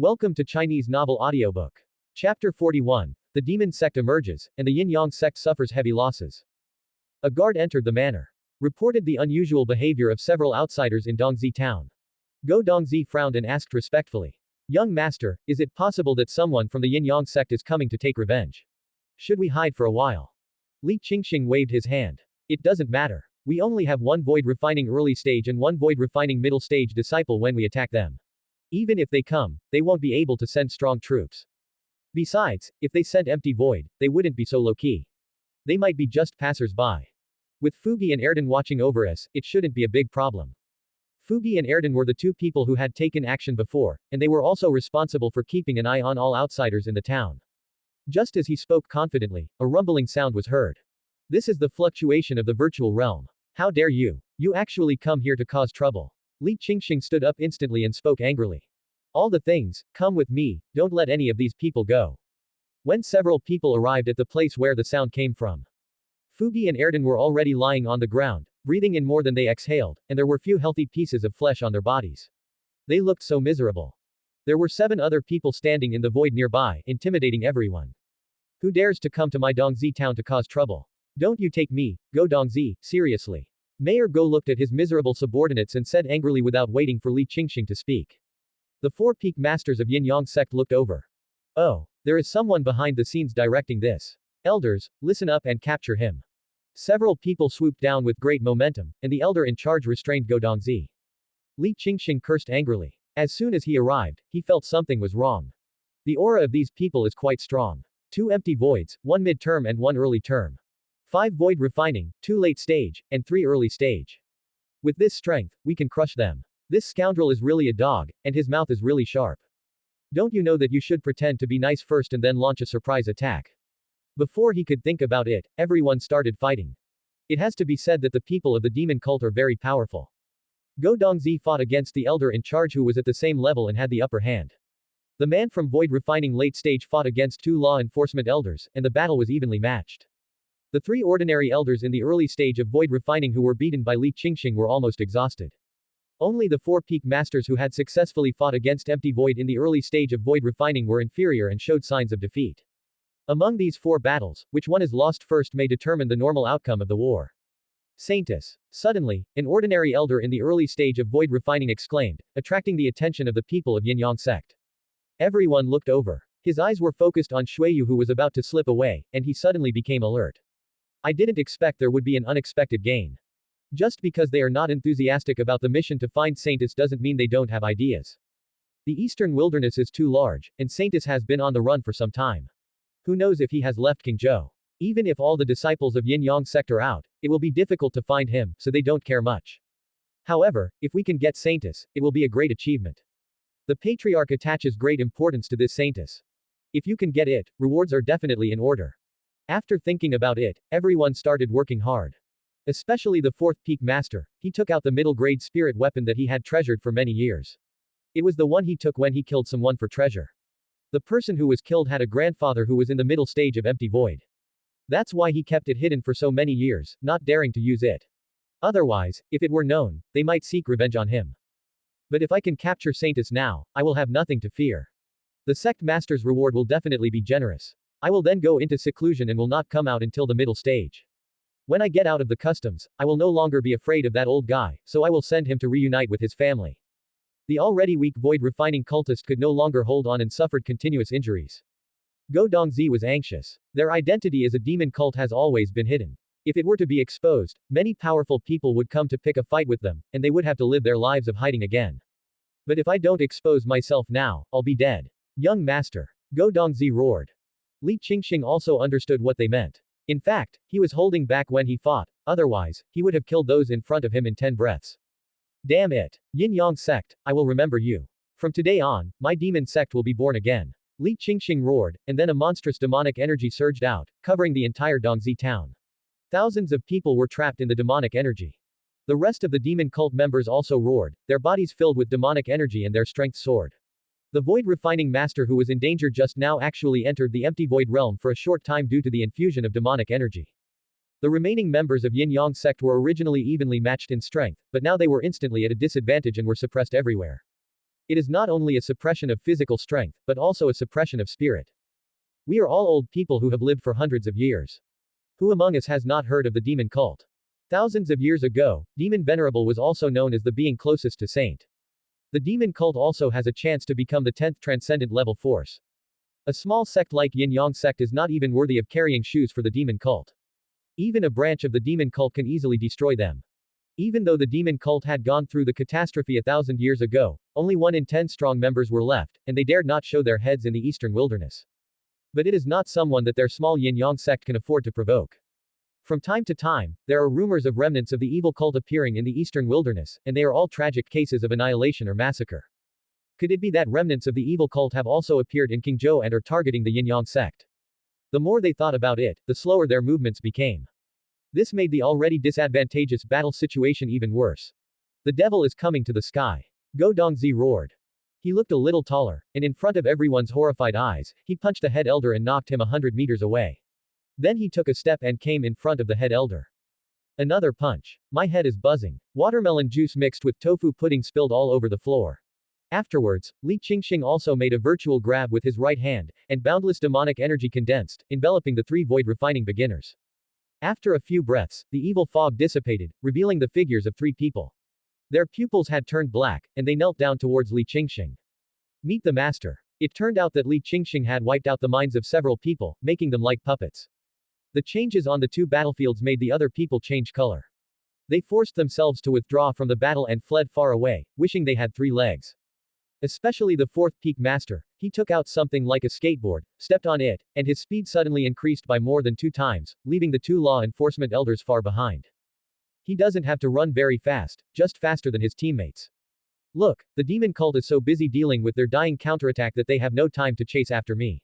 Welcome to Chinese Novel Audiobook. Chapter 41. The Demon Sect emerges, and the Yin-Yang sect suffers heavy losses. A guard entered the manor. Reported the unusual behavior of several outsiders in Dongzi town. Go Dongzi frowned and asked respectfully. Young master, is it possible that someone from the Yin-Yang sect is coming to take revenge? Should we hide for a while? Li Qingxing waved his hand. It doesn't matter. We only have one void refining early stage and one void refining middle stage disciple when we attack them. Even if they come, they won't be able to send strong troops. Besides, if they sent empty void, they wouldn't be so low-key. They might be just passers-by. With Fugi and Erden watching over us, it shouldn't be a big problem. Fugi and Erden were the two people who had taken action before, and they were also responsible for keeping an eye on all outsiders in the town. Just as he spoke confidently, a rumbling sound was heard. This is the fluctuation of the virtual realm. How dare you? You actually come here to cause trouble. Li Qingxing stood up instantly and spoke angrily. All the things, come with me, don't let any of these people go. When several people arrived at the place where the sound came from, Fugi and Erden were already lying on the ground, breathing in more than they exhaled, and there were few healthy pieces of flesh on their bodies. They looked so miserable. There were 7 other people standing in the void nearby, intimidating everyone. Who dares to come to my Dongzi town to cause trouble? Don't you take me, Go Dongzi, seriously. Mayor Go looked at his miserable subordinates and said angrily without waiting for Li Qingxing to speak. The 4 peak masters of Yin-Yang sect looked over. Oh, there is someone behind the scenes directing this. Elders, listen up and capture him. Several people swooped down with great momentum, and the elder in charge restrained Go Dongzi. Li Qingxing cursed angrily. As soon as he arrived, he felt something was wrong. The aura of these people is quite strong. 2 empty voids, 1 mid-term and 1 early term. 5 void refining, 2 late stage, and 3 early stage. With this strength, we can crush them. This scoundrel is really a dog, and his mouth is really sharp. Don't you know that you should pretend to be nice first and then launch a surprise attack? Before he could think about it, everyone started fighting. It has to be said that the people of the demon cult are very powerful. Go Dongzi fought against the elder in charge who was at the same level and had the upper hand. The man from void refining late stage fought against 2 law enforcement elders, and the battle was evenly matched. The 3 ordinary elders in the early stage of void refining who were beaten by Li Qingxing were almost exhausted. Only the 4 peak masters who had successfully fought against empty void in the early stage of void refining were inferior and showed signs of defeat. Among these 4 battles, which one is lost first may determine the normal outcome of the war. Saintus. Suddenly, an ordinary elder in the early stage of void refining exclaimed, attracting the attention of the people of Yin-Yang sect. Everyone looked over. His eyes were focused on Xueyu who was about to slip away, and he suddenly became alert. I didn't expect there would be an unexpected gain. Just because they are not enthusiastic about the mission to find Saintus doesn't mean they don't have ideas. The eastern wilderness is too large, and Saintus has been on the run for some time. Who knows if he has left Qingzhou? Even if all the disciples of Yin-Yang sect are out, it will be difficult to find him, so they don't care much. However, if we can get Saintus, it will be a great achievement. The patriarch attaches great importance to this Saintus. If you can get it, rewards are definitely in order. After thinking about it, everyone started working hard. Especially the 4th peak master, he took out the middle-grade spirit weapon that he had treasured for many years. It was the one he took when he killed someone for treasure. The person who was killed had a grandfather who was in the middle stage of empty void. That's why he kept it hidden for so many years, not daring to use it. Otherwise, if it were known, they might seek revenge on him. But if I can capture Saintus now, I will have nothing to fear. The sect master's reward will definitely be generous. I will then go into seclusion and will not come out until the middle stage. When I get out of the customs, I will no longer be afraid of that old guy, so I will send him to reunite with his family. The already weak void refining cultist could no longer hold on and suffered continuous injuries. Go Dongzi was anxious. Their identity as a demon cult has always been hidden. If it were to be exposed, many powerful people would come to pick a fight with them, and they would have to live their lives of hiding again. But if I don't expose myself now, I'll be dead. Young master. Go Dongzi roared. Li Qingxing also understood what they meant. In fact, he was holding back when he fought, otherwise, he would have killed those in front of him in 10 breaths. Damn it. Yin-Yang sect, I will remember you. From today on, my demon sect will be born again. Li Qingxing roared, and then a monstrous demonic energy surged out, covering the entire Dongzi town. Thousands of people were trapped in the demonic energy. The rest of the demon cult members also roared, their bodies filled with demonic energy and their strength soared. The void refining master who was in danger just now actually entered the empty void realm for a short time due to the infusion of demonic energy. The remaining members of Yin-Yang sect were originally evenly matched in strength, but now they were instantly at a disadvantage and were suppressed everywhere. It is not only a suppression of physical strength, but also a suppression of spirit. We are all old people who have lived for hundreds of years. Who among us has not heard of the demon cult? Thousands of years ago, Demon Venerable was also known as the being closest to saint. The demon cult also has a chance to become the 10th transcendent level force. A small sect like Yin-Yang sect is not even worthy of carrying shoes for the demon cult. Even a branch of the demon cult can easily destroy them. Even though the demon cult had gone through the catastrophe 1,000 years ago, only 1 in 10 strong members were left, and they dared not show their heads in the eastern wilderness. But it is not someone that their small Yin-Yang sect can afford to provoke. From time to time, there are rumors of remnants of the evil cult appearing in the eastern wilderness, and they are all tragic cases of annihilation or massacre. Could it be that remnants of the evil cult have also appeared in Qingzhou and are targeting the Yin-Yang sect? The more they thought about it, the slower their movements became. This made the already disadvantageous battle situation even worse. The devil is coming to the sky. Go Dongzi roared. He looked a little taller, and in front of everyone's horrified eyes, he punched the head elder and knocked him 100 meters away. Then he took a step and came in front of the head elder. Another punch. My head is buzzing. Watermelon juice mixed with tofu pudding spilled all over the floor. Afterwards, Li Qingxing also made a virtual grab with his right hand, and boundless demonic energy condensed, enveloping the 3 void refining beginners. After a few breaths, the evil fog dissipated, revealing the figures of 3 people. Their pupils had turned black, and they knelt down towards Li Qingxing. Meet the master. It turned out that Li Qingxing had wiped out the minds of several people, making them like puppets. The changes on the 2 battlefields made the other people change color. They forced themselves to withdraw from the battle and fled far away, wishing they had 3 legs. Especially the 4th peak master, he took out something like a skateboard, stepped on it, and his speed suddenly increased by more than 2 times, leaving the 2 law enforcement elders far behind. He doesn't have to run very fast, just faster than his teammates. Look, the demon cult is so busy dealing with their dying counterattack that they have no time to chase after me.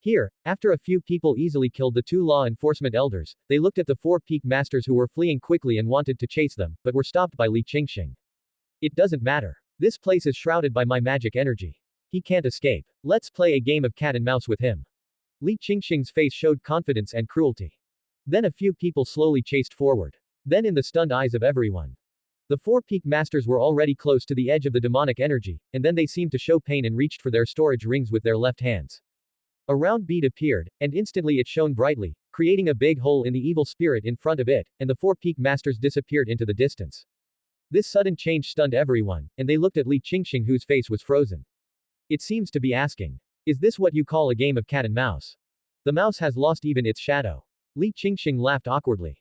Here, after a few people easily killed the 2 law enforcement elders, they looked at the 4 peak masters who were fleeing quickly and wanted to chase them, but were stopped by Li Qingxing. It doesn't matter. This place is shrouded by my magic energy. He can't escape. Let's play a game of cat and mouse with him. Li Qingxing's face showed confidence and cruelty. Then a few people slowly chased forward. Then in the stunned eyes of everyone. The 4 peak masters were already close to the edge of the demonic energy, and then they seemed to show pain and reached for their storage rings with their left hands. A round bead appeared, and instantly it shone brightly, creating a big hole in the evil spirit in front of it, and the 4 peak masters disappeared into the distance. This sudden change stunned everyone, and they looked at Li Qingxing whose face was frozen. It seems to be asking. Is this what you call a game of cat and mouse? The mouse has lost even its shadow. Li Qingxing laughed awkwardly.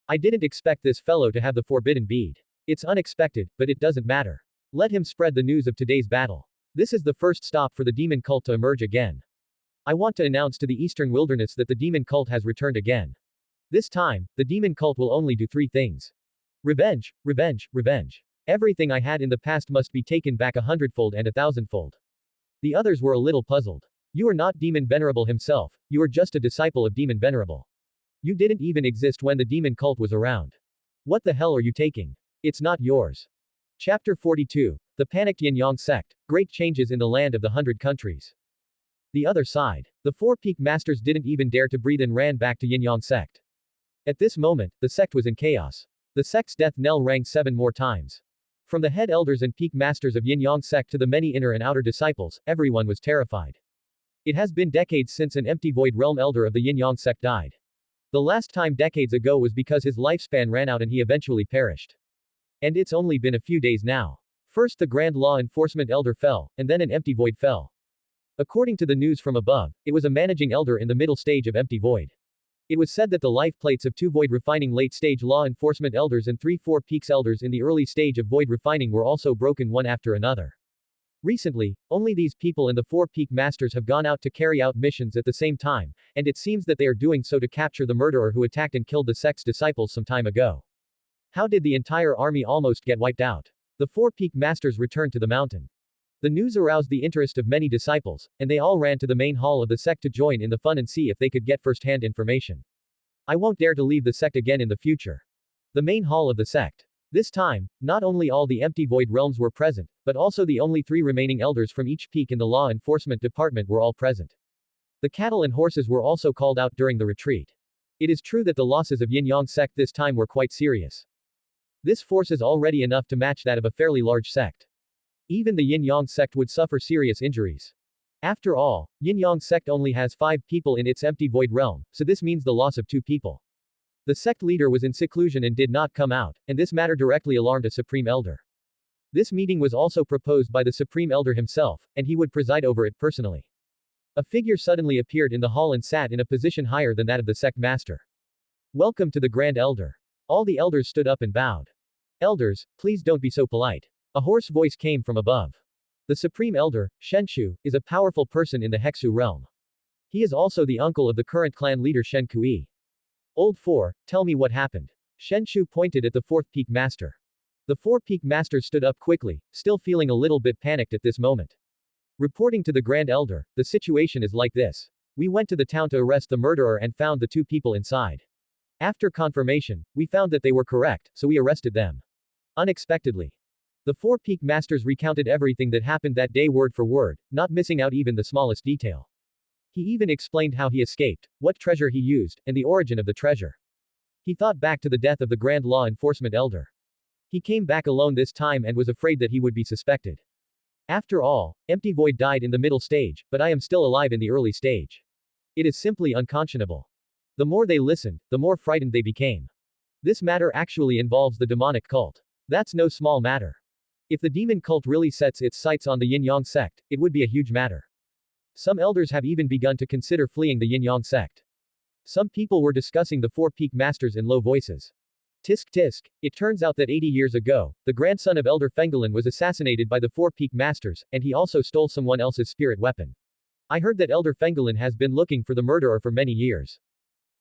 I didn't expect this fellow to have the forbidden bead. It's unexpected, but it doesn't matter. Let him spread the news of today's battle. This is the first stop for the demon cult to emerge again. I want to announce to the eastern wilderness that the demon cult has returned again. This time, the demon cult will only do 3 things. Revenge, revenge, revenge. Everything I had in the past must be taken back 100-fold and 1,000-fold. The others were a little puzzled. You are not Demon Venerable himself, you are just a disciple of Demon Venerable. You didn't even exist when the demon cult was around. What the hell are you taking? It's not yours. Chapter 42. The Panicked Yin-Yang Sect. Great Changes in the Land of the 100 Countries. The other side. The 4 peak masters didn't even dare to breathe and ran back to Yin-Yang sect. At this moment, the sect was in chaos. The sect's death knell rang 7 more times. From the head elders and peak masters of Yin-Yang sect to the many inner and outer disciples, everyone was terrified. It has been decades since an empty void realm elder of the Yin-Yang sect died. The last time decades ago was because his lifespan ran out and he eventually perished. And it's only been a few days now. First the Grand Law Enforcement Elder fell, and then an empty void fell. According to the news from above, it was a managing elder in the middle stage of empty void. It was said that the life plates of 2 void refining late-stage law enforcement elders and 3-4 peaks elders in the early stage of void refining were also broken one after another. Recently, only these people and the 4 peak masters have gone out to carry out missions at the same time, and it seems that they are doing so to capture the murderer who attacked and killed the sect's disciples some time ago. How did the entire army almost get wiped out? The 4 peak masters returned to the mountain. The news aroused the interest of many disciples, and they all ran to the main hall of the sect to join in the fun and see if they could get first-hand information. I won't dare to leave the sect again in the future. The main hall of the sect. This time, not only all the empty void realms were present, but also the only 3 remaining elders from each peak in the law enforcement department were all present. The cattle and horses were also called out during the retreat. It is true that the losses of Yin-Yang sect this time were quite serious. This force is already enough to match that of a fairly large sect. Even the Yin-Yang sect would suffer serious injuries. After all, Yin-Yang sect only has 5 people in its empty void realm, so this means the loss of 2 people. The sect leader was in seclusion and did not come out, and this matter directly alarmed a Supreme Elder. This meeting was also proposed by the Supreme Elder himself, and he would preside over it personally. A figure suddenly appeared in the hall and sat in a position higher than that of the sect master. Welcome to the Grand Elder. All the elders stood up and bowed. Elders, please don't be so polite. A hoarse voice came from above. The Supreme Elder, Shenshu, is a powerful person in the Hexu realm. He is also the uncle of the current clan leader Shen Kui. Old Four, tell me what happened. Shenshu pointed at the 4th Peak Master. The 4 Peak Masters stood up quickly, still feeling a little bit panicked at this moment. Reporting to the Grand Elder, the situation is like this. We went to the town to arrest the murderer and found the 2 people inside. After confirmation, we found that they were correct, so we arrested them. Unexpectedly. The 4 Peak Masters recounted everything that happened that day word for word, not missing out even the smallest detail. He even explained how he escaped, what treasure he used, and the origin of the treasure. He thought back to the death of the Grand Law Enforcement Elder. He came back alone this time and was afraid that he would be suspected. After all, Empty Void died in the middle stage, but I am still alive in the early stage. It is simply unconscionable. The more they listened, the more frightened they became. This matter actually involves the demonic cult. That's no small matter. If the demon cult really sets its sights on the Yin-Yang sect, it would be a huge matter. Some elders have even begun to consider fleeing the Yin-Yang sect. Some people were discussing the 4 Peak Masters in low voices. Tisk tisk, it turns out that 80 years ago, the grandson of Elder Fengyu was assassinated by the 4 Peak Masters, and he also stole someone else's spirit weapon. I heard that Elder Fengyu has been looking for the murderer for many years.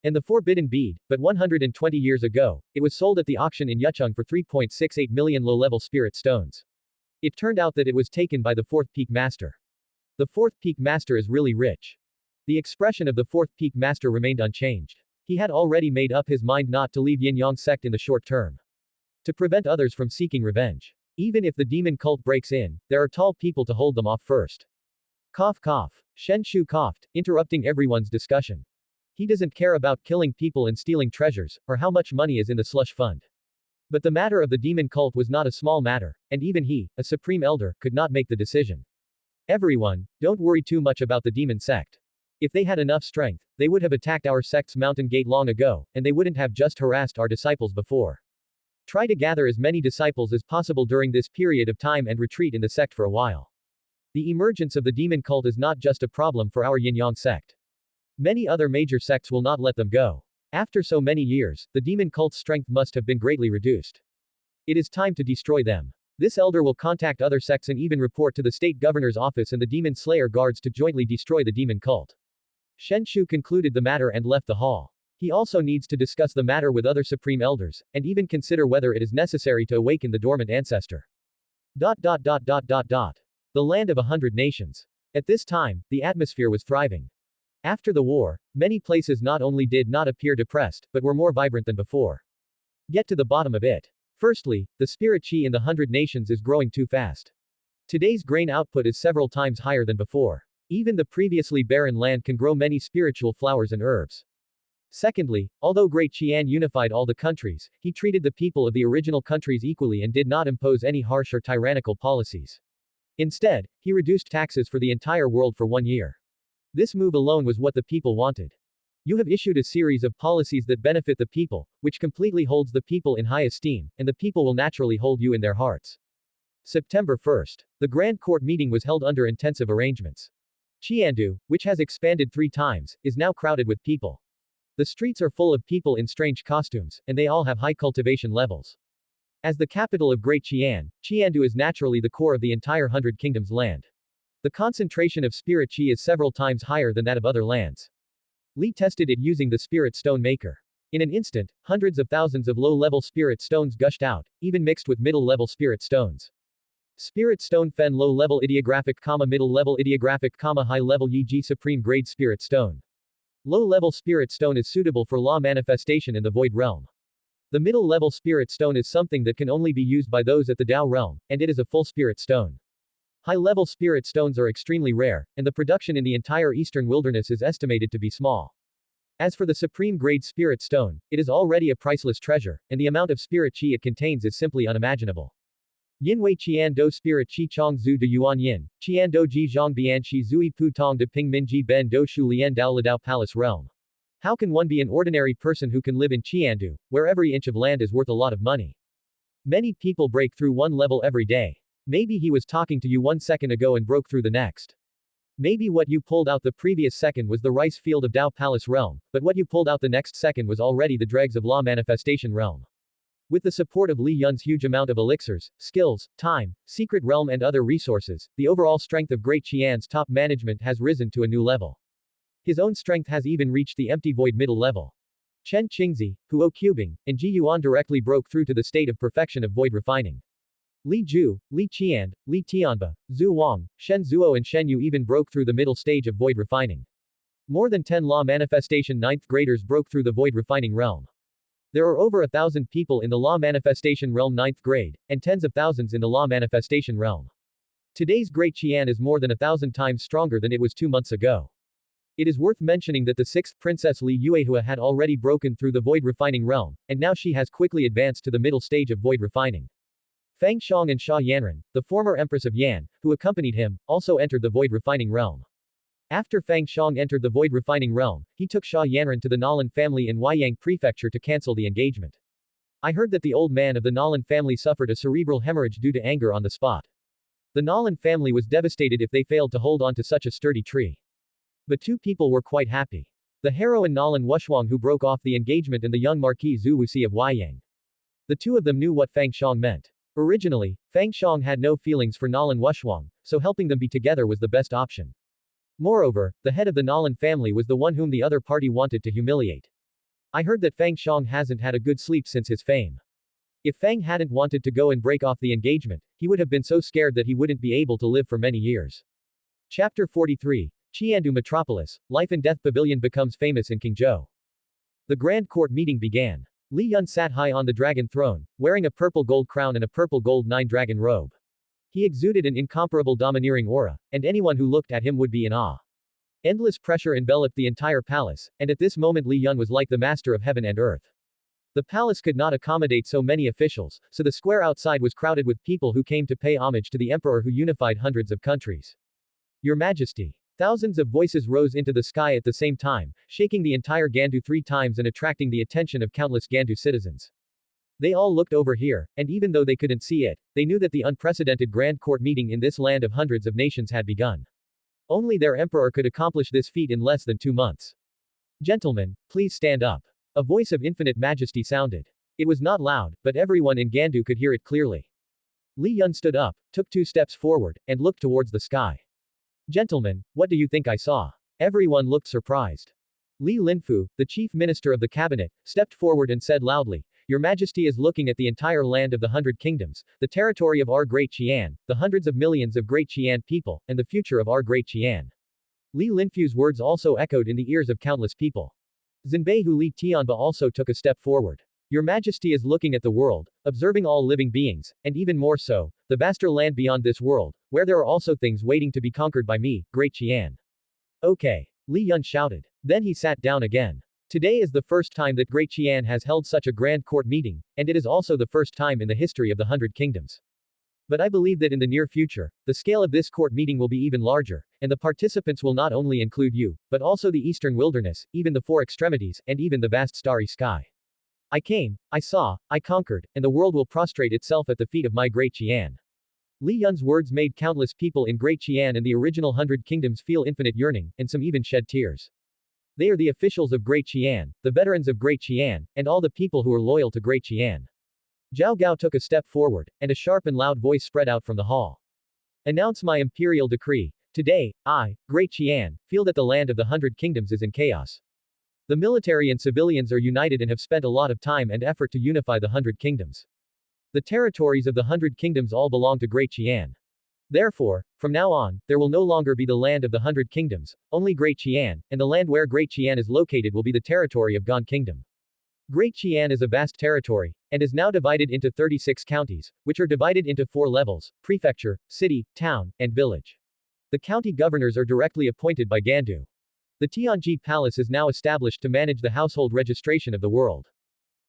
And the forbidden bead, but 120 years ago, it was sold at the auction in Yucheng for 3.68 million low-level spirit stones. It turned out that it was taken by the 4th Peak Master. The 4th Peak Master is really rich. The expression of the 4th Peak Master remained unchanged. He had already made up his mind not to leave Yin-Yang sect in the short term. To prevent others from seeking revenge. Even if the demon cult breaks in, there are tall people to hold them off first. Cough cough. Shenshu coughed, interrupting everyone's discussion. He doesn't care about killing people and stealing treasures, or how much money is in the slush fund. But the matter of the demon cult was not a small matter, and even he, a supreme elder, could not make the decision. Everyone, don't worry too much about the demon sect. If they had enough strength, they would have attacked our sect's mountain gate long ago, and they wouldn't have just harassed our disciples before. Try to gather as many disciples as possible during this period of time and retreat in the sect for a while. The emergence of the demon cult is not just a problem for our Yin-Yang sect. Many other major sects will not let them go. After so many years, the demon cult's strength must have been greatly reduced. It is time to destroy them. This elder will contact other sects and even report to the state governor's office and the demon slayer guards to jointly destroy the demon cult. Shenshu concluded the matter and left the hall. He also needs to discuss the matter with other supreme elders, and even consider whether it is necessary to awaken the dormant ancestor. The land of 100 nations. At this time, the atmosphere was thriving. After the war, many places not only did not appear depressed, but were more vibrant than before. Get to the bottom of it. Firstly, the spirit chi in the 100 nations is growing too fast. Today's grain output is several times higher than before. Even the previously barren land can grow many spiritual flowers and herbs. Secondly, although Great Qian unified all the countries, he treated the people of the original countries equally and did not impose any harsh or tyrannical policies. Instead, he reduced taxes for the entire world for 1 year. This move alone was what the people wanted. You have issued a series of policies that benefit the people, which completely holds the people in high esteem, and the people will naturally hold you in their hearts. September 1st. The Grand Court meeting was held under intensive arrangements. Qiandu, which has expanded 3 times, is now crowded with people. The streets are full of people in strange costumes, and they all have high cultivation levels. As the capital of Great Qian, Qiandu is naturally the core of the entire 100 Kingdoms land. The concentration of spirit chi is several times higher than that of other lands. Li tested it using the spirit stone maker. In an instant, hundreds of thousands of low-level spirit stones gushed out, even mixed with middle-level spirit stones. Spirit stone Fen low-level ideographic, middle-level ideographic, high-level Yi supreme grade spirit stone. Low-level spirit stone is suitable for law manifestation in the void realm. The middle-level spirit stone is something that can only be used by those at the Dao realm, and it is a full spirit stone. High-level spirit stones are extremely rare, and the production in the entire eastern wilderness is estimated to be small. As for the supreme grade spirit stone, it is already a priceless treasure, and the amount of spirit chi it contains is simply unimaginable. Yinwei Qian Do Spirit Qi Chong Zhu de Yuan Yin, Qian Do Ji Zhang Bian Shi Zui Pu Tong de Ping Min Ji Ben Do Shu Lian Dao Ladao Palace Realm. How can one be an ordinary person who can live in Qiandu, where every inch of land is worth a lot of money? Many people break through one level every day. Maybe he was talking to you 1 second ago and broke through the next. Maybe what you pulled out the previous second was the rice field of Dao Palace Realm, but what you pulled out the next second was already the dregs of Law Manifestation Realm. With the support of Li Yun's huge amount of elixirs, skills, time, secret realm and other resources, the overall strength of Great Qian's top management has risen to a new level. His own strength has even reached the empty void middle level. Chen Qingzi, Huo Cubing, and Ji Yuan directly broke through to the state of perfection of void refining. Li Ju, Li Qian, Li Tianba, Zhu Wang, Shen Zuo and Shen Yu even broke through the middle stage of void refining. More than 10 Law Manifestation 9th graders broke through the void refining realm. There are over 1,000 people in the Law Manifestation realm 9th grade, and tens of thousands in the Law Manifestation realm. Today's Great Qian is more than 1,000 times stronger than it was 2 months ago. It is worth mentioning that the 6th Princess Li Yuehua had already broken through the void refining realm, and now she has quickly advanced to the middle stage of void refining. Fang Xiang and Xia Yanran, the former Empress of Yan, who accompanied him, also entered the void refining realm. After Fang Xiang entered the void refining realm, he took Xia Yanran to the Nalan family in Huaiyang Prefecture to cancel the engagement. I heard that the old man of the Nalan family suffered a cerebral hemorrhage due to anger on the spot. The Nalan family was devastated if they failed to hold on to such a sturdy tree. But 2 people were quite happy. The heroine Nalan Wushuang who broke off the engagement and the young Marquis Zhu Wuxi of Huaiyang. The 2 of them knew what Fang Xiang meant. Originally, Fang Xiang had no feelings for Nalan Wushuang, so helping them be together was the best option. Moreover, the head of the Nalan family was the one whom the other party wanted to humiliate. I heard that Fang Xiang hasn't had a good sleep since his fame. If Fang hadn't wanted to go and break off the engagement, he would have been so scared that he wouldn't be able to live for many years. Chapter 43. Qiandu Metropolis, Life and Death Pavilion becomes famous in Qingzhou. The grand court meeting began. Li Yun sat high on the dragon throne, wearing a purple gold crown and a purple gold 9-dragon robe. He exuded an incomparable domineering aura, and anyone who looked at him would be in awe. Endless pressure enveloped the entire palace, and at this moment Li Yun was like the master of heaven and earth. The palace could not accommodate so many officials, so the square outside was crowded with people who came to pay homage to the emperor who unified hundreds of countries. Your Majesty. Thousands of voices rose into the sky at the same time, shaking the entire Gandu 3 times and attracting the attention of countless Gandu citizens. They all looked over here, and even though they couldn't see it, they knew that the unprecedented grand court meeting in this land of hundreds of nations had begun. Only their emperor could accomplish this feat in less than 2 months. Gentlemen, please stand up. A voice of infinite majesty sounded. It was not loud, but everyone in Gandu could hear it clearly. Li Yun stood up, took 2 steps forward, and looked towards the sky. Gentlemen, what do you think I saw? Everyone looked surprised. Li Linfu, the chief minister of the cabinet, stepped forward and said loudly, Your Majesty is looking at the entire land of the 100 kingdoms, the territory of our Great Qian, the hundreds of millions of Great Qian people, and the future of our Great Qian. Li Linfu's words also echoed in the ears of countless people. Zinbeihu Li Tianba also took a step forward. Your Majesty is looking at the world, observing all living beings, and even more so, the vaster land beyond this world, where there are also things waiting to be conquered by me, Great Qian. Okay. Li Yun shouted. Then he sat down again. Today is the first time that Great Qian has held such a grand court meeting, and it is also the first time in the history of the 100 kingdoms. But I believe that in the near future, the scale of this court meeting will be even larger, and the participants will not only include you, but also the eastern wilderness, even the 4 extremities, and even the vast starry sky. I came, I saw, I conquered, and the world will prostrate itself at the feet of my Great Qian. Li Yun's words made countless people in Great Qian and the original 100 kingdoms feel infinite yearning, and some even shed tears. They are the officials of Great Qian, the veterans of Great Qian, and all the people who are loyal to Great Qian. Zhao Gao took a step forward, and a sharp and loud voice spread out from the hall. Announce my imperial decree. Today, I, Great Qian, feel that the land of the 100 kingdoms is in chaos. The military and civilians are united and have spent a lot of time and effort to unify the 100 kingdoms. The territories of the 100 kingdoms all belong to Great Qian. Therefore, from now on, there will no longer be the land of the 100 kingdoms, only Great Qian, and the land where Great Qian is located will be the territory of Gan Kingdom. Great Qian is a vast territory, and is now divided into 36 counties, which are divided into 4 levels, prefecture, city, town, and village. The county governors are directly appointed by Gandu. The Tianji Palace is now established to manage the household registration of the world.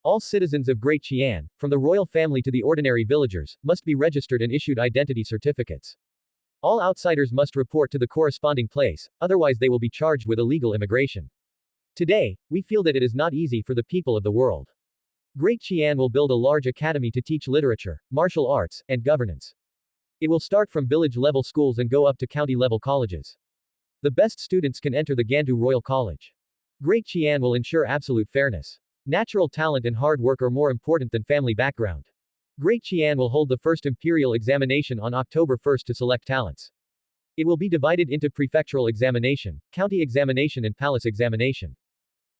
All citizens of Great Qian, from the royal family to the ordinary villagers, must be registered and issued identity certificates. All outsiders must report to the corresponding place, otherwise they will be charged with illegal immigration. Today, we feel that it is not easy for the people of the world. Great Qian will build a large academy to teach literature, martial arts, and governance. It will start from village-level schools and go up to county-level colleges. The best students can enter the Gandu Royal College. Great Qian will ensure absolute fairness. Natural talent and hard work are more important than family background. Great Qian will hold the first Imperial examination on October 1 to select talents. It will be divided into prefectural examination, county examination and palace examination.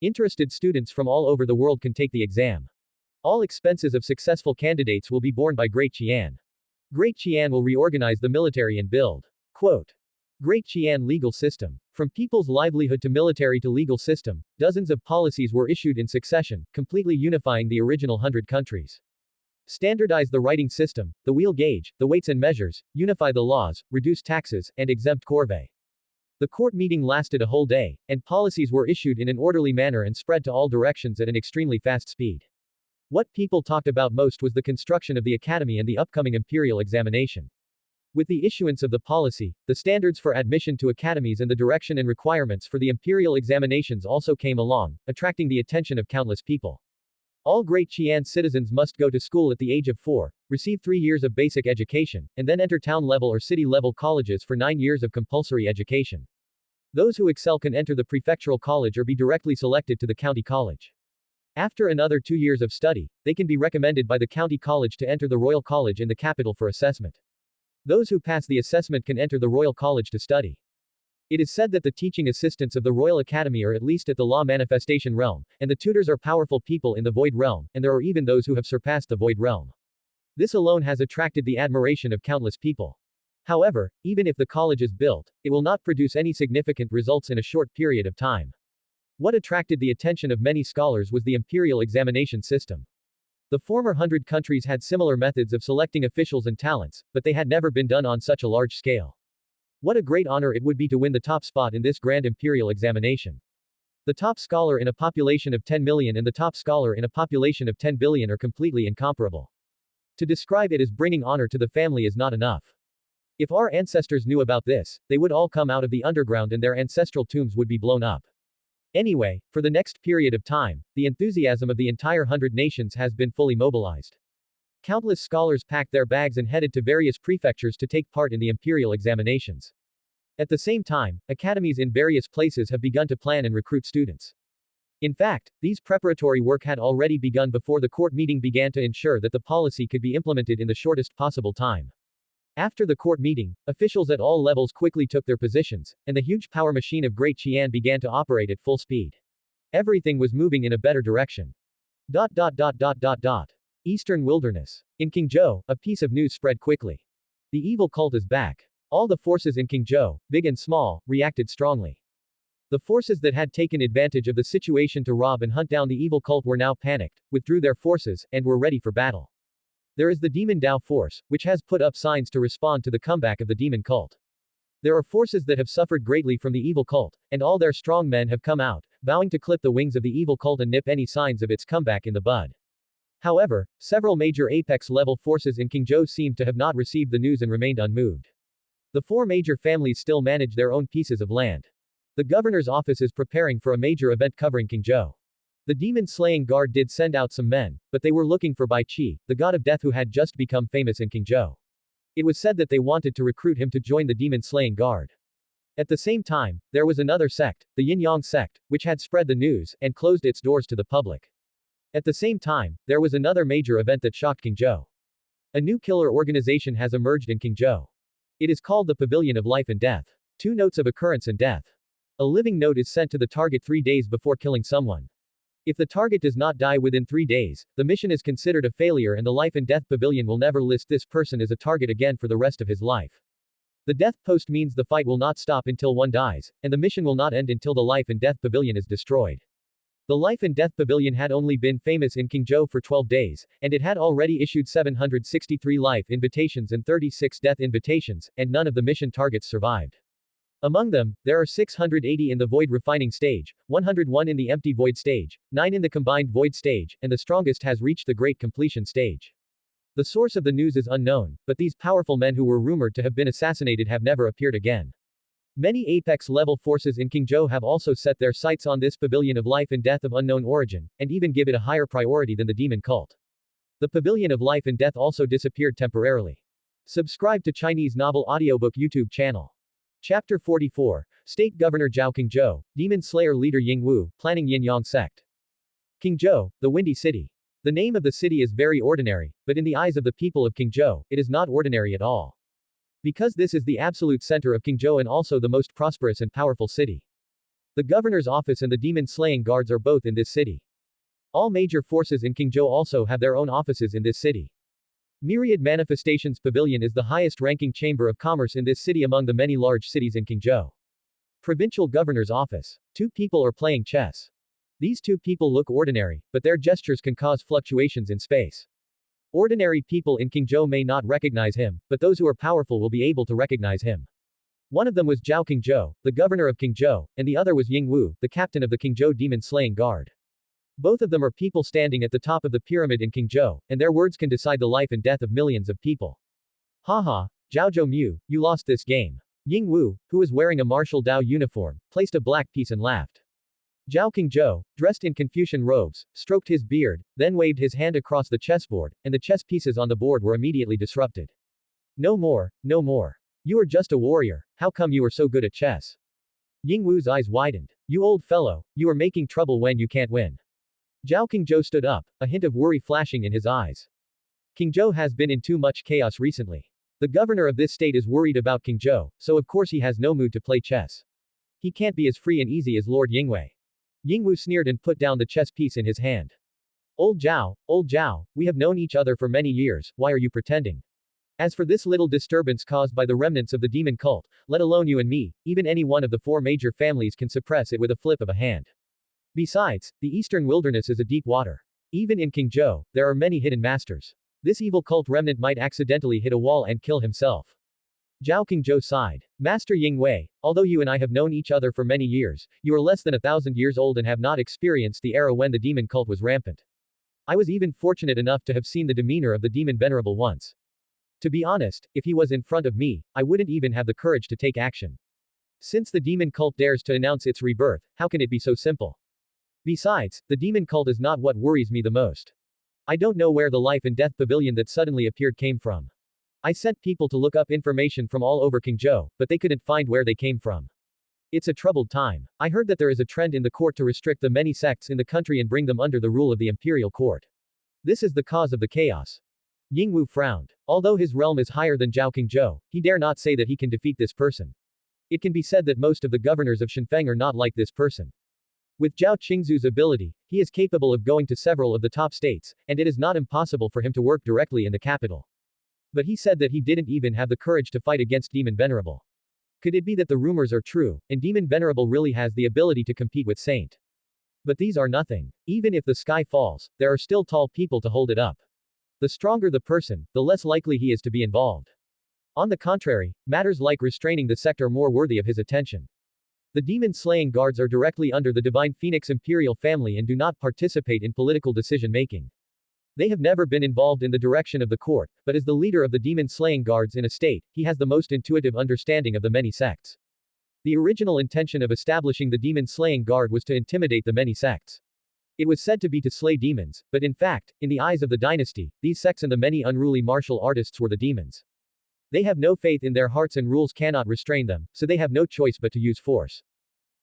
Interested students from all over the world can take the exam. All expenses of successful candidates will be borne by Great Qian. Great Qian will reorganize the military and build. Quote. Great Qian legal system. From people's livelihood to military to legal system, dozens of policies were issued in succession, completely unifying the original 100 countries. Standardize the writing system, the wheel gauge, the weights and measures, unify the laws, reduce taxes, and exempt corvée. The court meeting lasted a whole day, and policies were issued in an orderly manner and spread to all directions at an extremely fast speed. What people talked about most was the construction of the academy and the upcoming imperial examination. With the issuance of the policy, the standards for admission to academies and the direction and requirements for the imperial examinations also came along, attracting the attention of countless people. All Great Qian citizens must go to school at the age of 4, receive 3 years of basic education, and then enter town-level or city-level colleges for 9 years of compulsory education. Those who excel can enter the prefectural college or be directly selected to the county college. After another 2 years of study, they can be recommended by the county college to enter the royal college in the capital for assessment. Those who pass the assessment can enter the royal college to study. It is said that the teaching assistants of the Royal Academy are at least at the law manifestation realm, and the tutors are powerful people in the void realm, and there are even those who have surpassed the void realm. This alone has attracted the admiration of countless people. However, even if the college is built, it will not produce any significant results in a short period of time. What attracted the attention of many scholars was the imperial examination system. The former 100 countries had similar methods of selecting officials and talents, but they had never been done on such a large scale. What a great honor it would be to win the top spot in this grand imperial examination. The top scholar in a population of 10 million and the top scholar in a population of 10 billion are completely incomparable. To describe it as bringing honor to the family is not enough. If our ancestors knew about this, they would all come out of the underground and their ancestral tombs would be blown up. Anyway, for the next period of time, the enthusiasm of the entire 100 nations has been fully mobilized. Countless scholars packed their bags and headed to various prefectures to take part in the imperial examinations. At the same time, academies in various places have begun to plan and recruit students. In fact, these preparatory work had already begun before the court meeting began to ensure that the policy could be implemented in the shortest possible time. After the court meeting, officials at all levels quickly took their positions, and the huge power machine of Great Qian began to operate at full speed. Everything was moving in a better direction. Eastern Wilderness. In Qingzhou, a piece of news spread quickly. The evil cult is back. All the forces in Qingzhou, big and small, reacted strongly. The forces that had taken advantage of the situation to rob and hunt down the evil cult were now panicked, withdrew their forces, and were ready for battle. There is the Demon Dao force, which has put up signs to respond to the comeback of the demon cult. There are forces that have suffered greatly from the evil cult, and all their strong men have come out, vowing to clip the wings of the evil cult and nip any signs of its comeback in the bud. However, several major apex-level forces in Qingzhou seemed to have not received the news and remained unmoved. The 4 major families still manage their own pieces of land. The governor's office is preparing for a major event covering Qingzhou. The demon-slaying guard did send out some men, but they were looking for Bai Qi, the god of death who had just become famous in Qingzhou. It was said that they wanted to recruit him to join the demon-slaying guard. At the same time, there was another sect, the Yin-Yang sect, which had spread the news, and closed its doors to the public. At the same time, there was another major event that shocked Qingzhou. A new killer organization has emerged in Qingzhou. It is called the Pavilion of Life and Death. 2 notes of occurrence and death. A living note is sent to the target 3 days before killing someone. If the target does not die within 3 days, the mission is considered a failure and the Life and Death Pavilion will never list this person as a target again for the rest of his life. The death post means the fight will not stop until one dies, and the mission will not end until the Life and Death Pavilion is destroyed. The Life and Death Pavilion had only been famous in Qingzhou for 12 days, and it had already issued 763 life invitations and 36 death invitations, and none of the mission targets survived. Among them, there are 680 in the void refining stage, 101 in the empty void stage, 9 in the combined void stage, and the strongest has reached the great completion stage. The source of the news is unknown, but these powerful men who were rumored to have been assassinated have never appeared again. Many apex-level forces in Qingzhou have also set their sights on this pavilion of life and death of unknown origin, and even give it a higher priority than the demon cult. The pavilion of life and death also disappeared temporarily. Subscribe to Chinese Novel Audiobook YouTube channel. Chapter 44, State Governor Zhao Qingzhou, Demon Slayer Leader Ying Wu, Planning Yin-Yang Sect. Qingzhou, the Windy City. The name of the city is very ordinary, but in the eyes of the people of Qingzhou, it is not ordinary at all. Because this is the absolute center of Qingzhou and also the most prosperous and powerful city. The governor's office and the demon-slaying guards are both in this city. All major forces in Qingzhou also have their own offices in this city. Myriad Manifestations Pavilion is the highest-ranking chamber of commerce in this city among the many large cities in Qingzhou. Provincial Governor's Office. 2 people are playing chess. These 2 people look ordinary, but their gestures can cause fluctuations in space. Ordinary people in Qingzhou may not recognize him, but those who are powerful will be able to recognize him. One of them was Zhao Qingzhou, the governor of Qingzhou, and the other was Ying Wu, the captain of the Qingzhou demon-slaying guard. Both of them are people standing at the top of the pyramid in Qingzhou, and their words can decide the life and death of millions of people. Haha, Zhao Zhou, you lost this game. Ying Wu, who was wearing a martial Dao uniform, placed a black piece and laughed. Zhao Qingzhou, dressed in Confucian robes, stroked his beard, then waved his hand across the chessboard, and the chess pieces on the board were immediately disrupted. No more, no more. You are just a warrior, how come you are so good at chess? Ying Wu's eyes widened. You old fellow, you are making trouble when you can't win. Zhao Qingzhou stood up, a hint of worry flashing in his eyes. Qingzhou has been in too much chaos recently. The governor of this state is worried about Qingzhou, so of course he has no mood to play chess. He can't be as free and easy as Lord Yingwei. Ying Wu sneered and put down the chess piece in his hand. Old Zhao, we have known each other for many years, why are you pretending? As for this little disturbance caused by the remnants of the demon cult, let alone you and me, even any one of the 4 major families can suppress it with a flip of a hand. Besides, the eastern wilderness is a deep water. Even in Qingzhou, there are many hidden masters. This evil cult remnant might accidentally hit a wall and kill himself. Zhao Qingzhou sighed. Master Yingwei, although you and I have known each other for many years, you are less than 1,000 years old and have not experienced the era when the demon cult was rampant. I was even fortunate enough to have seen the demeanor of the demon venerable once. To be honest, if he was in front of me, I wouldn't even have the courage to take action. Since the demon cult dares to announce its rebirth, how can it be so simple? Besides, the demon cult is not what worries me the most. I don't know where the life and death pavilion that suddenly appeared came from. I sent people to look up information from all over Qingzhou, but they couldn't find where they came from. It's a troubled time. I heard that there is a trend in the court to restrict the many sects in the country and bring them under the rule of the Imperial court. This is the cause of the chaos. Ying Wu frowned. Although his realm is higher than Zhao Qingzhou, he dare not say that he can defeat this person. It can be said that most of the governors of Shenfeng are not like this person. With Zhao Qingzhu's ability, he is capable of going to several of the top states, and it is not impossible for him to work directly in the capital. But he said that he didn't even have the courage to fight against Demon Venerable. Could it be that the rumors are true, and Demon Venerable really has the ability to compete with Saint? But these are nothing. Even if the sky falls, there are still tall people to hold it up. The stronger the person, the less likely he is to be involved. On the contrary, matters like restraining the sect are more worthy of his attention. The demon-slaying guards are directly under the Divine Phoenix Imperial family and do not participate in political decision-making. They have never been involved in the direction of the court, but as the leader of the demon-slaying guards in a state, he has the most intuitive understanding of the many sects. The original intention of establishing the demon-slaying guard was to intimidate the many sects. It was said to be to slay demons, but in fact, in the eyes of the dynasty, these sects and the many unruly martial artists were the demons. They have no faith in their hearts and rules cannot restrain them, so they have no choice but to use force.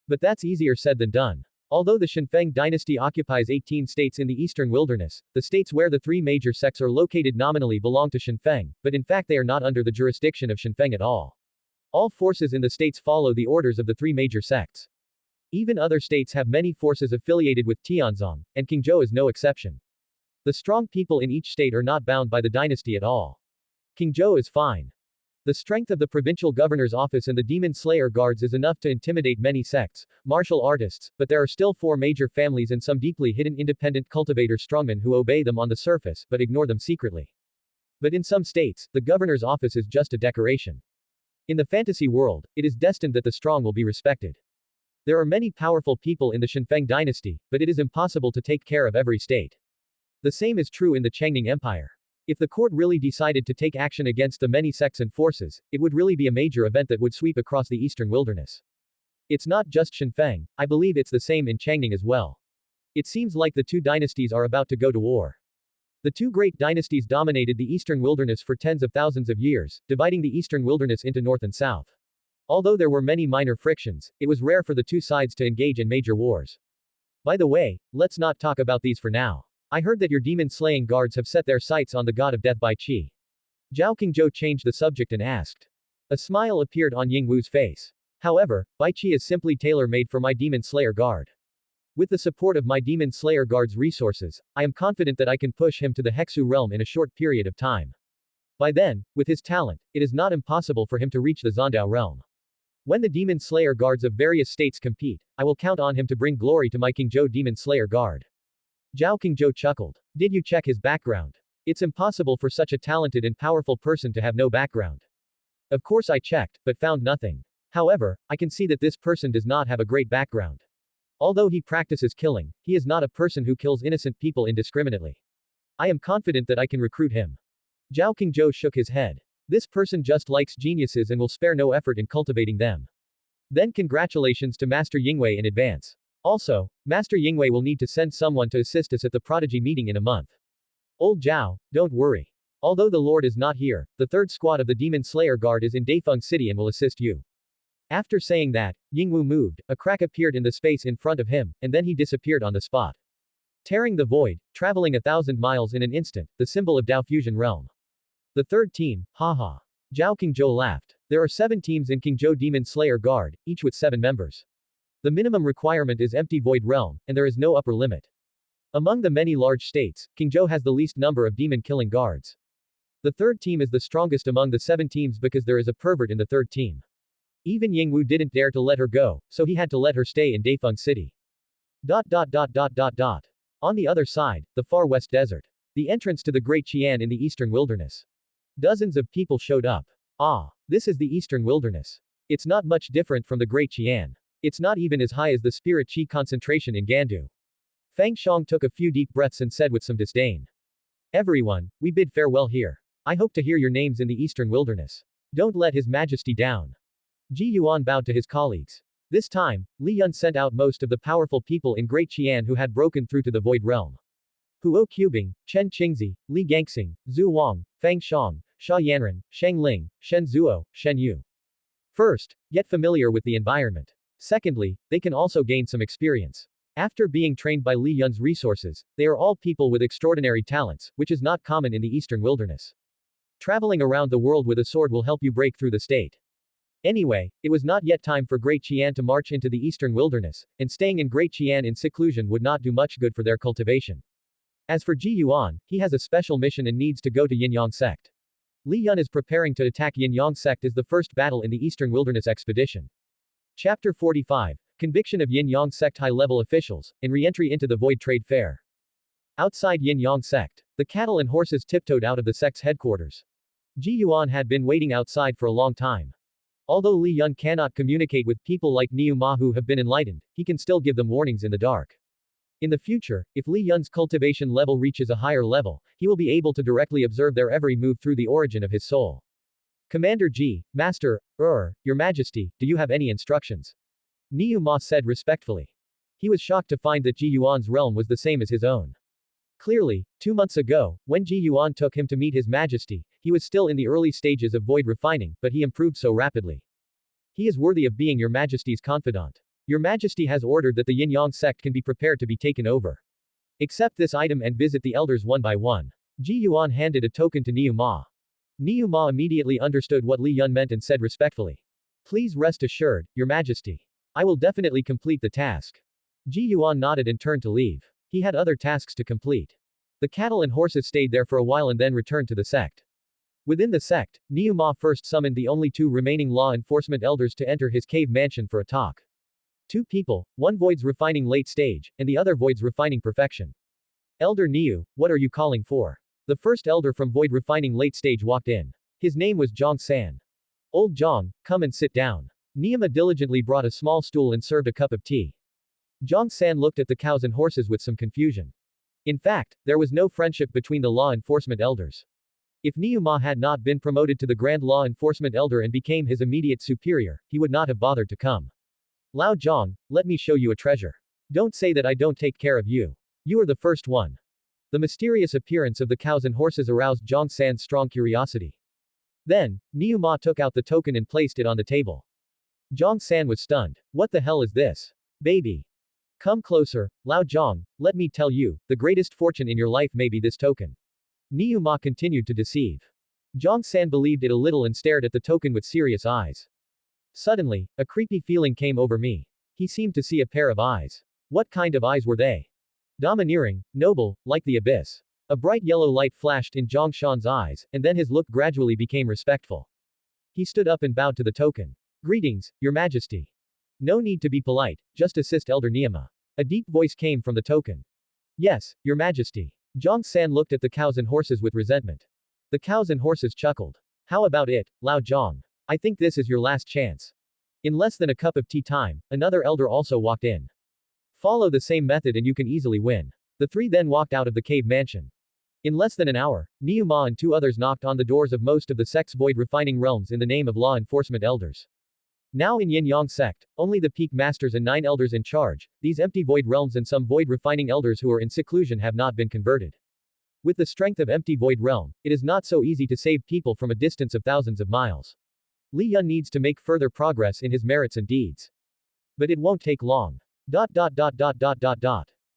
But that's easier said than done. Although the Shenfeng dynasty occupies 18 states in the eastern wilderness, the states where the 3 major sects are located nominally belong to Shenfeng, but in fact they are not under the jurisdiction of Shenfeng at all. All forces in the states follow the orders of the 3 major sects. Even other states have many forces affiliated with Tianzong, and Qingzhou is no exception. The strong people in each state are not bound by the dynasty at all. Qingzhou is fine. The strength of the provincial governor's office and the demon slayer guards is enough to intimidate many sects, martial artists, but there are still 4 major families and some deeply hidden independent cultivator strongmen who obey them on the surface but ignore them secretly. But in some states, the governor's office is just a decoration. In the fantasy world, it is destined that the strong will be respected. There are many powerful people in the Shenfeng dynasty, but it is impossible to take care of every state. The same is true in the Changning Empire. If the court really decided to take action against the many sects and forces, it would really be a major event that would sweep across the eastern wilderness. It's not just Shenfeng, I believe it's the same in Changning as well. It seems like the two dynasties are about to go to war. The two great dynasties dominated the eastern wilderness for tens of thousands of years, dividing the eastern wilderness into north and south. Although there were many minor frictions, it was rare for the two sides to engage in major wars. By the way, let's not talk about these for now. I heard that your demon-slaying guards have set their sights on the god of death Bai Qi. Zhao Qingzhou changed the subject and asked. A smile appeared on Ying Wu's face. However, Bai Qi is simply tailor-made for my demon slayer guard. With the support of my demon slayer guard's resources, I am confident that I can push him to the Hexu realm in a short period of time. By then, with his talent, it is not impossible for him to reach the Zondao realm. When the demon slayer guards of various states compete, I will count on him to bring glory to my Qingzhou demon slayer guard. Zhao Qingzhou chuckled. Did you check his background? It's impossible for such a talented and powerful person to have no background. Of course I checked, but found nothing. However, I can see that this person does not have a great background. Although he practices killing, he is not a person who kills innocent people indiscriminately. I am confident that I can recruit him. Zhao Qingzhou shook his head. This person just likes geniuses and will spare no effort in cultivating them. Then congratulations to Master Yingwei in advance. Also, Master Yingwei will need to send someone to assist us at the prodigy meeting in a month. Old Zhao, don't worry. Although the Lord is not here, the third squad of the Demon Slayer Guard is in Daifeng City and will assist you. After saying that, Yingwu moved, a crack appeared in the space in front of him, and then he disappeared on the spot. Tearing the void, traveling 1,000 miles in an instant, the symbol of Dao Fusion Realm. The third team, haha. Zhao Qingzhou laughed. There are 7 teams in Qingzhou Demon Slayer Guard, each with 7 members. The minimum requirement is empty void realm, and there is no upper limit. Among the many large states, Qingzhou has the least number of demon-killing guards. The third team is the strongest among the 7 teams because there is a pervert in the third team. Even Yingwu didn't dare to let her go, so he had to let her stay in Daifeng City. On the other side, the far west desert. The entrance to the Great Qian in the eastern wilderness. Dozens of people showed up. Ah, this is the eastern wilderness. It's not much different from the Great Qian. It's not even as high as the spirit qi concentration in Gandu. Fang Shang took a few deep breaths and said with some disdain. Everyone, we bid farewell here. I hope to hear your names in the eastern wilderness. Don't let His Majesty down. Ji Yuan bowed to his colleagues. This time, Li Yun sent out most of the powerful people in Great Qian who had broken through to the Void Realm. Huo Qubing, Chen Qingzi, Li Gangxing, Zhu Wang, Fang Shang, Sha Yanran, Sheng Ling, Shen Zuo, Shen Yu. First, get familiar with the environment. Secondly, they can also gain some experience. After being trained by Li Yun's resources, they are all people with extraordinary talents, which is not common in the eastern wilderness. Traveling around the world with a sword will help you break through the state. Anyway, it was not yet time for Great Qian to march into the eastern wilderness, and staying in Great Qian in seclusion would not do much good for their cultivation. As for Ji Yuan, he has a special mission and needs to go to Yin-Yang sect. Li Yun is preparing to attack Yin-Yang sect as the first battle in the eastern wilderness expedition. Chapter 45. Conviction of Yin-Yang sect high-level officials, and re-entry into the Void Trade Fair. Outside Yin-Yang sect, the cattle and horses tiptoed out of the sect's headquarters. Ji Yuan had been waiting outside for a long time. Although Li Yun cannot communicate with people like Niu Ma who have been enlightened, he can still give them warnings in the dark. In the future, if Li Yun's cultivation level reaches a higher level, he will be able to directly observe their every move through the origin of his soul. Commander Ji, Master, Your Majesty, do you have any instructions? Niu Ma said respectfully. He was shocked to find that Ji Yuan's realm was the same as his own. Clearly, 2 months ago, when Ji Yuan took him to meet His Majesty, he was still in the early stages of void refining, but he improved so rapidly. He is worthy of being Your Majesty's confidant. Your Majesty has ordered that the Yin-Yang sect can be prepared to be taken over. Accept this item and visit the elders one by one. Ji Yuan handed a token to Niu Ma. Niu Ma immediately understood what Li Yun meant and said respectfully. Please rest assured, Your Majesty. I will definitely complete the task. Ji Yuan nodded and turned to leave. He had other tasks to complete. The cattle and horses stayed there for a while and then returned to the sect. Within the sect, Niu Ma first summoned the only 2 remaining law enforcement elders to enter his cave mansion for a talk. 2 people, one voids refining late stage, and the other voids refining perfection. Elder Niu, what are you calling for? The first elder from void refining late stage walked in. His name was Zhang San. Old Zhang, come and sit down. Niyama diligently brought a small stool and served a cup of tea. Zhang San looked at the cows and horses with some confusion. In fact, there was no friendship between the law enforcement elders. If Niyama had not been promoted to the Grand Law Enforcement Elder and became his immediate superior, he would not have bothered to come. Lao Zhang, let me show you a treasure. Don't say that I don't take care of you. You are the first one. The mysterious appearance of the cows and horses aroused Zhang San's strong curiosity. Then, Niyama took out the token and placed it on the table. Zhang San was stunned. What the hell is this? Baby. Come closer, Lao Zhang, let me tell you, the greatest fortune in your life may be this token. Niyama continued to deceive. Zhang San believed it a little and stared at the token with serious eyes. Suddenly, a creepy feeling came over me. He seemed to see a pair of eyes. What kind of eyes were they? Domineering, noble, like the abyss. A bright yellow light flashed in Zhang Shan's eyes, and then his look gradually became respectful. He stood up and bowed to the token. Greetings, Your Majesty. No need to be polite, just assist Elder Niyama. A deep voice came from the token. Yes, Your Majesty. Zhang San looked at the cows and horses with resentment. The cows and horses chuckled. How about it, Lao Zhang? I think this is your last chance. In less than a cup of tea time, another elder also walked in. Follow the same method and you can easily win. The three then walked out of the cave mansion. In less than an hour, Niyama and two others knocked on the doors of most of the sect's void refining realms in the name of law enforcement elders. Now in Yin-Yang sect, only the peak masters and 9 elders in charge, these empty void realms and some void refining elders who are in seclusion have not been converted. With the strength of empty void realm, it is not so easy to save people from a distance of thousands of miles. Li Yun needs to make further progress in his merits and deeds. But it won't take long.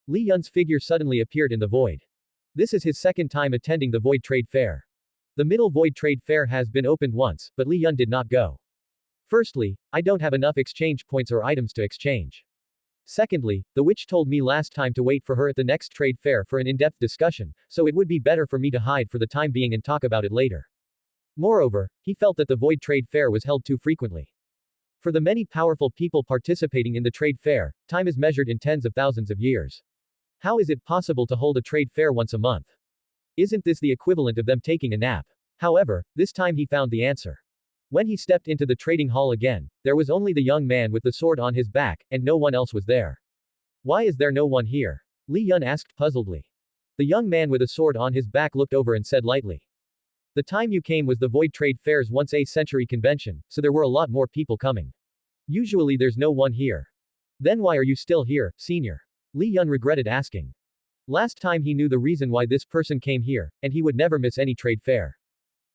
Li Yun's figure suddenly appeared in the void. This is his second time attending the Void Trade Fair. The Middle Void Trade Fair has been opened once, but Li Yun did not go. Firstly, I don't have enough exchange points or items to exchange. Secondly, the witch told me last time to wait for her at the next trade fair for an in-depth discussion, so it would be better for me to hide for the time being and talk about it later. Moreover, he felt that the Void Trade Fair was held too frequently. For the many powerful people participating in the trade fair, time is measured in tens of thousands of years. How is it possible to hold a trade fair once a month? Isn't this the equivalent of them taking a nap? However, this time he found the answer. When he stepped into the trading hall again, there was only the young man with the sword on his back, and no one else was there. Why is there no one here? Li Yun asked puzzledly. The young man with a sword on his back looked over and said lightly. The time you came was the Void Trade Fair's once-a-century convention, so there were a lot more people coming. Usually there's no one here. Then why are you still here, senior? Li Yun regretted asking. Last time he knew the reason why this person came here, and he would never miss any trade fair.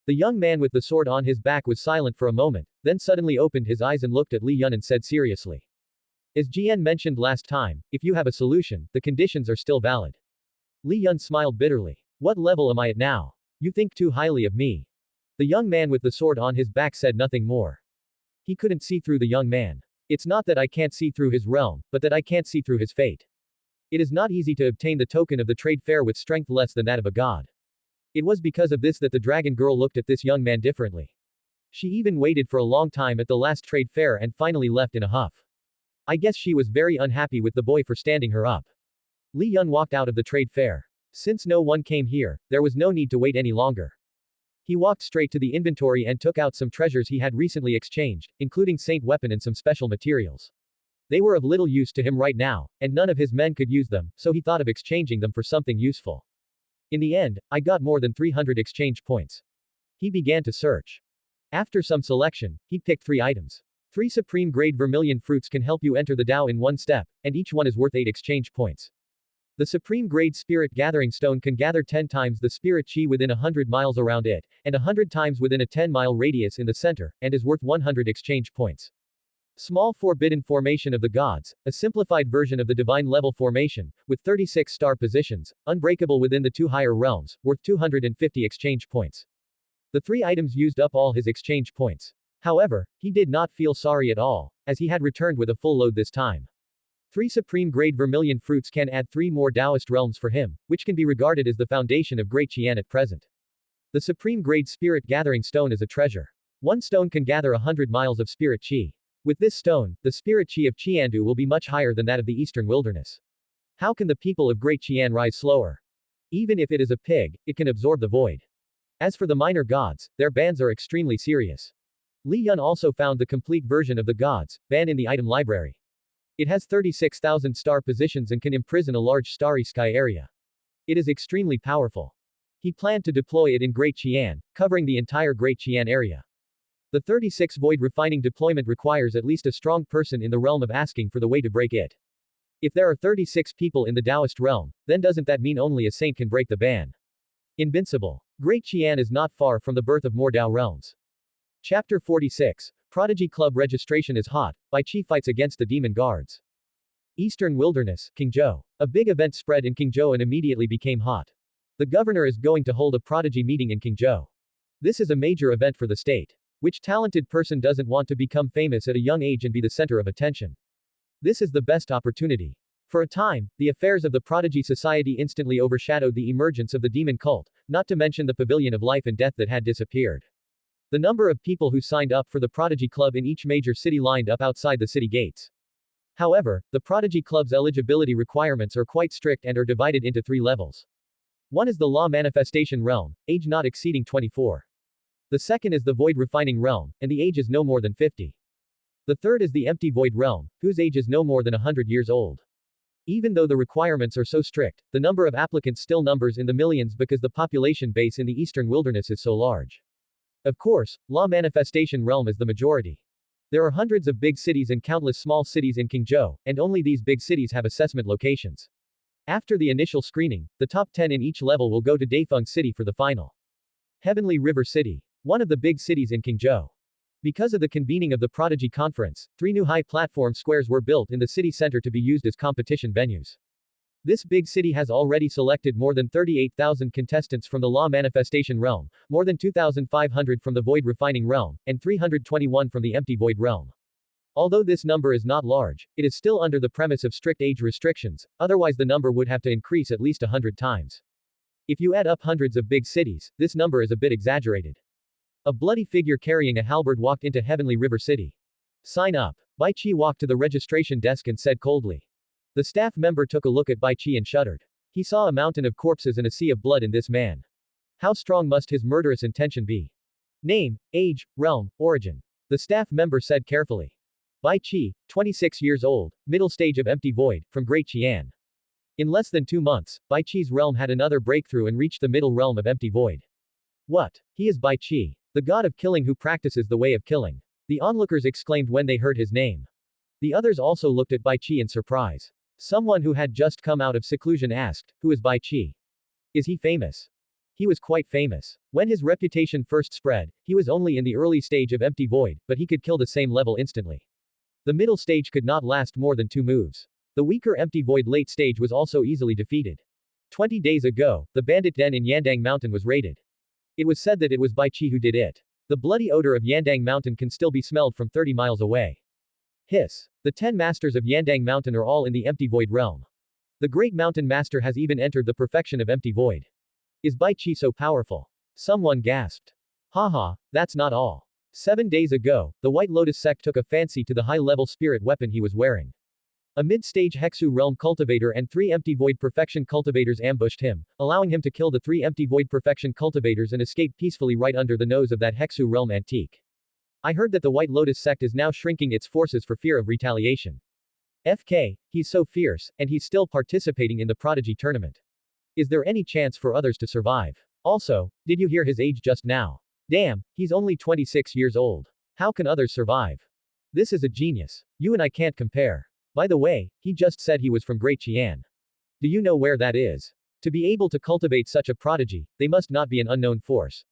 The young man with the sword on his back was silent for a moment, then suddenly opened his eyes and looked at Li Yun and said seriously. As Jian mentioned last time, if you have a solution, the conditions are still valid. Li Yun smiled bitterly. What level am I at now? You think too highly of me. The young man with the sword on his back said nothing more. He couldn't see through the young man. It's not that I can't see through his realm, but that I can't see through his fate. It is not easy to obtain the token of the trade fair with strength less than that of a god. It was because of this that the dragon girl looked at this young man differently. She even waited for a long time at the last trade fair and finally left in a huff. I guess she was very unhappy with the boy for standing her up. Li Yun walked out of the trade fair. Since no one came here, there was no need to wait any longer. He walked straight to the inventory and took out some treasures he had recently exchanged, including saint weapon and some special materials. They were of little use to him right now, and none of his men could use them, so he thought of exchanging them for something useful. In the end, I got more than 300 exchange points. He began to search. After some selection, he picked 3 items. 3 supreme grade vermilion fruits can help you enter the Tao in one step, and each one is worth 8 exchange points. The supreme grade spirit gathering stone can gather 10 times the spirit chi within 100 miles around it, and 100 times within a 10-mile radius in the center, and is worth 100 exchange points. Small forbidden formation of the gods, a simplified version of the divine level formation, with 36 star positions, unbreakable within the 2 higher realms, worth 250 exchange points. The 3 items used up all his exchange points. However, he did not feel sorry at all, as he had returned with a full load this time. 3 supreme grade vermilion fruits can add 3 more Taoist realms for him, which can be regarded as the foundation of Great Qian at present. The supreme grade spirit gathering stone is a treasure. 1 stone can gather 100 miles of spirit chi. With this stone, the spirit chi of Qiandu will be much higher than that of the eastern wilderness. How can the people of Great Qian rise slower? Even if it is a pig, it can absorb the void. As for the minor gods, their bans are extremely serious. Li Yun also found the complete version of the gods, banned in the item library. It has 36,000 star positions and can imprison a large starry sky area. It is extremely powerful. He planned to deploy it in Great Qian, covering the entire Great Qian area. The 36 void refining deployment requires at least a strong person in the realm of asking for the way to break it. If there are 36 people in the Taoist realm, then doesn't that mean only a saint can break the ban? Invincible. Great Qian is not far from the birth of more Tao realms. Chapter 46. Prodigy Club registration is hot. Bai Qi fights against the demon guards. Eastern Wilderness, Qingzhou. A big event spread in Qingzhou and immediately became hot. The governor is going to hold a prodigy meeting in Qingzhou. This is a major event for the state. Which talented person doesn't want to become famous at a young age and be the center of attention? This is the best opportunity. For a time, the affairs of the prodigy society instantly overshadowed the emergence of the demon cult, not to mention the pavilion of life and death that had disappeared. The number of people who signed up for the Prodigy Club in each major city lined up outside the city gates. However, the Prodigy Club's eligibility requirements are quite strict and are divided into 3 levels. One is the Law Manifestation Realm, age not exceeding 24. The second is the Void Refining Realm, and the age is no more than 50. The third is the Empty Void Realm, whose age is no more than 100 years old. Even though the requirements are so strict, the number of applicants still numbers in the millions because the population base in the Eastern Wilderness is so large. Of course, Law Manifestation Realm is the majority. There are hundreds of big cities and countless small cities in Qingzhou, and only these big cities have assessment locations. After the initial screening, the top 10 in each level will go to Daifeng City for the final. Heavenly River City. One of the big cities in Qingzhou. Because of the convening of the Prodigy Conference, 3 new high platform squares were built in the city center to be used as competition venues. This big city has already selected more than 38,000 contestants from the Law Manifestation Realm, more than 2,500 from the Void Refining Realm, and 321 from the Empty Void Realm. Although this number is not large, it is still under the premise of strict age restrictions, otherwise the number would have to increase at least 100 times. If you add up hundreds of big cities, this number is a bit exaggerated. A bloody figure carrying a halberd walked into Heavenly River City. Sign up. Bai Qi walked to the registration desk and said coldly. The staff member took a look at Bai Qi and shuddered. He saw a mountain of corpses and a sea of blood in this man. How strong must his murderous intention be? Name, age, realm, origin. The staff member said carefully. Bai Qi, 26 years old, middle stage of Empty Void, from Great Qian. In less than 2 months, Bai Qi's realm had another breakthrough and reached the middle realm of Empty Void. What? He is Bai Qi, the god of killing who practices the way of killing. The onlookers exclaimed when they heard his name. The others also looked at Bai Qi in surprise. Someone who had just come out of seclusion asked, who is Bai Qi? Is he famous? He was quite famous. When his reputation first spread, he was only in the early stage of Empty Void, but he could kill the same level instantly. The middle stage could not last more than 2 moves. The weaker Empty Void late stage was also easily defeated. 20 days ago, the bandit den in Yandang Mountain was raided. It was said that it was Bai Qi who did it. The bloody odor of Yandang Mountain can still be smelled from 30 miles away. Hiss. The 10 masters of Yandang Mountain are all in the Empty Void realm. The Great Mountain Master has even entered the perfection of Empty Void. Is Bai Qi so powerful? Someone gasped. Haha, that's not all. 7 days ago, the White Lotus sect took a fancy to the high-level spirit weapon he was wearing. A mid-stage Hexu realm cultivator and 3 Empty Void perfection cultivators ambushed him, allowing him to kill the 3 Empty Void perfection cultivators and escape peacefully right under the nose of that Hexu realm antique. I heard that the White Lotus sect is now shrinking its forces for fear of retaliation. FK, he's so fierce, and he's still participating in the Prodigy tournament. Is there any chance for others to survive? Also, did you hear his age just now? Damn, he's only 26 years old. How can others survive? This is a genius. You and I can't compare. By the way, he just said he was from Great Qian. Do you know where that is? To be able to cultivate such a prodigy, they must not be an unknown force.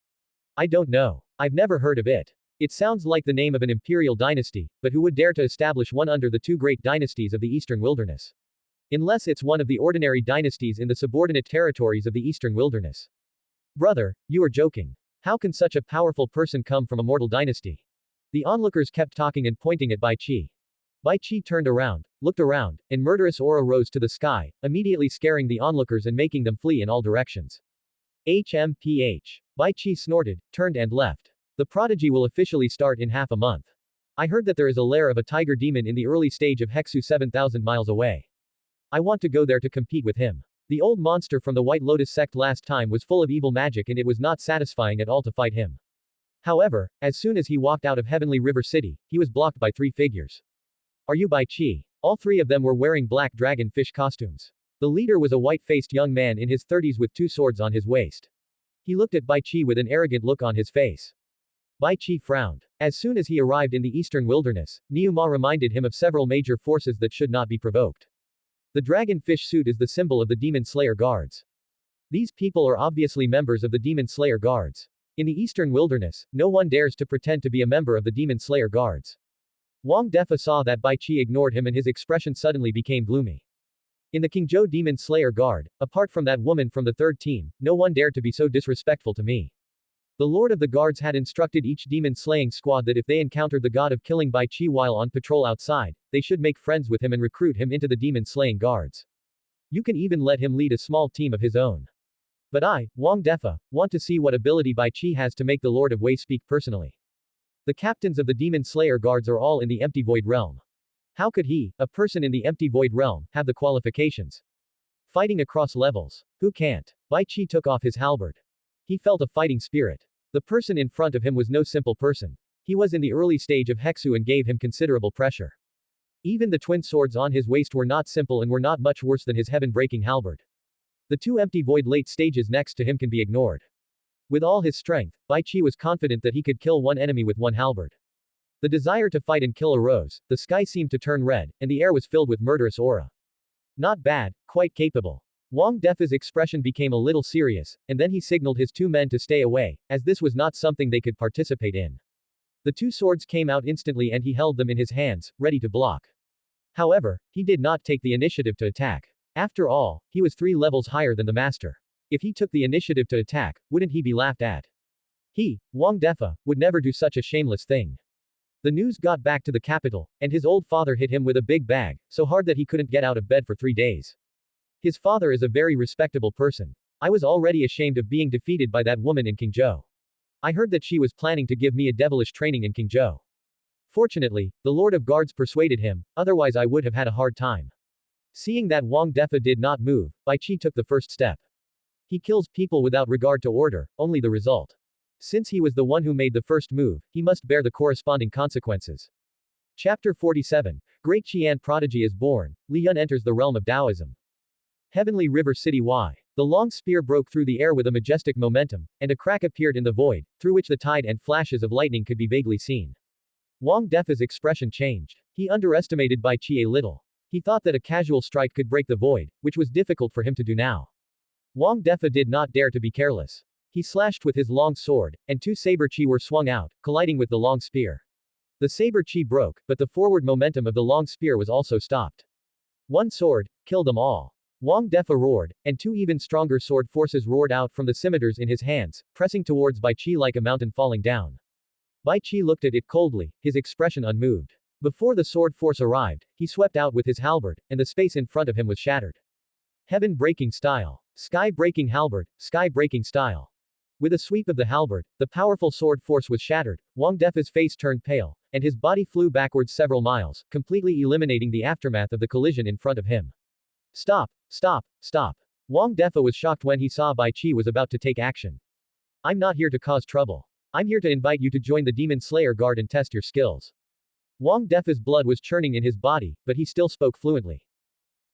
I don't know. I've never heard of it. It sounds like the name of an imperial dynasty, but who would dare to establish one under the 2 great dynasties of the Eastern Wilderness? Unless it's one of the ordinary dynasties in the subordinate territories of the Eastern Wilderness. Brother, you are joking. How can such a powerful person come from a mortal dynasty? The onlookers kept talking and pointing at Bai Qi. Bai Qi turned around, looked around, and murderous aura rose to the sky, immediately scaring the onlookers and making them flee in all directions. HMPH. Bai Qi snorted, turned and left. The prodigy will officially start in half a month. I heard that there is a lair of a tiger demon in the early stage of Hexu 7,000 miles away. I want to go there to compete with him. The old monster from the White Lotus sect last time was full of evil magic and it was not satisfying at all to fight him. However, as soon as he walked out of Heavenly River City, he was blocked by 3 figures. Are you Bai Chi? All 3 of them were wearing black dragon fish costumes. The leader was a white-faced young man in his 30s with 2 swords on his waist. He looked at Bai Chi with an arrogant look on his face. Bai Chi frowned. As soon as he arrived in the eastern wilderness, Niu Ma reminded him of several major forces that should not be provoked. The dragon fish suit is the symbol of the Demon Slayer Guards. These people are obviously members of the Demon Slayer Guards. In the eastern wilderness, no one dares to pretend to be a member of the Demon Slayer Guards. Wang Defa saw that Bai Chi ignored him and his expression suddenly became gloomy. In the Qingzhou Demon Slayer Guard, apart from that woman from the 3rd team, no one dared to be so disrespectful to me. The Lord of the Guards had instructed each demon-slaying squad that if they encountered the god of killing Bai Chi while on patrol outside, they should make friends with him and recruit him into the demon-slaying guards. You can even let him lead a small team of his own. But I, Wang Defa, want to see what ability Bai Chi has to make the Lord of Wei speak personally. The captains of the Demon Slayer Guards are all in the Empty Void Realm. How could he, a person in the Empty Void Realm, have the qualifications? Fighting across levels. Who can't? Bai Chi took off his halberd. He felt a fighting spirit. The person in front of him was no simple person. He was in the early stage of Hexu and gave him considerable pressure. Even the twin swords on his waist were not simple and were not much worse than his heaven-breaking halberd. The 2 empty void late stages next to him can be ignored. With all his strength, Bai Chi was confident that he could kill one enemy with one halberd. The desire to fight and kill arose, the sky seemed to turn red, and the air was filled with murderous aura. Not bad, quite capable. Wang Defa's expression became a little serious, and then he signaled his 2 men to stay away, as this was not something they could participate in. The 2 swords came out instantly and he held them in his hands, ready to block. However, he did not take the initiative to attack. After all, he was 3 levels higher than the master. If he took the initiative to attack, wouldn't he be laughed at? He, Wang Defa, would never do such a shameless thing. The news got back to the capital, and his old father hit him with a big bag, so hard that he couldn't get out of bed for 3 days. His father is a very respectable person. I was already ashamed of being defeated by that woman in Qingzhou. I heard that she was planning to give me a devilish training in Qingzhou. Fortunately, the Lord of Guards persuaded him, otherwise I would have had a hard time. Seeing that Wang Defa did not move, Bai Chi took the first step. He kills people without regard to order, only the result. Since he was the one who made the first move, he must bear the corresponding consequences. Chapter 47. Great Qian Prodigy is born, Li Yun enters the realm of Taoism. Heavenly River City Y. The long spear broke through the air with a majestic momentum, and a crack appeared in the void, through which the tide and flashes of lightning could be vaguely seen. Wang Defa's expression changed. He underestimated Bai Chi a little. He thought that a casual strike could break the void, which was difficult for him to do now. Wang Defa did not dare to be careless. He slashed with his long sword, and 2 saber chi were swung out, colliding with the long spear. The saber chi broke, but the forward momentum of the long spear was also stopped. One sword, killed them all. Wang Defa roared, and 2 even stronger sword forces roared out from the scimitars in his hands, pressing towards Bai Chi like a mountain falling down. Bai Chi looked at it coldly, his expression unmoved. Before the sword force arrived, he swept out with his halberd, and the space in front of him was shattered. Heaven-breaking style. Sky-breaking halberd, sky-breaking style. With a sweep of the halberd, the powerful sword force was shattered, Wang Defa's face turned pale, and his body flew backwards several miles, completely eliminating the aftermath of the collision in front of him. Stop, stop, stop. Wang Defa was shocked when he saw Bai Chi was about to take action. I'm not here to cause trouble. I'm here to invite you to join the Demon Slayer Guard and test your skills. Wang Defa's blood was churning in his body, but he still spoke fluently.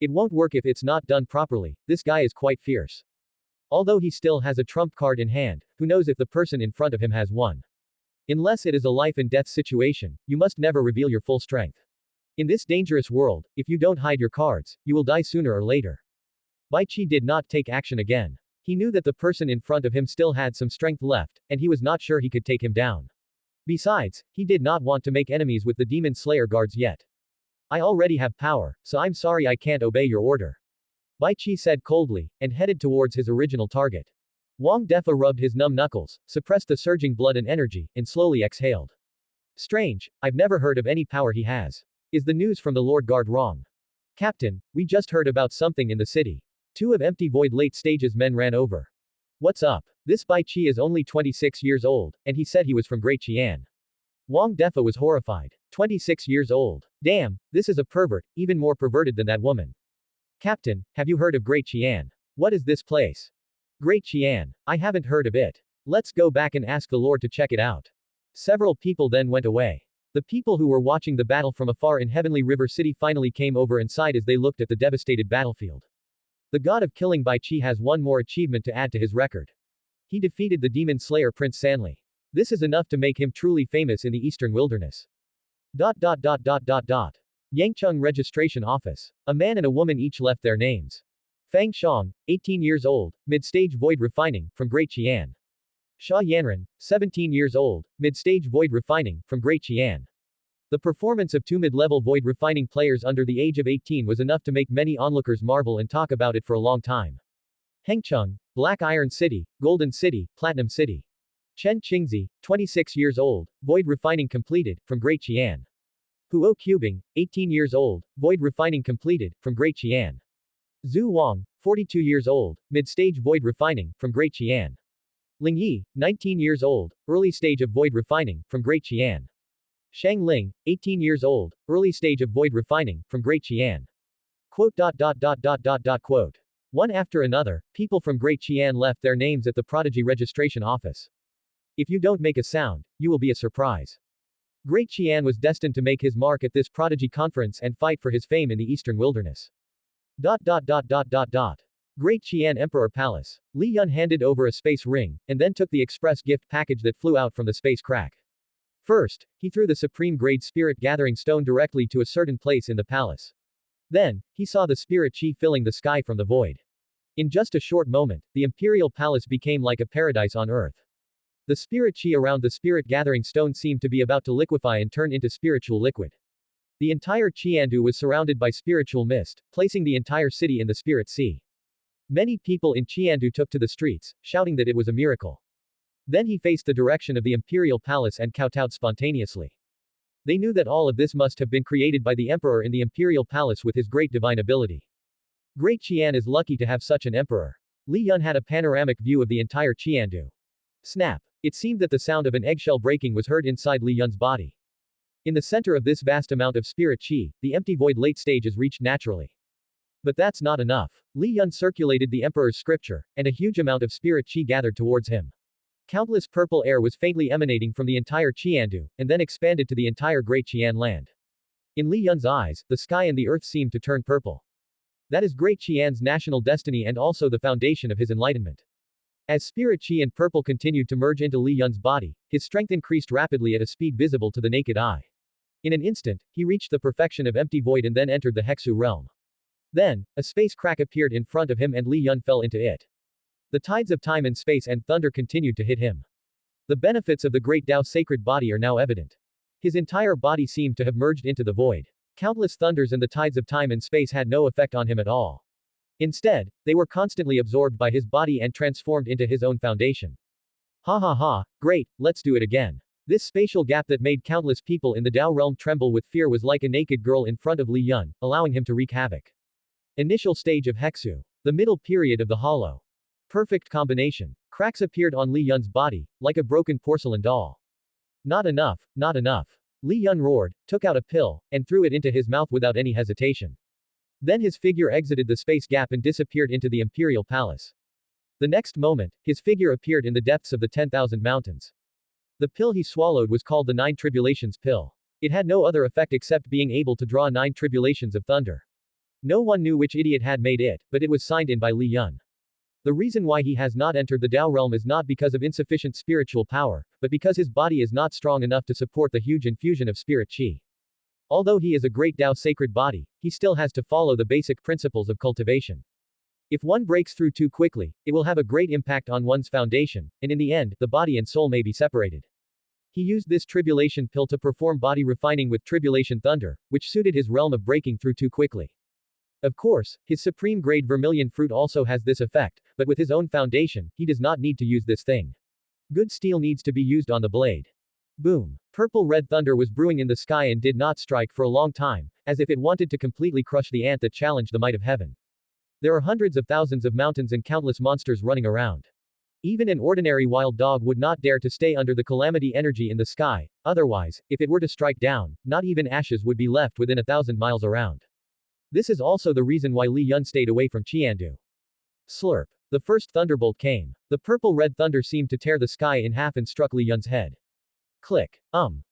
It won't work if it's not done properly, this guy is quite fierce. Although he still has a trump card in hand, who knows if the person in front of him has one. Unless it is a life and death situation, you must never reveal your full strength. In this dangerous world, if you don't hide your cards, you will die sooner or later. Bai Chi did not take action again. He knew that the person in front of him still had some strength left, and he was not sure he could take him down. Besides, he did not want to make enemies with the Demon Slayer Guards yet. I already have power, so I'm sorry I can't obey your order. Bai Chi said coldly, and headed towards his original target. Wang Defa rubbed his numb knuckles, suppressed the surging blood and energy, and slowly exhaled. Strange, I've never heard of any power he has. Is the news from the Lord Guard wrong? Captain, we just heard about something in the city. 2 of Empty Void late stages men ran over. What's up? This Bai Chi is only 26 years old, and he said he was from Great Qian. Wang Defa was horrified. 26 years old. Damn, this is a pervert, even more perverted than that woman. Captain, have you heard of Great Qian? What is this place? Great Qian. I haven't heard of it. Let's go back and ask the Lord to check it out. Several people then went away. The people who were watching the battle from afar in Heavenly River City finally came over and sighed as they looked at the devastated battlefield. The god of killing by Chi has one more achievement to add to his record. He defeated the demon slayer Prince Sanli. This is enough to make him truly famous in the eastern wilderness. Yangcheng Registration Office. A man and a woman each left their names. Fang Xiang, 18 years old, mid-stage void refining, from Great Qian. Xia Yanran, 17 years old, mid-stage void refining, from Great Qian. The performance of two mid-level void refining players under the age of 18 was enough to make many onlookers marvel and talk about it for a long time. Hengcheng, Black Iron City, Golden City, Platinum City. Chen Qingzi, 26 years old, void refining completed, from Great Qian. Huo Qubing, 18 years old, void refining completed, from Great Qian. Zhu Wang, 42 years old, mid-stage void refining, from Great Qian. Ling Yi, 19 years old, early stage of void refining, from Great Qian. Shang Ling, 18 years old, early stage of void refining, from Great Qian. Quote. One after another, people from Great Qian left their names at the Prodigy Registration Office. If you don't make a sound, you will be a surprise. Great Qian was destined to make his mark at this Prodigy conference and fight for his fame in the eastern wilderness. Great Qian Emperor Palace. Li Yun handed over a space ring, and then took the express gift package that flew out from the space crack. First, he threw the supreme grade spirit gathering stone directly to a certain place in the palace. Then, he saw the spirit chi filling the sky from the void. In just a short moment, the Imperial Palace became like a paradise on earth. The spirit chi around the spirit gathering stone seemed to be about to liquefy and turn into spiritual liquid. The entire Qiandu was surrounded by spiritual mist, placing the entire city in the spirit sea. Many people in Qiandu took to the streets, shouting that it was a miracle. Then he faced the direction of the Imperial Palace and kowtowed spontaneously. They knew that all of this must have been created by the Emperor in the Imperial Palace with his great divine ability. Great Qian is lucky to have such an emperor. Li Yun had a panoramic view of the entire Qiandu. Snap! It seemed that the sound of an eggshell breaking was heard inside Li Yun's body. In the center of this vast amount of spirit chi, the empty void late stage is reached naturally. But that's not enough. Li Yun circulated the Emperor's scripture, and a huge amount of spirit chi gathered towards him. Countless purple air was faintly emanating from the entire Qiandu, and then expanded to the entire Great Qian land. In Li Yun's eyes, the sky and the earth seemed to turn purple. That is Great Qian's national destiny and also the foundation of his enlightenment. As spirit chi and purple continued to merge into Li Yun's body, his strength increased rapidly at a speed visible to the naked eye. In an instant, he reached the perfection of empty void and then entered the Hexu realm. Then, a space crack appeared in front of him and Li Yun fell into it. The tides of time and space and thunder continued to hit him. The benefits of the great Tao sacred body are now evident. His entire body seemed to have merged into the void. Countless thunders and the tides of time and space had no effect on him at all. Instead, they were constantly absorbed by his body and transformed into his own foundation. Great, let's do it again. This spatial gap that made countless people in the Tao realm tremble with fear was like a naked girl in front of Li Yun, allowing him to wreak havoc. Initial stage of Hexu. The middle period of the hollow. Perfect combination. Cracks appeared on Li Yun's body, like a broken porcelain doll. Not enough, not enough. Li Yun roared, took out a pill, and threw it into his mouth without any hesitation. Then his figure exited the space gap and disappeared into the Imperial Palace. The next moment, his figure appeared in the depths of the 10,000 mountains. The pill he swallowed was called the 9 Tribulations pill. It had no other effect except being able to draw 9 tribulations of thunder. No one knew which idiot had made it, but it was signed in by Li Yun. The reason why he has not entered the Tao realm is not because of insufficient spiritual power, but because his body is not strong enough to support the huge infusion of spirit chi. Although he is a great Tao sacred body, he still has to follow the basic principles of cultivation. If one breaks through too quickly, it will have a great impact on one's foundation, and in the end, the body and soul may be separated. He used this tribulation pill to perform body refining with tribulation thunder, which suited his realm of breaking through too quickly. Of course, his supreme grade vermilion fruit also has this effect, but with his own foundation, he does not need to use this thing. Good steel needs to be used on the blade. Boom. Purple-red thunder was brewing in the sky and did not strike for a long time, as if it wanted to completely crush the ant that challenged the might of heaven. There are hundreds of thousands of mountains and countless monsters running around. Even an ordinary wild dog would not dare to stay under the calamity energy in the sky, otherwise, if it were to strike down, not even ashes would be left within 1,000 miles around. This is also the reason why Li Yun stayed away from Qiandu. Slurp. The first thunderbolt came. The purple-red thunder seemed to tear the sky in half and struck Li Yun's head. Click.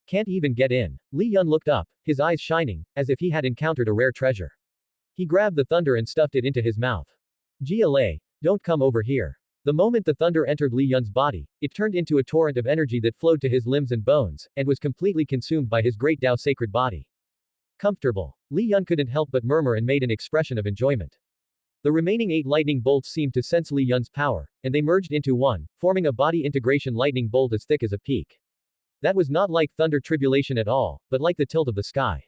Can't even get in. Li Yun looked up, his eyes shining, as if he had encountered a rare treasure. He grabbed the thunder and stuffed it into his mouth. GLA, don't come over here. The moment the thunder entered Li Yun's body, it turned into a torrent of energy that flowed to his limbs and bones, and was completely consumed by his great Tao sacred body. Comfortable. Li Yun couldn't help but murmur and made an expression of enjoyment. The remaining 8 lightning bolts seemed to sense Li Yun's power, and they merged into one, forming a body integration lightning bolt as thick as a peak. That was not like thunder tribulation at all, but like the tilt of the sky.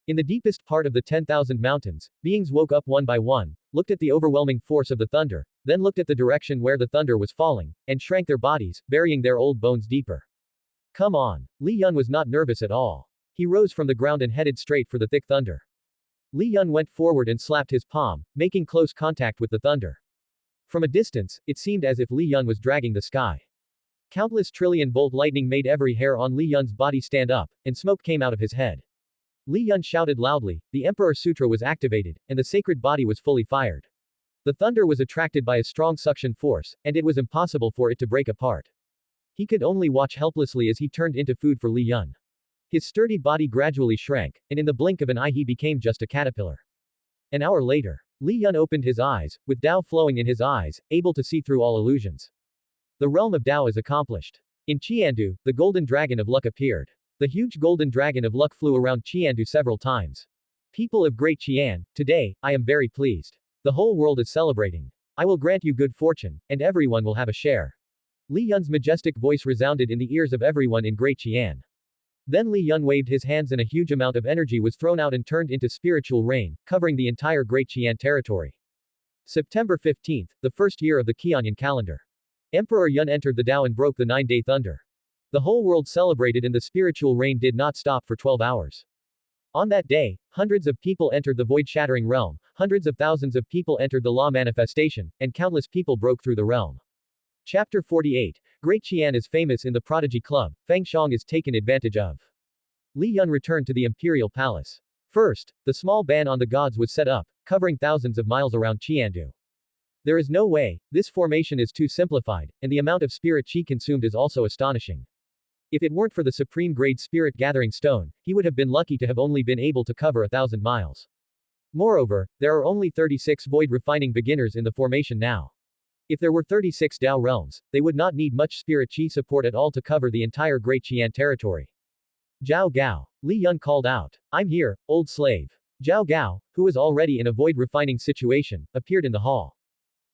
In the deepest part of the 10,000 mountains, beings woke up one by one, looked at the overwhelming force of the thunder, then looked at the direction where the thunder was falling, and shrank their bodies, burying their old bones deeper. Come on. Li Yun was not nervous at all. He rose from the ground and headed straight for the thick thunder. Li Yun went forward and slapped his palm, making close contact with the thunder. From a distance, it seemed as if Li Yun was dragging the sky. Countless trillion-volt lightning made every hair on Li Yun's body stand up, and smoke came out of his head. Li Yun shouted loudly, the Emperor Sutra was activated, and the sacred body was fully fired. The thunder was attracted by a strong suction force, and it was impossible for it to break apart. He could only watch helplessly as he turned into food for Li Yun. His sturdy body gradually shrank, and in the blink of an eye he became just a caterpillar. An hour later, Li Yun opened his eyes, with Tao flowing in his eyes, able to see through all illusions. The realm of Tao is accomplished. In Qiandu, the golden dragon of luck appeared. The huge golden dragon of luck flew around Qiandu several times. People of Great Qian, today, I am very pleased. The whole world is celebrating. I will grant you good fortune, and everyone will have a share. Li Yun's majestic voice resounded in the ears of everyone in Great Qian. Then Li Yun waved his hands and a huge amount of energy was thrown out and turned into spiritual rain, covering the entire Great Qian territory. September 15th, the first year of the Qianyan calendar. Emperor Yun entered the Tao and broke the 9-day thunder. The whole world celebrated and the spiritual rain did not stop for 12 hours. On that day, hundreds of people entered the void-shattering realm, hundreds of thousands of people entered the law manifestation, and countless people broke through the realm. Chapter 48. Great Qian is famous in the Prodigy Club, Feng Shang is taken advantage of. Li Yun returned to the Imperial Palace. First, the small ban on the gods was set up, covering thousands of miles around Qiandu. There is no way, this formation is too simplified, and the amount of spirit qi consumed is also astonishing. If it weren't for the supreme-grade spirit gathering stone, he would have been lucky to have only been able to cover 1,000 miles. Moreover, there are only 36 void refining beginners in the formation now. If there were 36 Tao realms, they would not need much spirit qi support at all to cover the entire Great Qian territory. Zhao Gao. Li Yun called out. I'm here, old slave. Zhao Gao, who was already in a void refining situation, appeared in the hall.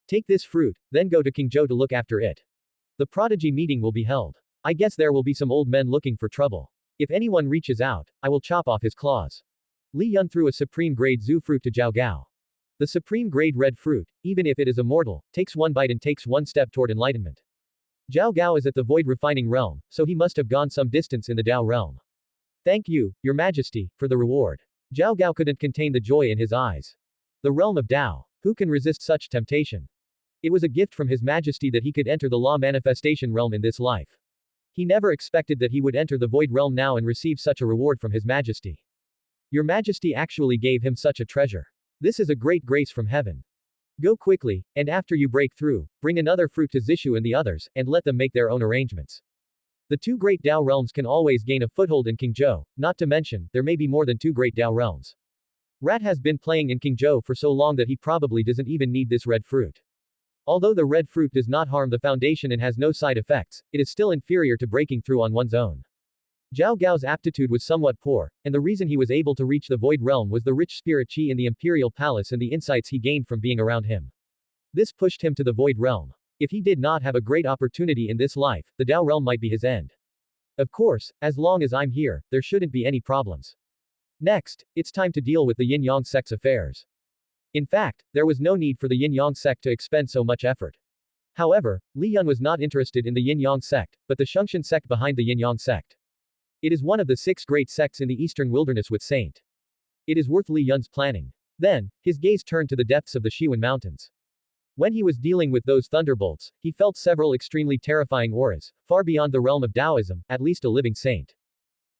Take this fruit, then go to Qingzhou to look after it. The prodigy meeting will be held. I guess there will be some old men looking for trouble. If anyone reaches out, I will chop off his claws. Li Yun threw a supreme-grade Zhu fruit to Zhao Gao. The supreme-grade red fruit, even if it is immortal, takes one bite and takes one step toward enlightenment. Zhao Gao is at the void refining realm, so he must have gone some distance in the Tao realm. Thank you, your majesty, for the reward. Zhao Gao couldn't contain the joy in his eyes. The realm of Tao. Who can resist such temptation? It was a gift from his majesty that he could enter the law manifestation realm in this life. He never expected that he would enter the void realm now and receive such a reward from his majesty. Your majesty actually gave him such a treasure. This is a great grace from heaven. Go quickly, and after you break through, bring another fruit to Zishu and the others, and let them make their own arrangements. The 2 great Tao realms can always gain a foothold in Qingzhou, not to mention, there may be more than 2 great Tao realms. Rat has been playing in Qingzhou for so long that he probably doesn't even need this red fruit. Although the red fruit does not harm the foundation and has no side effects, it is still inferior to breaking through on one's own. Zhao Gao's aptitude was somewhat poor, and the reason he was able to reach the void realm was the rich spirit qi in the Imperial Palace and the insights he gained from being around him. This pushed him to the void realm. If he did not have a great opportunity in this life, the Tao realm might be his end. Of course, as long as I'm here, there shouldn't be any problems. Next, it's time to deal with the Yin-Yang sect's affairs. In fact, there was no need for the Yin-Yang sect to expend so much effort. However, Li Yun was not interested in the Yin-Yang sect, but the Shengxian sect behind the Yin-Yang sect. It is one of the 6 great sects in the eastern wilderness with Saint. It is worth Li Yun's planning. Then, his gaze turned to the depths of the Shiwen Mountains. When he was dealing with those thunderbolts, he felt several extremely terrifying auras, far beyond the realm of Taoism, at least a living saint.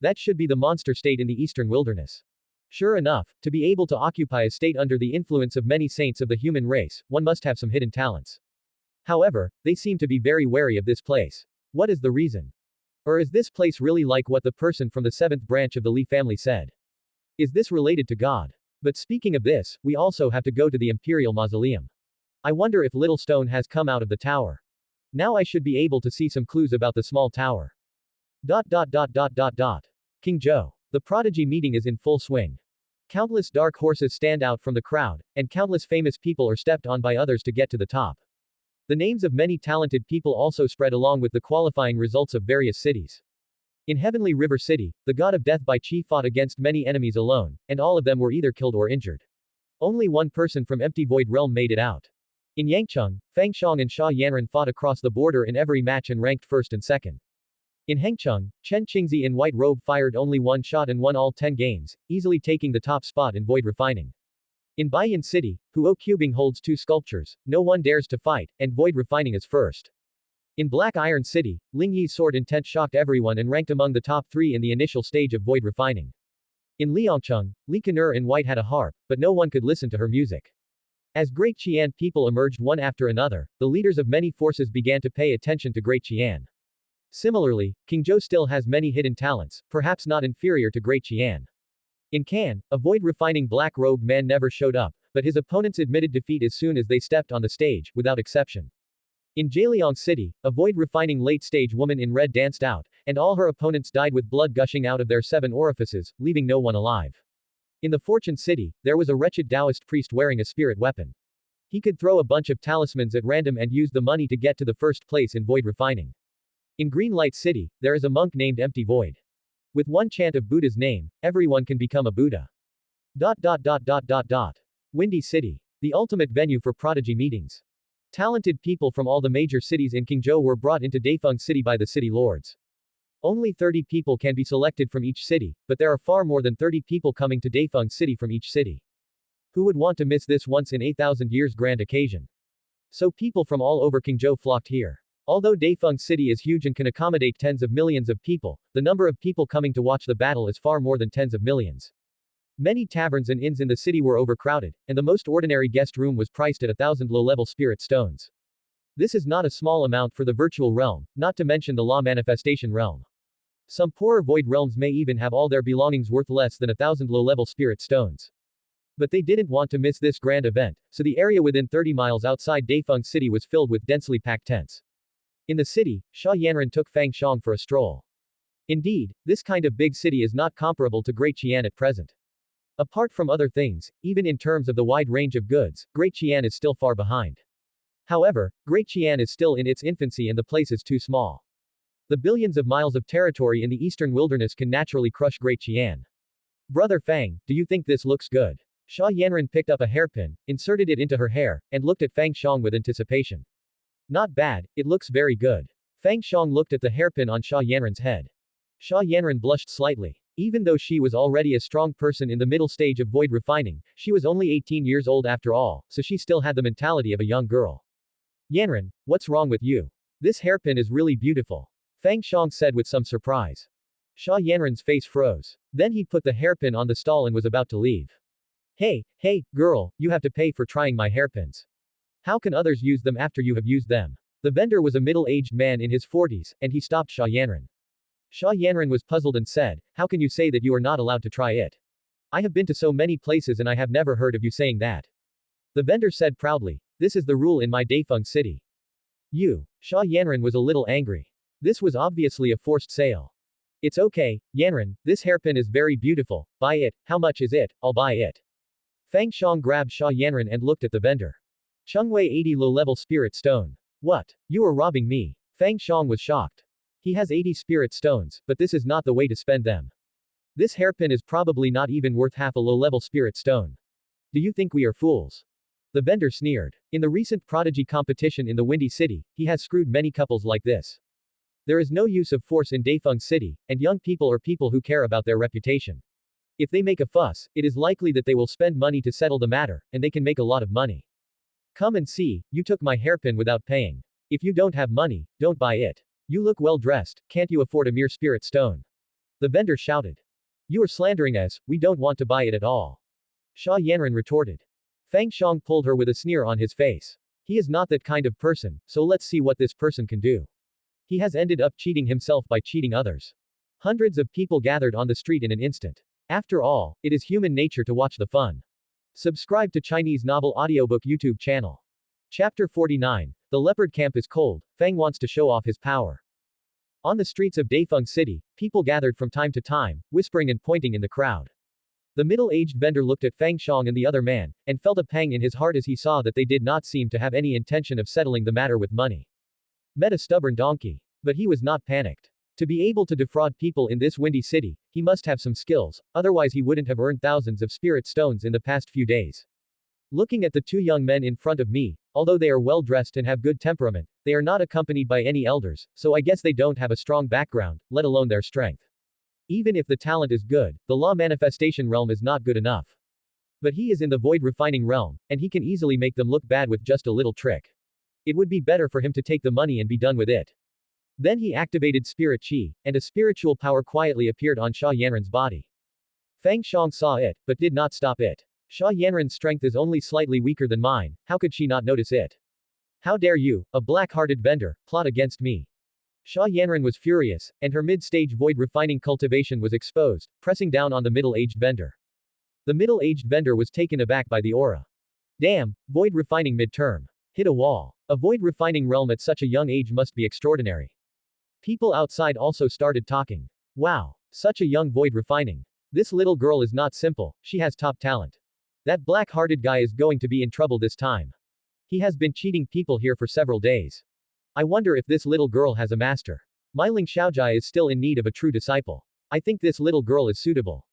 That should be the monster state in the eastern wilderness. Sure enough, to be able to occupy a state under the influence of many saints of the human race, one must have some hidden talents. However, they seem to be very wary of this place. What is the reason? Or is this place really like what the person from the seventh branch of the Li family said? Is this related to God? But speaking of this, we also have to go to the Imperial mausoleum. I wonder if little stone has come out of the tower. Now I should be able to see some clues about the small tower. King Zhou. The prodigy meeting is in full swing. Countless dark horses stand out from the crowd, and countless famous people are stepped on by others to get to the top. The names of many talented people also spread along with the qualifying results of various cities. In Heavenly River City, the god of death Bai Qi fought against many enemies alone, and all of them were either killed or injured. Only one person from Empty Void Realm made it out. In Yangcheng, Fang Xiong and Sha Yanran fought across the border in every match and ranked first and second. In Hengcheng, Chen Qingzi in white robe fired only one shot and won all 10 games, easily taking the top spot in void refining. In Baiyan City, Huo Cubing holds 2 sculptures, no one dares to fight, and void refining is first. In Black Iron City, Ling Yi's sword intent shocked everyone and ranked among the top 3 in the initial stage of void refining. In Liangcheng, Li Kanur in white had a harp, but no one could listen to her music. As Great Qian people emerged one after another, the leaders of many forces began to pay attention to Great Qian. Similarly, King Zhou still has many hidden talents, perhaps not inferior to Great Qian. In Can, a void-refining black-robed man never showed up, but his opponents admitted defeat as soon as they stepped on the stage, without exception. In Jialiang City, a void-refining late-stage woman in red danced out, and all her opponents died with blood gushing out of their 7 orifices, leaving no one alive. In the Fortune City, there was a wretched Taoist priest wearing a spirit weapon. He could throw a bunch of talismans at random and use the money to get to the first place in void refining. In Green Light City, there is a monk named Empty Void. With one chant of Buddha's name, everyone can become a Buddha. Windy City. The ultimate venue for prodigy meetings. Talented people from all the major cities in Qingzhou were brought into Dafeng City by the city lords. Only 30 people can be selected from each city, but there are far more than 30 people coming to Dafeng City from each city. Who would want to miss this once in 8,000 years grand occasion? So people from all over Qingzhou flocked here. Although Dafeng City is huge and can accommodate tens of millions of people, the number of people coming to watch the battle is far more than tens of millions. Many taverns and inns in the city were overcrowded, and the most ordinary guest room was priced at 1,000 low-level spirit stones. This is not a small amount for the virtual realm, not to mention the law manifestation realm. Some poorer void realms may even have all their belongings worth less than 1,000 low-level spirit stones. But they didn't want to miss this grand event, so the area within 30 miles outside Dafeng City was filled with densely packed tents. In the city, Sha Yanran took Fang Xiong for a stroll. Indeed, this kind of big city is not comparable to Great Qian at present. Apart from other things, even in terms of the wide range of goods, Great Qian is still far behind. However, Great Qian is still in its infancy and the place is too small. The billions of miles of territory in the eastern wilderness can naturally crush Great Qian. Brother Fang, do you think this looks good? Sha Yanran picked up a hairpin, inserted it into her hair, and looked at Fang Xiong with anticipation. Not bad, it looks very good. Fang Xiong looked at the hairpin on Sha Yanran's head. Sha Yanran blushed slightly. Even though she was already a strong person in the middle stage of void refining, she was only 18 years old after all, so she still had the mentality of a young girl. Yanran, what's wrong with you? This hairpin is really beautiful. Fang Xiong said with some surprise. Sha Yanran's face froze. Then he put the hairpin on the stall and was about to leave. Hey, girl, you have to pay for trying my hairpins. How can others use them after you have used them? The vendor was a middle-aged man in his 40s, and he stopped Sha Yanran. Sha Yanran was puzzled and said, how can you say that you are not allowed to try it? I have been to so many places and I have never heard of you saying that. The vendor said proudly, this is the rule in my Dafeng City. Sha Yanran was a little angry. This was obviously a forced sale. It's okay, Yanran, this hairpin is very beautiful, buy it, how much is it, I'll buy it. Fang Xiong grabbed Sha Yanran and looked at the vendor. Chengwei 80 low-level spirit stone. What? You are robbing me. Fang Xiong was shocked. He has 80 spirit stones, but this is not the way to spend them. This hairpin is probably not even worth half a low-level spirit stone. Do you think we are fools? The vendor sneered. In the recent prodigy competition in the Windy City, he has screwed many couples like this. There is no use of force in Dafeng City, and young people are people who care about their reputation. If they make a fuss, it is likely that they will spend money to settle the matter, and they can make a lot of money. Come and see, you took my hairpin without paying. If you don't have money, don't buy it. You look well dressed, can't you afford a mere spirit stone? The vendor shouted. You are slandering us, we don't want to buy it at all. Sha Yanran retorted. Fang Xiong pulled her with a sneer on his face. He is not that kind of person, so let's see what this person can do. He has ended up cheating himself by cheating others. Hundreds of people gathered on the street in an instant. After all, it is human nature to watch the fun. Subscribe to Chinese Novel Audiobook YouTube channel. Chapter 49. The leopard camp is cold. Feng wants to show off his power. On the streets of Dafeng City, people gathered from time to time, whispering and pointing in the crowd. The middle-aged vendor looked at Feng Xiang and the other man, and felt a pang in his heart as he saw that they did not seem to have any intention of settling the matter with money. Met a stubborn donkey. But he was not panicked. To be able to defraud people in this windy city, he must have some skills, otherwise he wouldn't have earned thousands of spirit stones in the past few days. Looking at the two young men in front of me, although they are well dressed and have good temperament, they are not accompanied by any elders, so I guess they don't have a strong background, let alone their strength. Even if the talent is good, the law manifestation realm is not good enough. But he is in the void refining realm, and he can easily make them look bad with just a little trick. It would be better for him to take the money and be done with it. Then he activated spirit chi, and a spiritual power quietly appeared on Sha Yanren's body. Feng Xiang saw it, but did not stop it. Sha Yanren's strength is only slightly weaker than mine, how could she not notice it? How dare you, a black-hearted vendor, plot against me? Sha Yanren was furious, and her mid-stage void refining cultivation was exposed, pressing down on the middle-aged vendor. The middle-aged vendor was taken aback by the aura. Damn, void refining midterm. Hit a wall. A void refining realm at such a young age must be extraordinary. People outside also started talking. Wow, such a young void refining. This little girl is not simple, she has top talent. That black-hearted guy is going to be in trouble this time. He has been cheating people here for several days. I wonder if this little girl has a master. My Ling Xiaojia is still in need of a true disciple. I think this little girl is suitable.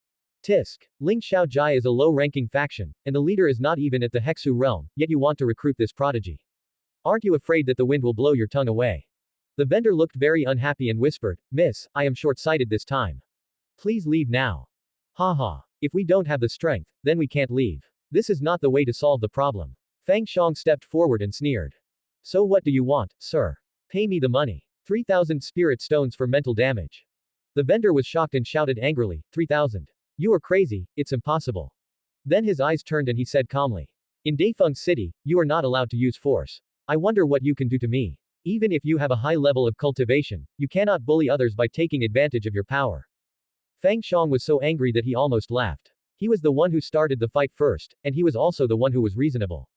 Tisk. Ling Xiaojia is a low-ranking faction, and the leader is not even at the Hexu realm, yet you want to recruit this prodigy. Aren't you afraid that the wind will blow your tongue away? The vendor looked very unhappy and whispered, Miss, I am short-sighted this time. Please leave now. Ha. If we don't have the strength, then we can't leave. This is not the way to solve the problem. Feng Xiang stepped forward and sneered. So what do you want, sir? Pay me the money. 3,000 spirit stones for mental damage. The vendor was shocked and shouted angrily, 3,000. You are crazy, it's impossible. Then his eyes turned and he said calmly. In Dafeng City, you are not allowed to use force. I wonder what you can do to me. Even if you have a high level of cultivation, you cannot bully others by taking advantage of your power. Feng Xiang was so angry that he almost laughed. He was the one who started the fight first, and he was also the one who was reasonable.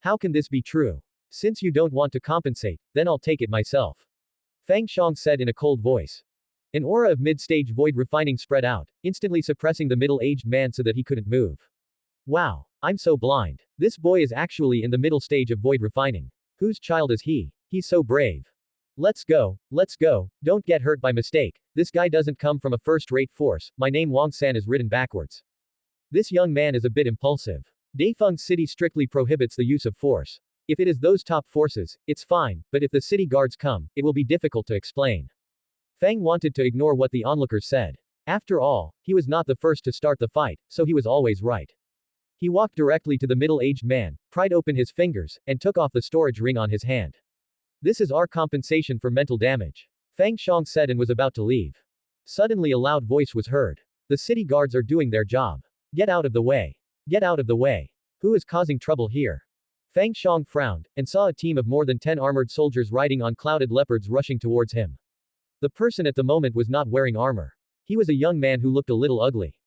How can this be true? Since you don't want to compensate, then I'll take it myself. Feng Xiang said in a cold voice. An aura of mid-stage void refining spread out, instantly suppressing the middle-aged man so that he couldn't move. Wow, I'm so blind. This boy is actually in the middle stage of void refining. Whose child is he? He's so brave. Let's go, don't get hurt by mistake, this guy doesn't come from a first-rate force, my name Wang San is written backwards. This young man is a bit impulsive. Dafeng City strictly prohibits the use of force. If it is those top forces, it's fine, but if the city guards come, it will be difficult to explain. Feng wanted to ignore what the onlookers said. After all, he was not the first to start the fight, so he was always right. He walked directly to the middle-aged man, pried open his fingers, and took off the storage ring on his hand. This is our compensation for mental damage. Feng Xiang said and was about to leave. Suddenly a loud voice was heard. The city guards are doing their job. Get out of the way. Get out of the way. Who is causing trouble here? Feng Xiang frowned, and saw a team of more than 10 armored soldiers riding on clouded leopards rushing towards him. The person at the moment was not wearing armor. He was a young man who looked a little ugly.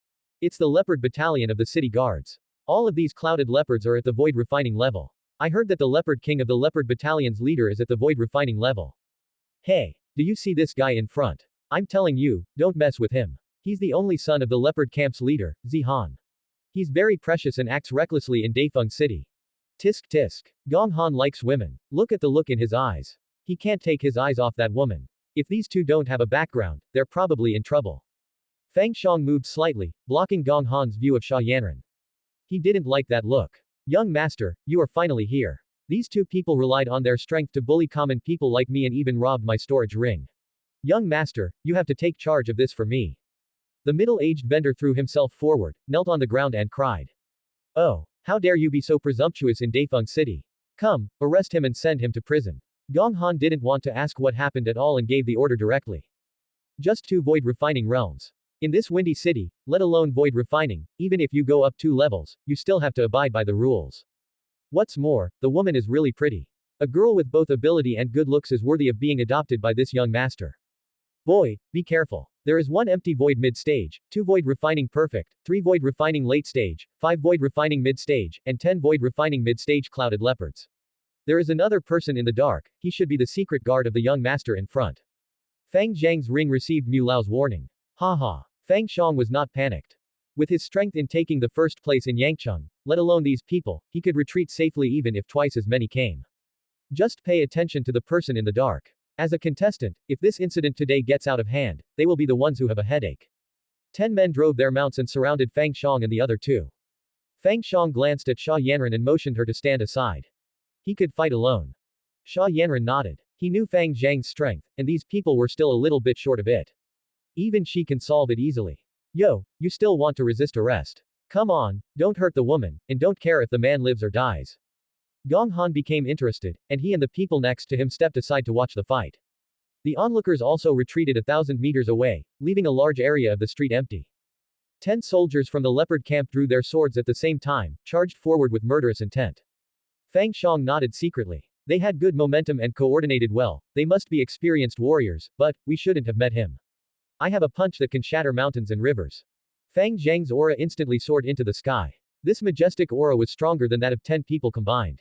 It's the leopard battalion of the city guards. All of these clouded leopards are at the void refining level. I heard that the leopard king of the leopard battalion's leader is at the void refining level. Hey, do you see this guy in front? I'm telling you, don't mess with him. He's the only son of the leopard camp's leader, Zihan. He's very precious and acts recklessly in Dafeng City. Tisk. Gong Han likes women. Look at the look in his eyes. He can't take his eyes off that woman. If these two don't have a background, they're probably in trouble. Feng Xiang moved slightly, blocking Gong Han's view of Sha Yanren. He didn't like that look. Young master, you are finally here. These two people relied on their strength to bully common people like me and even robbed my storage ring. Young master, you have to take charge of this for me. The middle-aged vendor threw himself forward, knelt on the ground and cried. Oh, how dare you be so presumptuous in Dafeng City? Come, arrest him and send him to prison. Gong Han didn't want to ask what happened at all and gave the order directly. Just 2 void refining realms. In this windy city, let alone void refining, even if you go up 2 levels, you still have to abide by the rules. What's more, the woman is really pretty. A girl with both ability and good looks is worthy of being adopted by this young master. Boy, be careful. There is 1 empty void mid-stage, 2 void refining perfect, 3 void refining late stage, 5 void refining mid-stage, and 10 void refining mid-stage clouded leopards. There is another person in the dark, he should be the secret guard of the young master in front. Fang Zhang's ring received Mu Lao's warning. Haha. Fang Xiang was not panicked. With his strength in taking the first place in Yangcheng, let alone these people, he could retreat safely even if twice as many came. Just pay attention to the person in the dark. As a contestant, if this incident today gets out of hand, they will be the ones who have a headache. 10 men drove their mounts and surrounded Fang Xiang and the other 2. Fang Xiang glanced at Xia Yanran and motioned her to stand aside. He could fight alone. Xia Yanran nodded. He knew Fang Zhang's strength, and these people were still a little bit short of it. Even she can solve it easily. Yo, you still want to resist arrest? Come on, don't hurt the woman, and don't care if the man lives or dies. Gong Han became interested, and he and the people next to him stepped aside to watch the fight. The onlookers also retreated 1,000 meters away, leaving a large area of the street empty. 10 soldiers from the leopard camp drew their swords at the same time, charged forward with murderous intent. Fang Xiang nodded secretly. They had good momentum and coordinated well, they must be experienced warriors, but, we shouldn't have met him. I have a punch that can shatter mountains and rivers. Fang Zhang's aura instantly soared into the sky. This majestic aura was stronger than that of 10 people combined.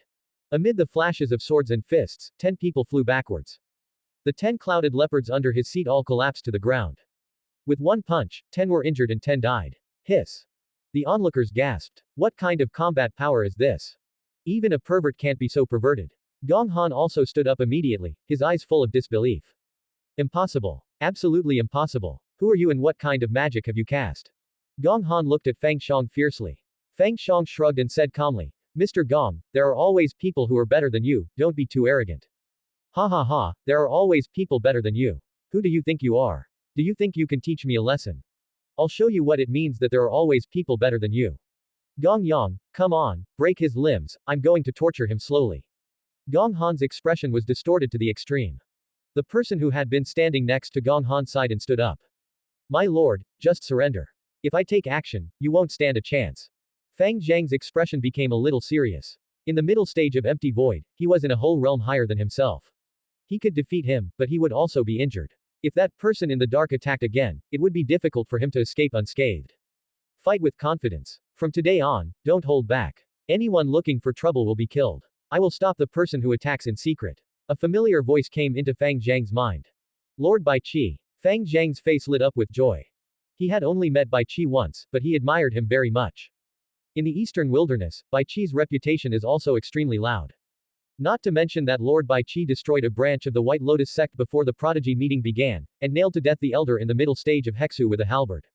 Amid the flashes of swords and fists, 10 people flew backwards. The 10 clouded leopards under his seat all collapsed to the ground. With one punch, 10 were injured and 10 died. Hiss. The onlookers gasped. What kind of combat power is this? Even a pervert can't be so perverted. Gong Han also stood up immediately, his eyes full of disbelief. Impossible. Absolutely impossible. Who are you and what kind of magic have you cast? Gong Han looked at Fang Xiang fiercely. Fang Xiang shrugged and said calmly, Mr. Gong, there are always people who are better than you, don't be too arrogant. Ha ha ha, there are always people better than you. Who do you think you are? Do you think you can teach me a lesson? I'll show you what it means that there are always people better than you. Gong Yang, come on, break his limbs, I'm going to torture him slowly. Gong Han's expression was distorted to the extreme. The person who had been standing next to Gong Han sighed and stood up. My lord, just surrender. If I take action, you won't stand a chance. Fang Zhang's expression became a little serious. In the middle stage of empty void, he was in a whole realm higher than himself. He could defeat him, but he would also be injured. If that person in the dark attacked again, it would be difficult for him to escape unscathed. Fight with confidence. From today on, don't hold back. Anyone looking for trouble will be killed. I will stop the person who attacks in secret. A familiar voice came into Fang Zhang's mind. Lord Bai Qi. Fang Zhang's face lit up with joy. He had only met Bai Qi once, but he admired him very much. In the eastern wilderness, Bai Qi's reputation is also extremely loud. Not to mention that Lord Bai Qi destroyed a branch of the White Lotus sect before the prodigy meeting began, and nailed to death the elder in the middle stage of Hexu with a halberd.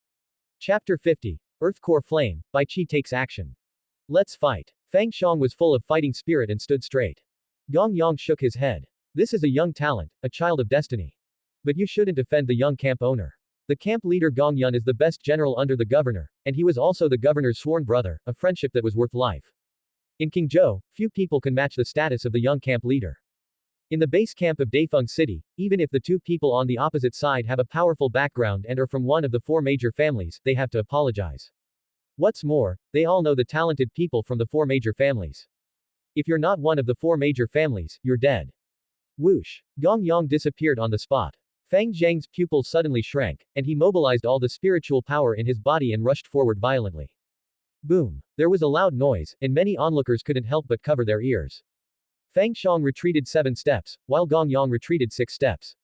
Chapter 50. Earth Core Flame, Bai Qi takes action. Let's fight. Fang Xiang was full of fighting spirit and stood straight. Gong Yang shook his head. This is a young talent, a child of destiny. But you shouldn't offend the young camp owner. The camp leader Gong Yun is the best general under the governor, and he was also the governor's sworn brother, a friendship that was worth life. In Qingzhou, few people can match the status of the young camp leader. In the base camp of Daifeng City, even if the two people on the opposite side have a powerful background and are from one of the 4 major families, they have to apologize. What's more, they all know the talented people from the 4 major families. If you're not one of the 4 major families, you're dead. Whoosh. Gong Yang disappeared on the spot. Fang Zhang's pupils suddenly shrank, and he mobilized all the spiritual power in his body and rushed forward violently. Boom. There was a loud noise, and many onlookers couldn't help but cover their ears. Fang Xiang retreated 7 steps, while Gong Yang retreated 6 steps.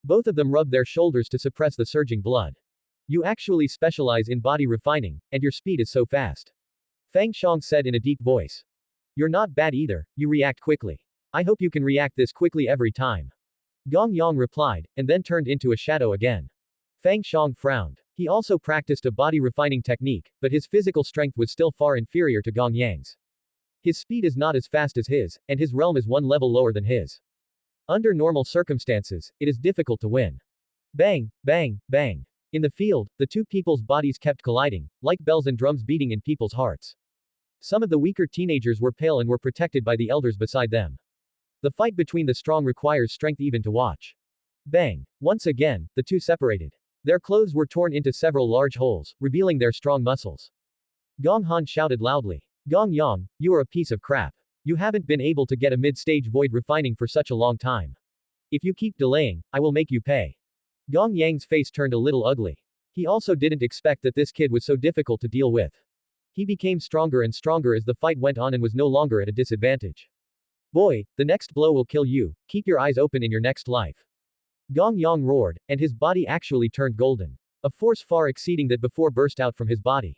Both of them rubbed their shoulders to suppress the surging blood. You actually specialize in body refining, and your speed is so fast. Fang Xiang said in a deep voice. You're not bad either, you react quickly. I hope you can react this quickly every time. Gong Yang replied, and then turned into a shadow again. Fang Xiang frowned. He also practiced a body refining technique, but his physical strength was still far inferior to Gong Yang's. His speed is not as fast as his, and his realm is one level lower than his. Under normal circumstances, it is difficult to win. Bang, bang, bang. In the field, the two people's bodies kept colliding, like bells and drums beating in people's hearts. Some of the weaker teenagers were pale and were protected by the elders beside them. The fight between the strong requires strength even to watch. Bang. Once again, the two separated. Their clothes were torn into several large holes, revealing their strong muscles. Gong Han shouted loudly. Gong Yang, you are a piece of crap. You haven't been able to get a mid-stage void refining for such a long time. If you keep delaying, I will make you pay. Gong Yang's face turned a little ugly. He also didn't expect that this kid was so difficult to deal with. He became stronger and stronger as the fight went on and was no longer at a disadvantage. Boy, the next blow will kill you, keep your eyes open in your next life. Gong Yang roared, and his body actually turned golden. A force far exceeding that before burst out from his body.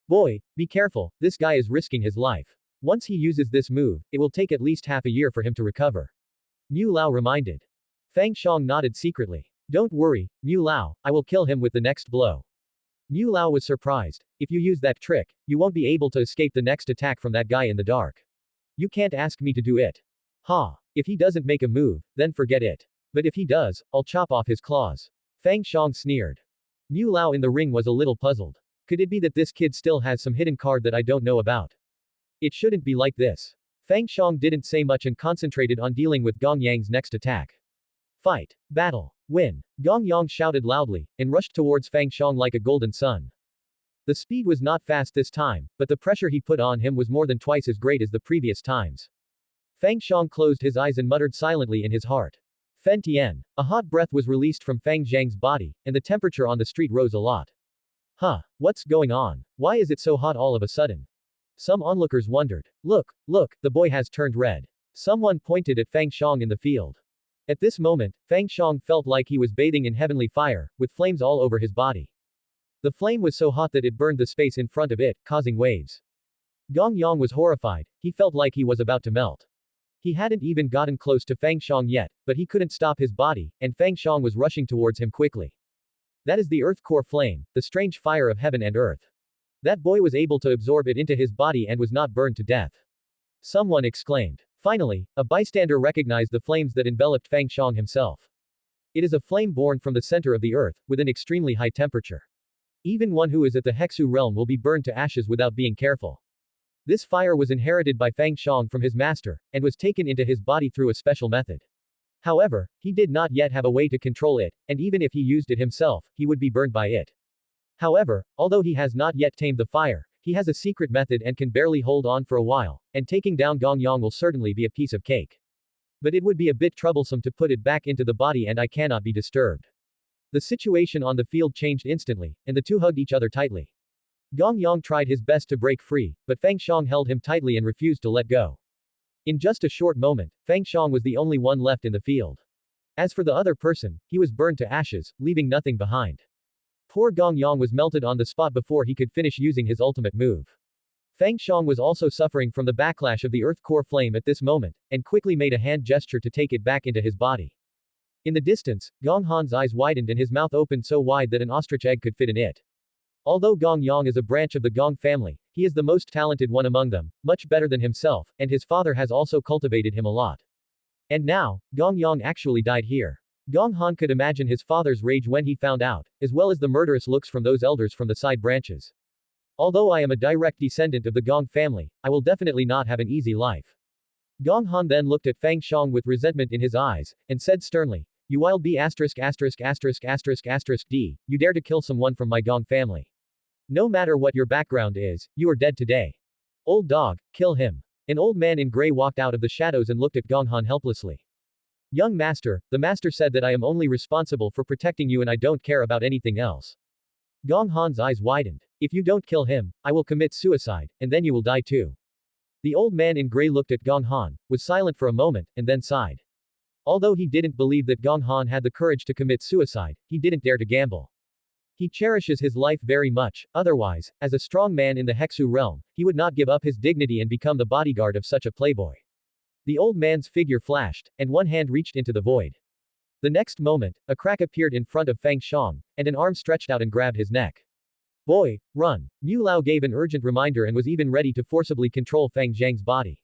Boy, be careful, this guy is risking his life. Once he uses this move, it will take at least half a year for him to recover. Mu Lao reminded. Fang Xiang nodded secretly. Don't worry, Mu Lao, I will kill him with the next blow. Mu Lao was surprised. If you use that trick, you won't be able to escape the next attack from that guy in the dark. You can't ask me to do it. Ha! If he doesn't make a move, then forget it. But if he does, I'll chop off his claws. Fang Xiang sneered. Mu Lao in the ring was a little puzzled. Could it be that this kid still has some hidden card that I don't know about? It shouldn't be like this. Fang Xiang didn't say much and concentrated on dealing with Gong Yang's next attack. Fight. Battle. Win. Gong Yang shouted loudly, and rushed towards Fang Xiang like a golden sun. The speed was not fast this time, but the pressure he put on him was more than twice as great as the previous times. Fang Xiang closed his eyes and muttered silently in his heart. Fen Tian. A hot breath was released from Fang Zhang's body, and the temperature on the street rose a lot. Huh, what's going on? Why is it so hot all of a sudden? Some onlookers wondered. Look, the boy has turned red. Someone pointed at Fang Xiang in the field. At this moment, Fang Xiang felt like he was bathing in heavenly fire, with flames all over his body. The flame was so hot that it burned the space in front of it, causing waves. Gong Yang was horrified, he felt like he was about to melt. He hadn't even gotten close to Fang Xiang yet, but he couldn't stop his body, and Fang Xiang was rushing towards him quickly. That is the earth core flame, the strange fire of heaven and earth. That boy was able to absorb it into his body and was not burned to death. Someone exclaimed. Finally, a bystander recognized the flames that enveloped Fang Xiang himself. It is a flame born from the center of the earth, with an extremely high temperature. Even one who is at the Hexu realm will be burned to ashes without being careful. This fire was inherited by Fang Xiang from his master, and was taken into his body through a special method. However, he did not yet have a way to control it, and even if he used it himself, he would be burned by it. However, although he has not yet tamed the fire, he has a secret method and can barely hold on for a while, and taking down Gong Yang will certainly be a piece of cake. But it would be a bit troublesome to put it back into the body and I cannot be disturbed. The situation on the field changed instantly, and the two hugged each other tightly. Gong Yang tried his best to break free, but Fang Xiang held him tightly and refused to let go. In just a short moment, Fang Xiang was the only one left in the field. As for the other person, he was burned to ashes, leaving nothing behind. Poor Gong Yang was melted on the spot before he could finish using his ultimate move. Fang Xiang was also suffering from the backlash of the earth core flame at this moment, and quickly made a hand gesture to take it back into his body. In the distance, Gong Han's eyes widened and his mouth opened so wide that an ostrich egg could fit in it. Although Gong Yang is a branch of the Gong family, he is the most talented one among them, much better than himself, and his father has also cultivated him a lot. And now, Gong Yang actually died here. Gong Han could imagine his father's rage when he found out, as well as the murderous looks from those elders from the side branches. Although I am a direct descendant of the Gong family, I will definitely not have an easy life. Gong Han then looked at Fang Xiang with resentment in his eyes, and said sternly, You wild B********************************************* D, you dare to kill someone from my Gong family. No matter what your background is, you are dead today. Old dog, kill him. An old man in gray walked out of the shadows and looked at Gong Han helplessly. Young master, the master said that I am only responsible for protecting you and I don't care about anything else. Gong Han's eyes widened. If you don't kill him, I will commit suicide, and then you will die too. The old man in gray looked at Gong Han, was silent for a moment, and then sighed. Although he didn't believe that Gong Han had the courage to commit suicide, he didn't dare to gamble. He cherishes his life very much, otherwise, as a strong man in the Hexu realm, he would not give up his dignity and become the bodyguard of such a playboy. The old man's figure flashed, and one hand reached into the void. The next moment, a crack appeared in front of Fang Xiang, and an arm stretched out and grabbed his neck. Boy, run! Mu Lao gave an urgent reminder and was even ready to forcibly control Fang Zhang's body.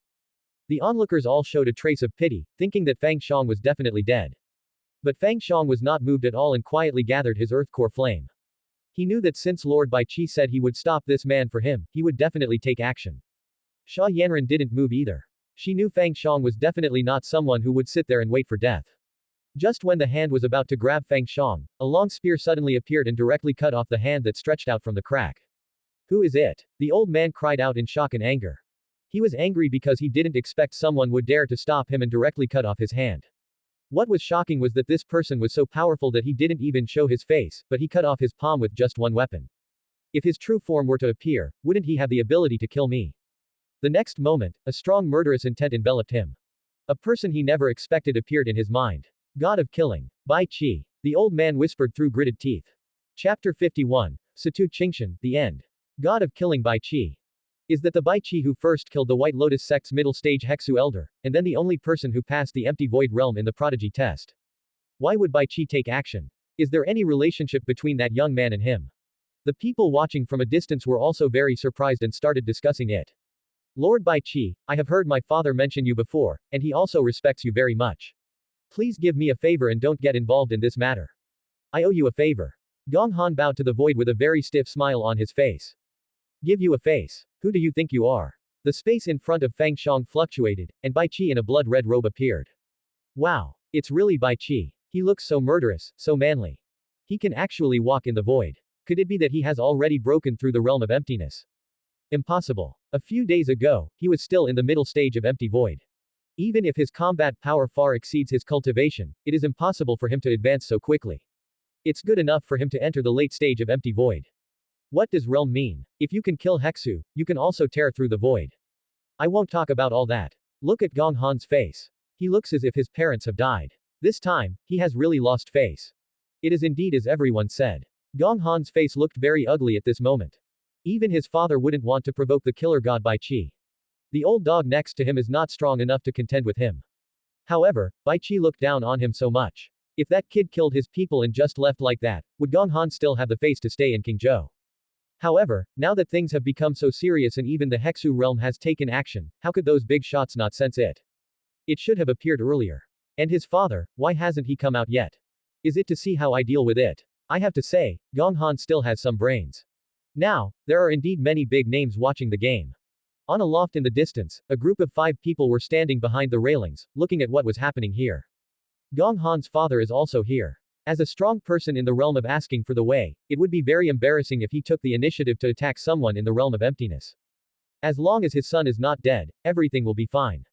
The onlookers all showed a trace of pity, thinking that Fang Xiang was definitely dead. But Fang Xiang was not moved at all and quietly gathered his earth core flame. He knew that since Lord Bai Qi said he would stop this man for him, he would definitely take action. Sha Yanran didn't move either. She knew Fang Xiang was definitely not someone who would sit there and wait for death. Just when the hand was about to grab Fang Xiang, a long spear suddenly appeared and directly cut off the hand that stretched out from the crack. Who is it? The old man cried out in shock and anger. He was angry because he didn't expect someone would dare to stop him and directly cut off his hand. What was shocking was that this person was so powerful that he didn't even show his face, but he cut off his palm with just one weapon. If his true form were to appear, wouldn't he have the ability to kill me? The next moment, a strong murderous intent enveloped him. A person he never expected appeared in his mind. God of Killing. Bai Qi. The old man whispered through gritted teeth. Chapter 51. Situ Qingshan, the end. God of Killing Bai Qi. Is that the Bai Qi who first killed the White Lotus sect's middle stage Hexu elder, and then the only person who passed the empty void realm in the prodigy test? Why would Bai Qi take action? Is there any relationship between that young man and him? The people watching from a distance were also very surprised and started discussing it. Lord Bai Qi, I have heard my father mention you before, and he also respects you very much. Please give me a favor and don't get involved in this matter. I owe you a favor. Gong Han bowed to the void with a very stiff smile on his face. Give you a face. Who do you think you are? The space in front of Fang Xiang fluctuated, and Bai Qi in a blood-red robe appeared. Wow. It's really Bai Qi. He looks so murderous, so manly. He can actually walk in the void. Could it be that he has already broken through the realm of emptiness? Impossible. A few days ago, he was still in the middle stage of empty void. Even if his combat power far exceeds his cultivation, it is impossible for him to advance so quickly. It's good enough for him to enter the late stage of empty void. What does realm mean? If you can kill Hexu, you can also tear through the void. I won't talk about all that. Look at Gong Han's face. He looks as if his parents have died. This time, he has really lost face. It is indeed as everyone said. Gong Han's face looked very ugly at this moment. Even his father wouldn't want to provoke the killer god Bai Qi. The old dog next to him is not strong enough to contend with him. However, Bai Qi looked down on him so much. If that kid killed his people and just left like that, would Gong Han still have the face to stay in Qingzhou? However, now that things have become so serious and even the Hexu realm has taken action, how could those big shots not sense it? It should have appeared earlier. And his father, why hasn't he come out yet? Is it to see how I deal with it? I have to say, Gong Han still has some brains. Now, there are indeed many big names watching the game. On a loft in the distance, a group of 5 people were standing behind the railings, looking at what was happening here. Gong Han's father is also here. As a strong person in the realm of asking for the way, it would be very embarrassing if he took the initiative to attack someone in the realm of emptiness. As long as his son is not dead, everything will be fine.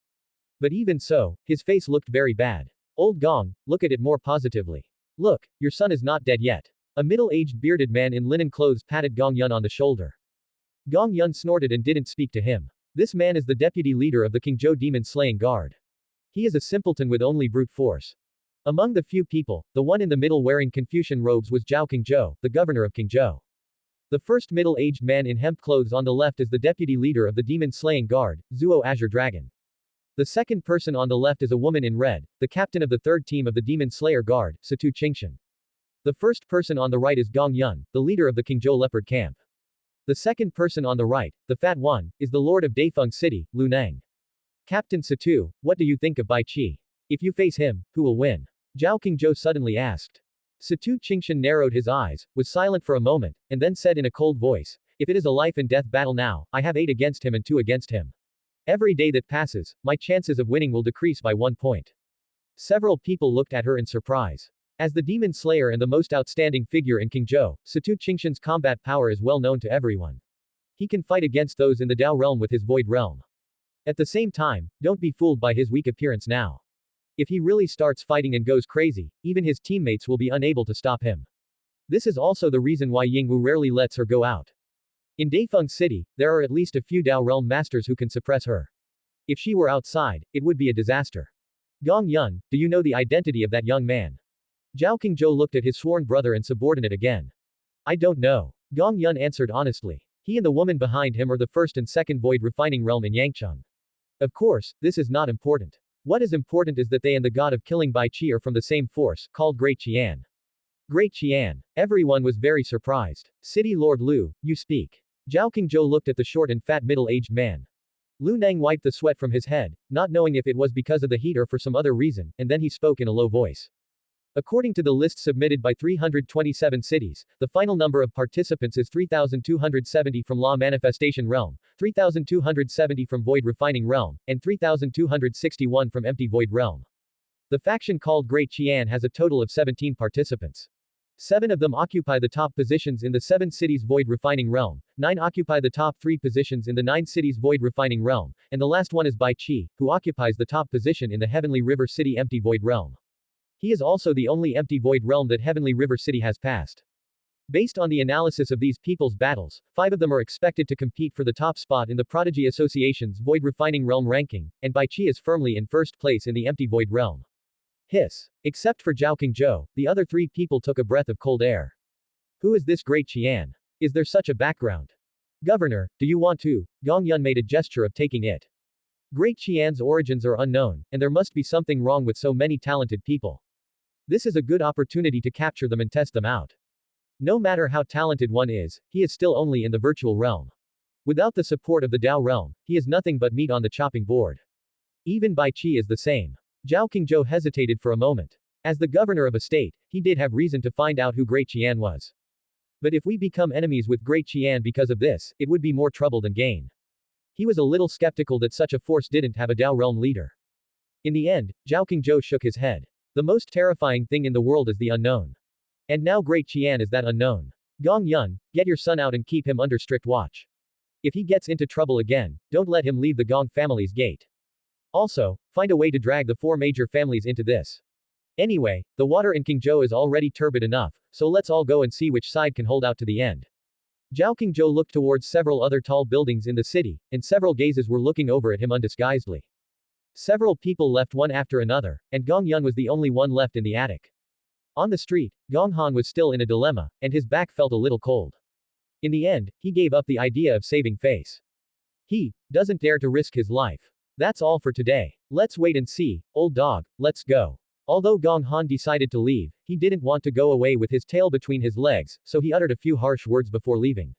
But even so, his face looked very bad. Old Gong, look at it more positively. Look, your son is not dead yet. A middle-aged bearded man in linen clothes patted Gong Yun on the shoulder. Gong Yun snorted and didn't speak to him. This man is the deputy leader of the Qingzhou demon-slaying guard. He is a simpleton with only brute force. Among the few people, the one in the middle wearing Confucian robes was Zhao Qingzhou, the governor of Qingzhou. The first middle-aged man in hemp clothes on the left is the deputy leader of the demon-slaying guard, Zuo Azure Dragon. The second person on the left is a woman in red, the captain of the third team of the demon slayer guard, Situ Qingshan. The first person on the right is Gong Yun, the leader of the Qingzhou leopard camp. The second person on the right, the fat one, is the lord of Daifeng City, Lu Nang. Captain Situ, what do you think of Bai Qi? If you face him, who will win? Zhao Qingzhou suddenly asked. Situ Qingshan narrowed his eyes, was silent for a moment, and then said in a cold voice, if it is a life and death battle now, I have 8 against him and 2 against him. Every day that passes, my chances of winning will decrease by 1 point. Several people looked at her in surprise. As the demon slayer and the most outstanding figure in Qingzhou, Situ Qingshan's combat power is well known to everyone. He can fight against those in the Dao realm with his void realm. At the same time, don't be fooled by his weak appearance now. If he really starts fighting and goes crazy, even his teammates will be unable to stop him. This is also the reason why Yingwu rarely lets her go out. In Daifeng City, there are at least a few Dao realm masters who can suppress her. If she were outside, it would be a disaster. Gong Yun, do you know the identity of that young man? Zhao Qingzhou looked at his sworn brother and subordinate again. I don't know. Gong Yun answered honestly. He and the woman behind him are the first and second void refining realm in Yangcheng. Of course, this is not important. What is important is that they and the god of killing Bai Qi are from the same force, called Great Qian. Great Qian. Everyone was very surprised. City Lord Lu, you speak. Zhao Qingzhou looked at the short and fat middle-aged man. Lu Nang wiped the sweat from his head, not knowing if it was because of the heat or for some other reason, and then he spoke in a low voice. According to the list submitted by 327 cities, the final number of participants is 3,270 from Law Manifestation Realm, 3,270 from Void Refining Realm, and 3,261 from Empty Void Realm. The faction called Great Qian has a total of 17 participants. 7 of them occupy the top positions in the 7 cities void refining realm, 9 occupy the top 3 positions in the 9 cities void refining realm, and the last one is Bai Qi, who occupies the top position in the Heavenly River City empty void realm. He is also the only empty void realm that Heavenly River City has passed. Based on the analysis of these people's battles, 5 of them are expected to compete for the top spot in the Prodigy Association's void refining realm ranking, and Bai Qi is firmly in first place in the empty void realm. Hiss. Except for Zhao Qingzhou, the other 3 people took a breath of cold air. Who is this great Qian? Is there such a background? Governor, do you want to? Gong Yun made a gesture of taking it. Great Qian's origins are unknown, and there must be something wrong with so many talented people. This is a good opportunity to capture them and test them out. No matter how talented one is, he is still only in the virtual realm. Without the support of the Dao realm, he is nothing but meat on the chopping board. Even Bai Qi is the same. Zhao Qingzhou hesitated for a moment. As the governor of a state, he did have reason to find out who Great Qian was. But if we become enemies with Great Qian because of this, it would be more trouble than gain. He was a little skeptical that such a force didn't have a Dao realm leader. In the end, Zhao Qingzhou shook his head. The most terrifying thing in the world is the unknown. And now Great Qian is that unknown. Gong Yun, get your son out and keep him under strict watch. If he gets into trouble again, don't let him leave the Gong family's gate. Also, find a way to drag the 4 major families into this. Anyway, the water in Qingzhou is already turbid enough, so let's all go and see which side can hold out to the end. Zhao Qingzhou looked towards several other tall buildings in the city, and several gazes were looking over at him undisguisedly. Several people left one after another, and Gong Yun was the only one left in the attic. On the street, Gong Han was still in a dilemma, and his back felt a little cold. In the end, he gave up the idea of saving face. He doesn't dare to risk his life. That's all for today. Let's wait and see, old dog, let's go. Although Gong Han decided to leave, he didn't want to go away with his tail between his legs, so he uttered a few harsh words before leaving.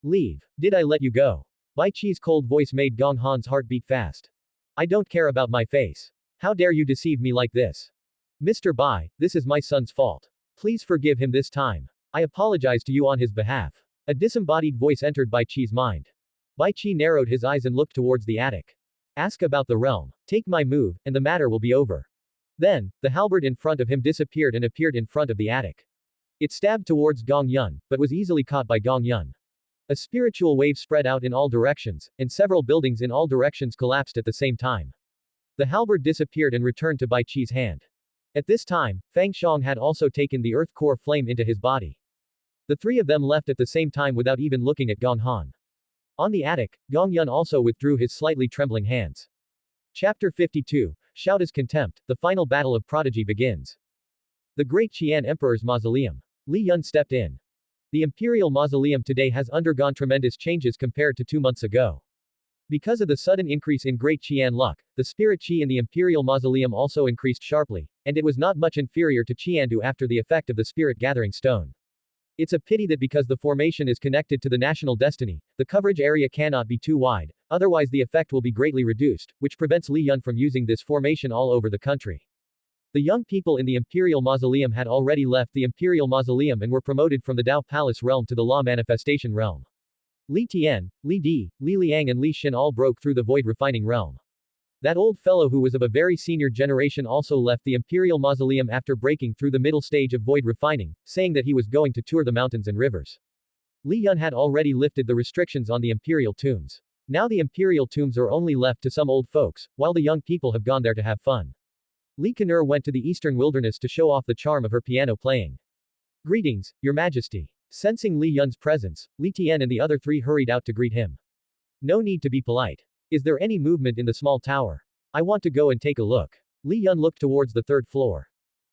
Leave. Did I let you go? Bai Qi's cold voice made Gong Han's heart beat fast. I don't care about my face. How dare you deceive me like this? Mr. Bai, this is my son's fault. Please forgive him this time. I apologize to you on his behalf. A disembodied voice entered Bai Qi's mind. Bai Qi narrowed his eyes and looked towards the attic. Ask about the realm. Take my move, and the matter will be over. Then, the halberd in front of him disappeared and appeared in front of the attic. It stabbed towards Gong Yun, but was easily caught by Gong Yun. A spiritual wave spread out in all directions, and several buildings in all directions collapsed at the same time. The halberd disappeared and returned to Bai Qi's hand. At this time, Fang Xiong had also taken the earth core flame into his body. The 3 of them left at the same time without even looking at Gong Han. On the attic, Gong Yun also withdrew his slightly trembling hands. Chapter 52, Shout as Contempt, the final battle of Prodigy begins. The Great Qian Emperor's Mausoleum. Li Yun stepped in. The Imperial Mausoleum today has undergone tremendous changes compared to 2 months ago. Because of the sudden increase in Great Qian luck, the spirit Qi in the Imperial Mausoleum also increased sharply, and it was not much inferior to Qiandu after the effect of the spirit gathering stone. It's a pity that because the formation is connected to the national destiny, the coverage area cannot be too wide, otherwise the effect will be greatly reduced, which prevents Li Yun from using this formation all over the country. The young people in the Imperial Mausoleum had already left the Imperial Mausoleum and were promoted from the Dao Palace realm to the Law Manifestation realm. Li Tian, Li Di, Li Liang and Li Xin all broke through the Void Refining realm. That old fellow who was of a very senior generation also left the Imperial Mausoleum after breaking through the middle stage of Void Refining, saying that he was going to tour the mountains and rivers. Li Yun had already lifted the restrictions on the Imperial tombs. Now the Imperial tombs are only left to some old folks, while the young people have gone there to have fun. Li Kanur went to the eastern wilderness to show off the charm of her piano playing. Greetings, Your Majesty. Sensing Li Yun's presence, Li Tian and the other 3 hurried out to greet him. No need to be polite. Is there any movement in the small tower? I want to go and take a look. Li Yun looked towards the 3rd floor.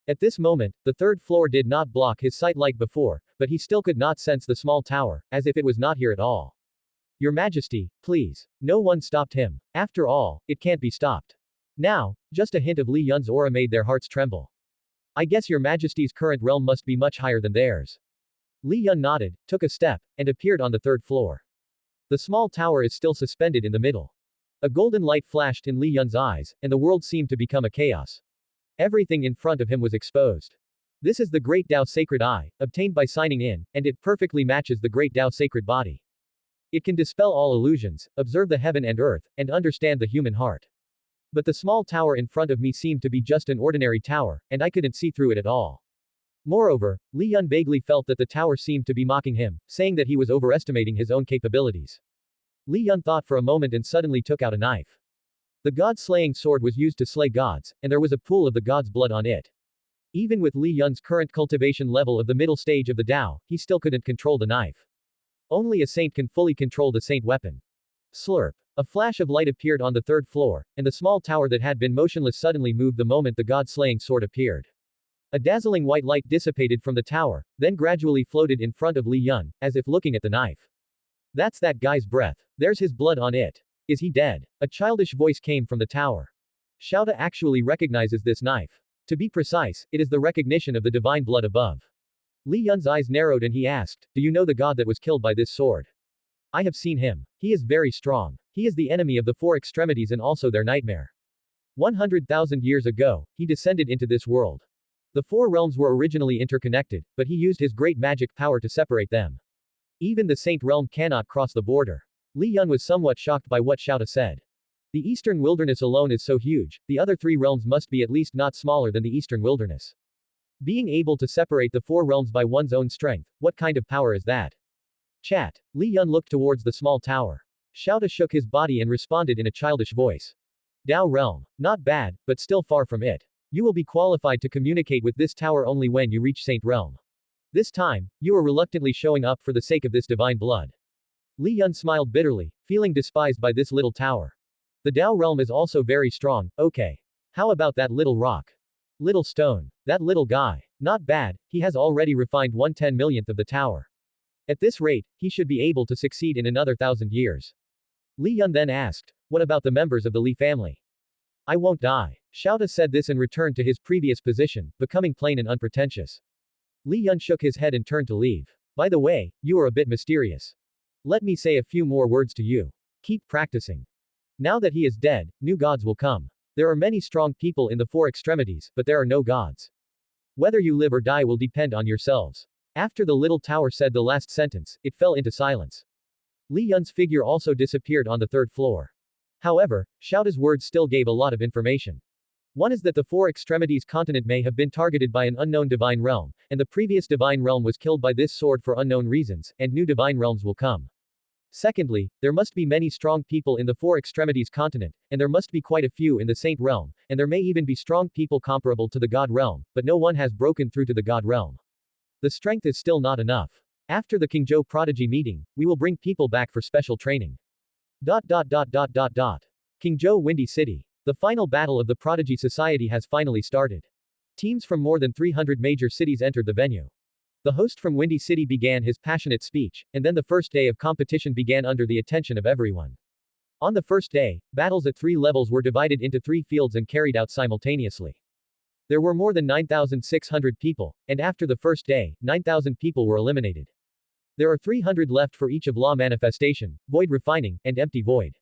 At this moment, the 3rd floor did not block his sight like before, but he still could not sense the small tower, as if it was not here at all. Your Majesty, please. No one stopped him. After all, it can't be stopped. Now, just a hint of Li Yun's aura made their hearts tremble. I guess Your Majesty's current realm must be much higher than theirs. Li Yun nodded, took a step, and appeared on the 3rd floor. The small tower is still suspended in the middle. A golden light flashed in Li Yun's eyes, and the world seemed to become a chaos. Everything in front of him was exposed. This is the Great Tao Sacred Eye, obtained by signing in, and it perfectly matches the Great Tao Sacred Body. It can dispel all illusions, observe the heaven and earth, and understand the human heart. But the small tower in front of me seemed to be just an ordinary tower, and I couldn't see through it at all. Moreover, Li Yun vaguely felt that the tower seemed to be mocking him, saying that he was overestimating his own capabilities. Li Yun thought for a moment and suddenly took out a knife. The god-slaying sword was used to slay gods, and there was a pool of the god's blood on it. Even with Li Yun's current cultivation level of the middle stage of the Tao, he still couldn't control the knife. Only a saint can fully control the saint weapon. Slurp. A flash of light appeared on the third floor, and the small tower that had been motionless suddenly moved the moment the god-slaying sword appeared. A dazzling white light dissipated from the tower, then gradually floated in front of Li Yun, as if looking at the knife. That's that guy's breath. There's his blood on it. Is he dead? A childish voice came from the tower. Xiaoda actually recognizes this knife. To be precise, it is the recognition of the divine blood above. Li Yun's eyes narrowed and he asked, "Do you know the god that was killed by this sword?" "I have seen him. He is very strong. He is the enemy of the four extremities and also their nightmare. 100,000 years ago, he descended into this world. The four realms were originally interconnected, but he used his great magic power to separate them. Even the Saint realm cannot cross the border." Li Yun was somewhat shocked by what Xiaoda said. The Eastern Wilderness alone is so huge, the other three realms must be at least not smaller than the Eastern Wilderness. Being able to separate the four realms by one's own strength, what kind of power is that? Chat. Li Yun looked towards the small tower. Xiaoda shook his body and responded in a childish voice. Dao realm. Not bad, but still far from it. You will be qualified to communicate with this tower only when you reach Saint realm. This time, you are reluctantly showing up for the sake of this divine blood. Li Yun smiled bitterly, feeling despised by this little tower. The Dao realm is also very strong, okay. How about that little rock? Little stone. That little guy. Not bad, he has already refined 1/10 millionth of the tower. At this rate, he should be able to succeed in another 1,000 years. Li Yun then asked, what about the members of the Li family? I won't die. Xiaoda said this and returned to his previous position, becoming plain and unpretentious. Li Yun shook his head and turned to leave. By the way, you are a bit mysterious. Let me say a few more words to you. Keep practicing. Now that he is dead, new gods will come. There are many strong people in the four extremities, but there are no gods. Whether you live or die will depend on yourselves. After the little tower said the last sentence, it fell into silence. Li Yun's figure also disappeared on the third floor. However, Xiaoda's words still gave a lot of information. One is that the four extremities continent may have been targeted by an unknown divine realm, and the previous divine realm was killed by this sword for unknown reasons, and new divine realms will come. Secondly, there must be many strong people in the four extremities continent, and there must be quite a few in the saint realm, and there may even be strong people comparable to the god realm, but no one has broken through to the god realm. The strength is still not enough. After the Qingzhou prodigy meeting, we will bring people back for special training. Qingzhou Windy City. The final battle of the Prodigy Society has finally started. Teams from more than 300 major cities entered the venue. The host from Windy City began his passionate speech, and then the first day of competition began under the attention of everyone. On the first day, battles at 3 levels were divided into 3 fields and carried out simultaneously. There were more than 9,600 people, and after the first day, 9,000 people were eliminated. There are 300 left for each of law manifestation, void refining, and empty void.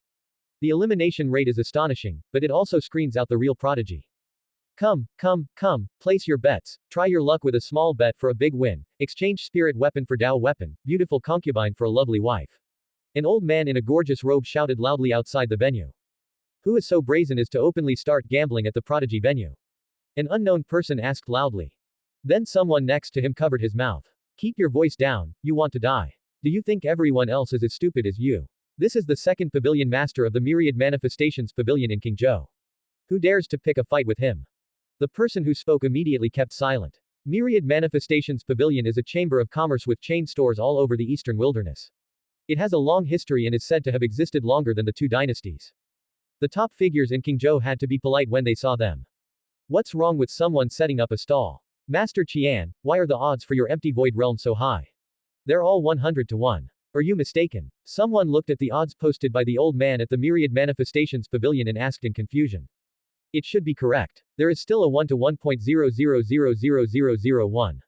The elimination rate is astonishing, but it also screens out the real prodigy. Come, place your bets, try your luck with a small bet for a big win, exchange spirit weapon for Dao weapon, beautiful concubine for a lovely wife. An old man in a gorgeous robe shouted loudly outside the venue. Who is so brazen as to openly start gambling at the prodigy venue? An unknown person asked loudly. Then someone next to him covered his mouth. Keep your voice down, you want to die. Do you think everyone else is as stupid as you? This is the second pavilion master of the Myriad Manifestations Pavilion in Qingzhou. Who dares to pick a fight with him? The person who spoke immediately kept silent. Myriad Manifestations Pavilion is a chamber of commerce with chain stores all over the Eastern Wilderness. It has a long history and is said to have existed longer than the 2 dynasties. The top figures in Qingzhou had to be polite when they saw them. What's wrong with someone setting up a stall? Master Qian, why are the odds for your empty void realm so high? They're all 100 to 1. Are you mistaken? Someone looked at the odds posted by the old man at the Myriad Manifestations Pavilion and asked in confusion. It should be correct. There is still a 1 to 1.00000001.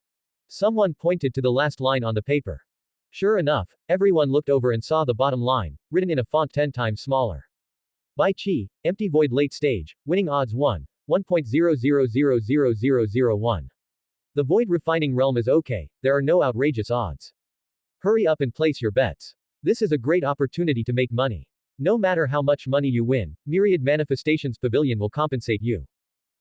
Someone pointed to the last line on the paper. Sure enough, everyone looked over and saw the bottom line, written in a font 10 times smaller. Bai Qi, empty void late stage, winning odds 1.00000001. The void refining realm is okay, there are no outrageous odds. Hurry up and place your bets. This is a great opportunity to make money. No matter how much money you win, Myriad Manifestations Pavilion will compensate you.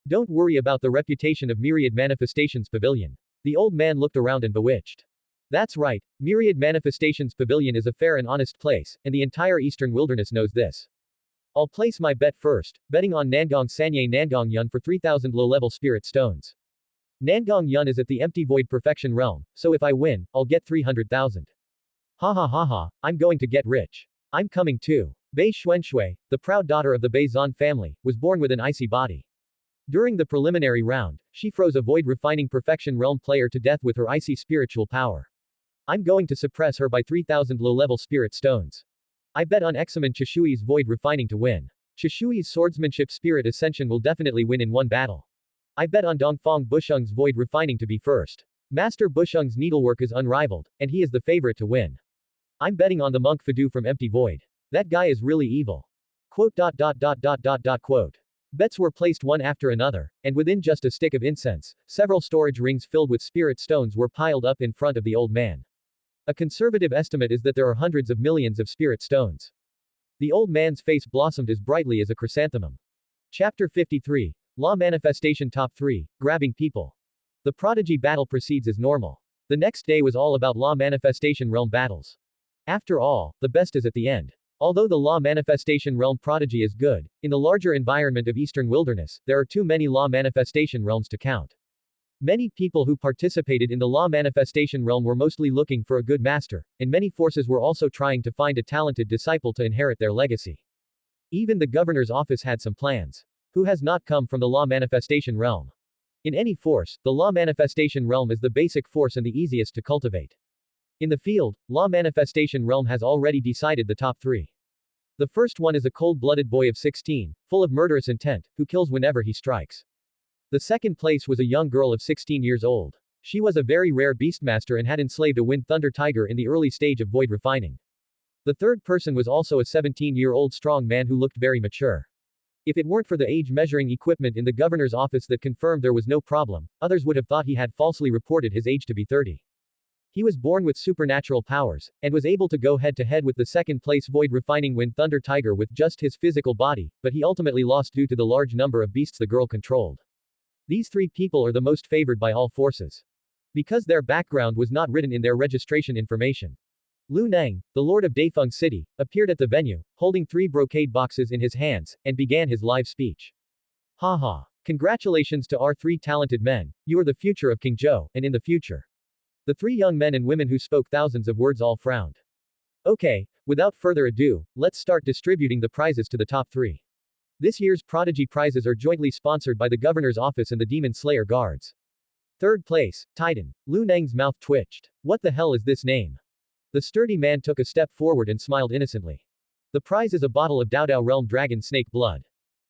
Don't worry about the reputation of Myriad Manifestations Pavilion. The old man looked around and bewitched. That's right, Myriad Manifestations Pavilion is a fair and honest place, and the entire eastern wilderness knows this. I'll place my bet first, betting on Nangong Sanye Nangong Yun for 3,000 low-level spirit stones. Nangong Yun is at the empty void perfection realm, so if I win, I'll get 300,000. Ha ha ha ha, I'm going to get rich. I'm coming too. Bei Xuanshui, the proud daughter of the Bei Zan family, was born with an icy body. During the preliminary round, she froze a void refining perfection realm player to death with her icy spiritual power. I'm going to suppress her by 3,000 low-level spirit stones. I bet on Examen Chishui's void refining to win. Chishui's swordsmanship spirit ascension will definitely win in one battle. I bet on Dongfang Busheng's void refining to be first. Master Busheng's needlework is unrivaled, and he is the favorite to win. I'm betting on the monk Fadu from Empty Void. That guy is really evil. Quote. Bets were placed one after another, and within just a stick of incense, several storage rings filled with spirit stones were piled up in front of the old man. A conservative estimate is that there are hundreds of millions of spirit stones. The old man's face blossomed as brightly as a chrysanthemum. Chapter 53. Law Manifestation Top 3, Grabbing People. The prodigy battle proceeds as normal. The next day was all about law manifestation realm battles. After all, the best is at the end. Although the law manifestation realm prodigy is good, in the larger environment of Eastern Wilderness, there are too many law manifestation realms to count. Many people who participated in the law manifestation realm were mostly looking for a good master, and many forces were also trying to find a talented disciple to inherit their legacy. Even the governor's office had some plans. Who has not come from the law manifestation realm? In any force, the law manifestation realm is the basic force and the easiest to cultivate. In the field, law manifestation realm has already decided the top 3. The first one is a cold-blooded boy of 16, full of murderous intent, who kills whenever he strikes. The second place was a young girl of 16 years old. She was a very rare beastmaster and had enslaved a wind thunder tiger in the early stage of void refining. The third person was also a 17-year-old strong man who looked very mature. If it weren't for the age measuring equipment in the governor's office that confirmed there was no problem, others would have thought he had falsely reported his age to be 30. He was born with supernatural powers, and was able to go head-to-head with the second-place void refining wind thunder tiger with just his physical body, but he ultimately lost due to the large number of beasts the girl controlled. These 3 people are the most favored by all forces. Because their background was not written in their registration information. Lu Neng, the lord of Daifeng City, appeared at the venue, holding 3 brocade boxes in his hands, and began his live speech. Haha. Congratulations to our 3 talented men, you are the future of King Zhou, and in the future. The 3 young men and women who spoke thousands of words all frowned. Okay, without further ado, let's start distributing the prizes to the top 3. This year's Prodigy prizes are jointly sponsored by the Governor's Office and the Demon Slayer Guards. Third place, Titan. Lu Neng's mouth twitched. What the hell is this name? The sturdy man took a step forward and smiled innocently. The prize is a bottle of Dao Dao Realm Dragon Snake Blood.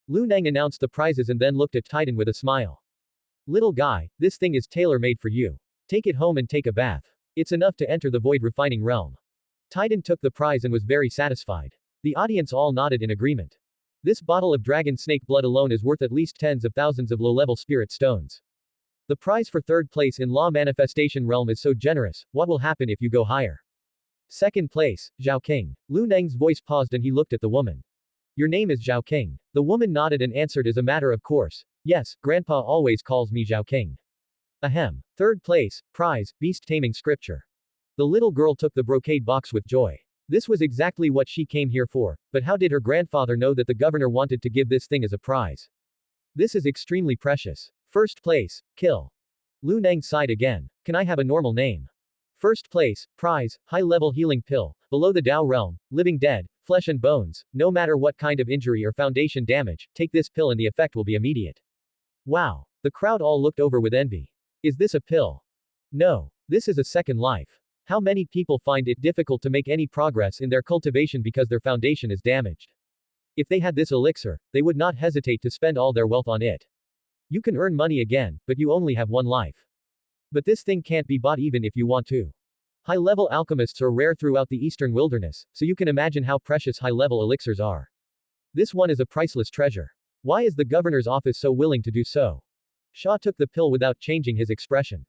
Lu Neng announced the prizes and then looked at Titan with a smile. Little guy, this thing is tailor-made for you. Take it home and take a bath. It's enough to enter the void refining realm. Titan took the prize and was very satisfied. The audience all nodded in agreement. This bottle of dragon snake blood alone is worth at least tens of thousands of low-level spirit stones. The prize for third place in law manifestation realm is so generous, what will happen if you go higher? Second place, Zhao King. Lu Neng's voice paused and he looked at the woman. Your name is Zhao King. The woman nodded and answered as a matter of course. Yes, Grandpa always calls me Zhao King. Ahem. Third place, prize, beast taming scripture. The little girl took the brocade box with joy. This was exactly what she came here for, but how did her grandfather know that the governor wanted to give this thing as a prize? This is extremely precious. First place, kill. Lu Neng sighed again. Can I have a normal name? First place, prize, high-level healing pill, below the Dao realm, living dead, flesh and bones, no matter what kind of injury or foundation damage, take this pill and the effect will be immediate. Wow. The crowd all looked over with envy. Is this a pill? No. This is a second life. How many people find it difficult to make any progress in their cultivation because their foundation is damaged? If they had this elixir, they would not hesitate to spend all their wealth on it. You can earn money again, but you only have one life. But this thing can't be bought even if you want to. High-level alchemists are rare throughout the eastern wilderness, so you can imagine how precious high-level elixirs are. This one is a priceless treasure. Why is the governor's office so willing to do so? Shaw took the pill without changing his expression.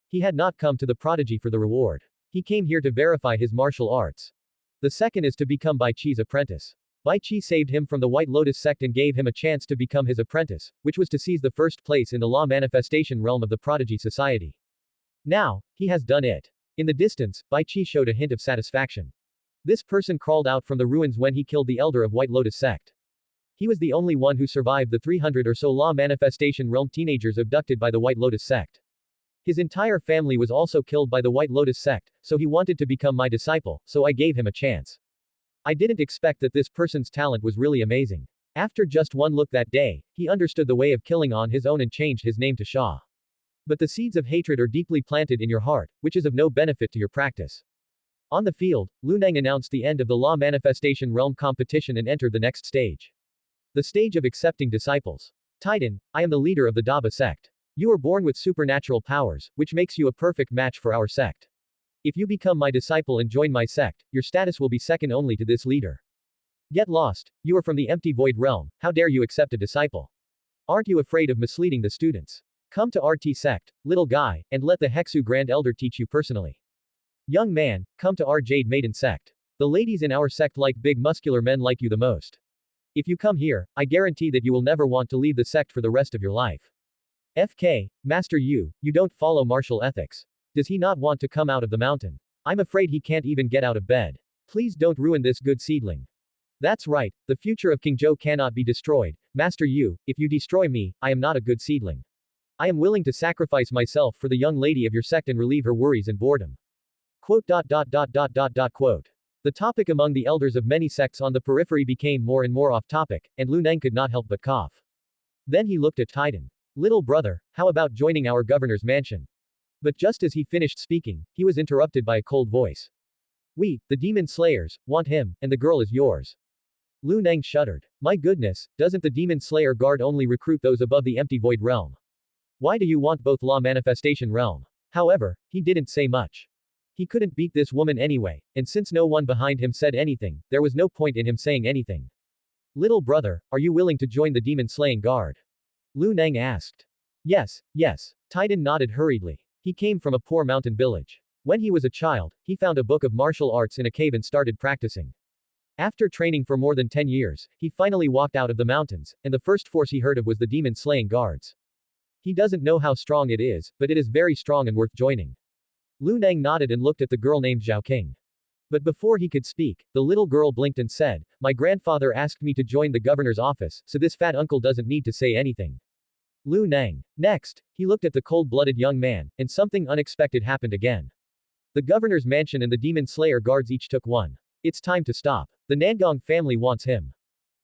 He had not come to the prodigy for the reward. He came here to verify his martial arts. The second is to become Bai Chi's apprentice. Bai Chi saved him from the White Lotus sect and gave him a chance to become his apprentice, which was to seize the first place in the law manifestation realm of the prodigy society. Now, he has done it. In the distance, Bai Qi showed a hint of satisfaction. This person crawled out from the ruins when he killed the elder of White Lotus sect. He was the only one who survived the 300 or so law manifestation realm teenagers abducted by the White Lotus sect. His entire family was also killed by the White Lotus sect, so he wanted to become my disciple, so I gave him a chance. I didn't expect that this person's talent was really amazing. After just one look that day, he understood the way of killing on his own and changed his name to Shah. But the seeds of hatred are deeply planted in your heart, which is of no benefit to your practice. On the field, Lu Neng announced the end of the law manifestation realm competition and entered the next stage. The stage of accepting disciples. Titan, I am the leader of the Daba sect. You are born with supernatural powers, which makes you a perfect match for our sect. If you become my disciple and join my sect, your status will be second only to this leader. Get lost, you are from the empty void realm, how dare you accept a disciple? Aren't you afraid of misleading the students? Come to RT sect, little guy, and let the Hexu Grand Elder teach you personally. Young man, come to our Jade Maiden sect. The ladies in our sect like big muscular men like you the most. If you come here, I guarantee that you will never want to leave the sect for the rest of your life. FK, Master Yu, you don't follow martial ethics. Does he not want to come out of the mountain? I'm afraid he can't even get out of bed. Please don't ruin this good seedling. That's right, the future of King Zhou cannot be destroyed. Master Yu, if you destroy me, I am not a good seedling. I am willing to sacrifice myself for the young lady of your sect and relieve her worries and boredom. Quote. The topic among the elders of many sects on the periphery became more and more off topic, and Lu Neng could not help but cough. Then he looked at Titan. Little brother, how about joining our governor's mansion? But just as he finished speaking, he was interrupted by a cold voice. We, the demon slayers, want him, and the girl is yours. Lu Neng shuddered. My goodness, doesn't the demon slayer guard only recruit those above the empty void realm? Why do you want both law manifestation realm? However, he didn't say much. He couldn't beat this woman anyway, and since no one behind him said anything, there was no point in him saying anything. Little brother, are you willing to join the demon slaying guard? Lu Neng asked. Yes, yes. Titan nodded hurriedly. He came from a poor mountain village. When he was a child, he found a book of martial arts in a cave and started practicing. After training for more than 10 years, he finally walked out of the mountains, and the first force he heard of was the demon slaying guards. He doesn't know how strong it is, but it is very strong and worth joining. Lu Neng nodded and looked at the girl named Zhao King. But before he could speak, the little girl blinked and said, my grandfather asked me to join the governor's office, so this fat uncle doesn't need to say anything. Lu Neng. Next, he looked at the cold-blooded young man, and something unexpected happened again. The governor's mansion and the demon slayer guards each took one. It's time to stop. The Nangong family wants him.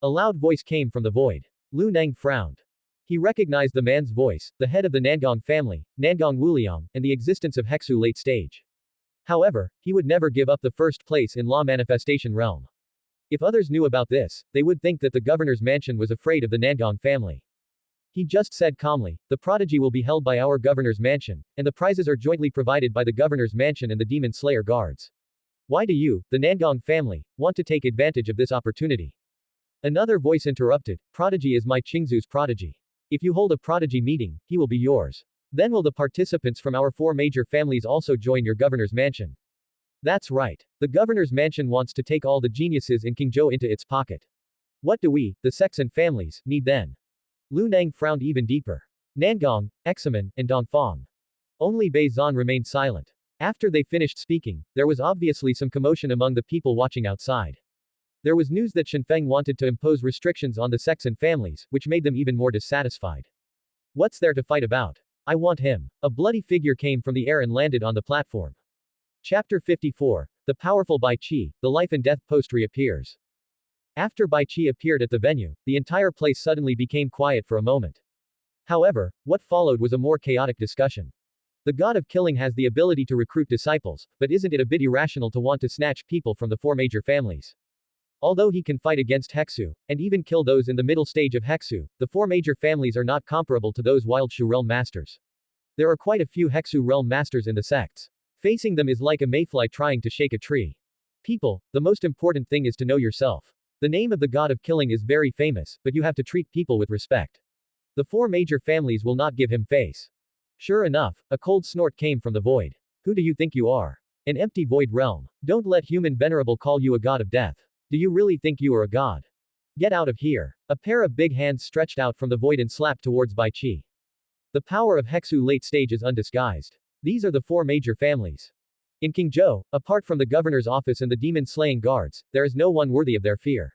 A loud voice came from the void. Lu Neng frowned. He recognized the man's voice, the head of the Nangong family, Nangong Wuliang, and the existence of Hexu late stage. However, he would never give up the first place in law manifestation realm. If others knew about this, they would think that the governor's mansion was afraid of the Nangong family. He just said calmly, the prodigy will be held by our governor's mansion, and the prizes are jointly provided by the governor's mansion and the demon slayer guards. Why do you, the Nangong family, want to take advantage of this opportunity? Another voice interrupted, prodigy is my Qingzu's prodigy. If you hold a prodigy meeting, he will be yours. Then will the participants from our 4 major families also join your governor's mansion? That's right. The governor's mansion wants to take all the geniuses in Qingzhou into its pocket. What do we, the sects and families, need then? Lu Neng frowned even deeper. Nangong, Examen, and Dongfang. Only Bei Zan remained silent. After they finished speaking, there was obviously some commotion among the people watching outside. There was news that Shenfeng wanted to impose restrictions on the sects and families, which made them even more dissatisfied. What's there to fight about? I want him. A bloody figure came from the air and landed on the platform. Chapter 54. The powerful Bai Qi, the life and death post reappears. After Bai Qi appeared at the venue, the entire place suddenly became quiet for a moment. However, what followed was a more chaotic discussion. The god of killing has the ability to recruit disciples, but isn't it a bit irrational to want to snatch people from the 4 major families? Although he can fight against Hexu, and even kill those in the middle stage of Hexu, the 4 major families are not comparable to those Wild Shu realm masters. There are quite a few Hexu realm masters in the sects. Facing them is like a mayfly trying to shake a tree. People, the most important thing is to know yourself. The name of the god of killing is very famous, but you have to treat people with respect. The 4 major families will not give him face. Sure enough, a cold snort came from the void. Who do you think you are? An empty void realm. Don't let human venerable call you a god of death. Do you really think you are a god? Get out of here. A pair of big hands stretched out from the void and slapped towards Bai Qi. The power of Hexu late stage is undisguised. These are the four major families. In Qingzhou, apart from the governor's office and the demon-slaying guards, there is no one worthy of their fear.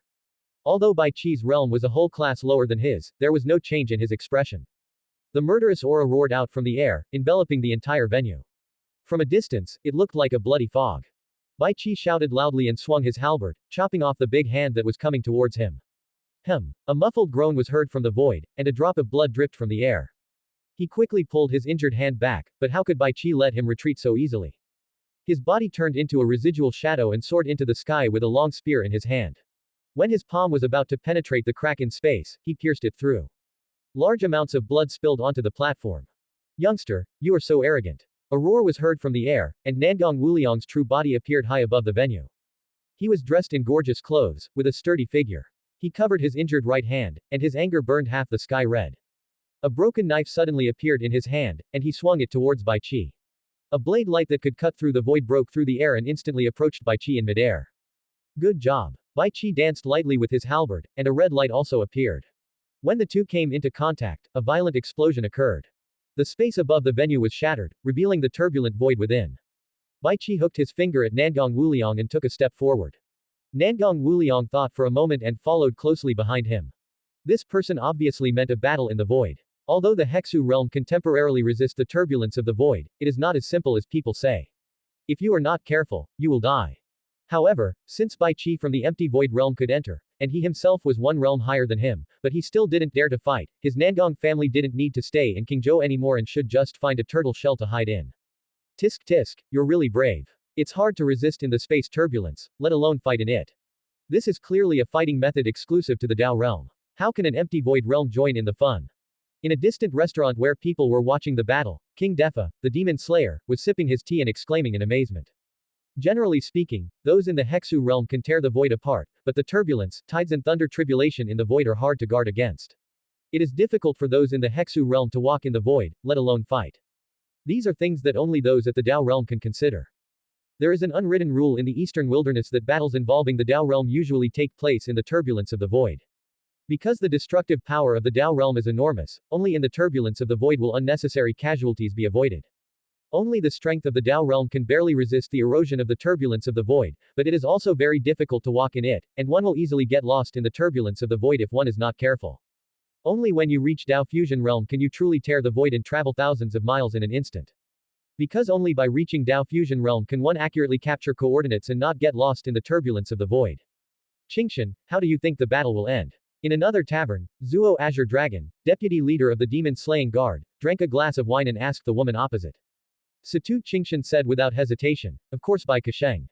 Although Bai Qi's realm was a whole class lower than his, there was no change in his expression. The murderous aura roared out from the air, enveloping the entire venue. From a distance, it looked like a bloody fog. Bai Qi shouted loudly and swung his halberd, chopping off the big hand that was coming towards him. A muffled groan was heard from the void, and a drop of blood dripped from the air. He quickly pulled his injured hand back, but how could Bai Qi let him retreat so easily? His body turned into a residual shadow and soared into the sky with a long spear in his hand. When his palm was about to penetrate the crack in space, he pierced it through. Large amounts of blood spilled onto the platform. Youngster, you are so arrogant. A roar was heard from the air, and Nangong Wuliang's true body appeared high above the venue. He was dressed in gorgeous clothes, with a sturdy figure. He covered his injured right hand, and his anger burned half the sky red. A broken knife suddenly appeared in his hand, and he swung it towards Bai Qi. A blade light that could cut through the void broke through the air and instantly approached Bai Qi in midair. Good job. Bai Qi danced lightly with his halberd, and a red light also appeared. When the two came into contact, a violent explosion occurred. The space above the venue was shattered, revealing the turbulent void within. Bai Qi hooked his finger at Nangong Wuliang and took a step forward. Nangong Wuliang thought for a moment and followed closely behind him. This person obviously meant a battle in the void. Although the Hexu realm can temporarily resist the turbulence of the void, it is not as simple as people say. If you are not careful, you will die. However, since Bai Qi from the empty void realm could enter, and he himself was one realm higher than him, but he still didn't dare to fight, his Nangong family didn't need to stay in Qingzhou anymore and should just find a turtle shell to hide in. Tisk tisk, you're really brave. It's hard to resist in the space turbulence, let alone fight in it. This is clearly a fighting method exclusive to the Dao realm. How can an empty void realm join in the fun? In a distant restaurant where people were watching the battle, King Defa, the demon slayer, was sipping his tea and exclaiming in amazement. Generally speaking, those in the Hexu realm can tear the void apart, but the turbulence, tides and thunder tribulation in the void are hard to guard against. It is difficult for those in the Hexu realm to walk in the void, let alone fight. These are things that only those at the Dao realm can consider. There is an unwritten rule in the eastern wilderness that battles involving the Dao realm usually take place in the turbulence of the void. Because the destructive power of the Dao realm is enormous, only in the turbulence of the void will unnecessary casualties be avoided. Only the strength of the Dao realm can barely resist the erosion of the turbulence of the void, but it is also very difficult to walk in it, and one will easily get lost in the turbulence of the void if one is not careful. Only when you reach Dao fusion realm can you truly tear the void and travel thousands of miles in an instant. Because only by reaching Dao fusion realm can one accurately capture coordinates and not get lost in the turbulence of the void. Qingshan, how do you think the battle will end? In another tavern, Zuo Azure Dragon, deputy leader of the demon-slaying guard, drank a glass of wine and asked the woman opposite. Situ Qingshan said without hesitation, of course Bai Kasheng.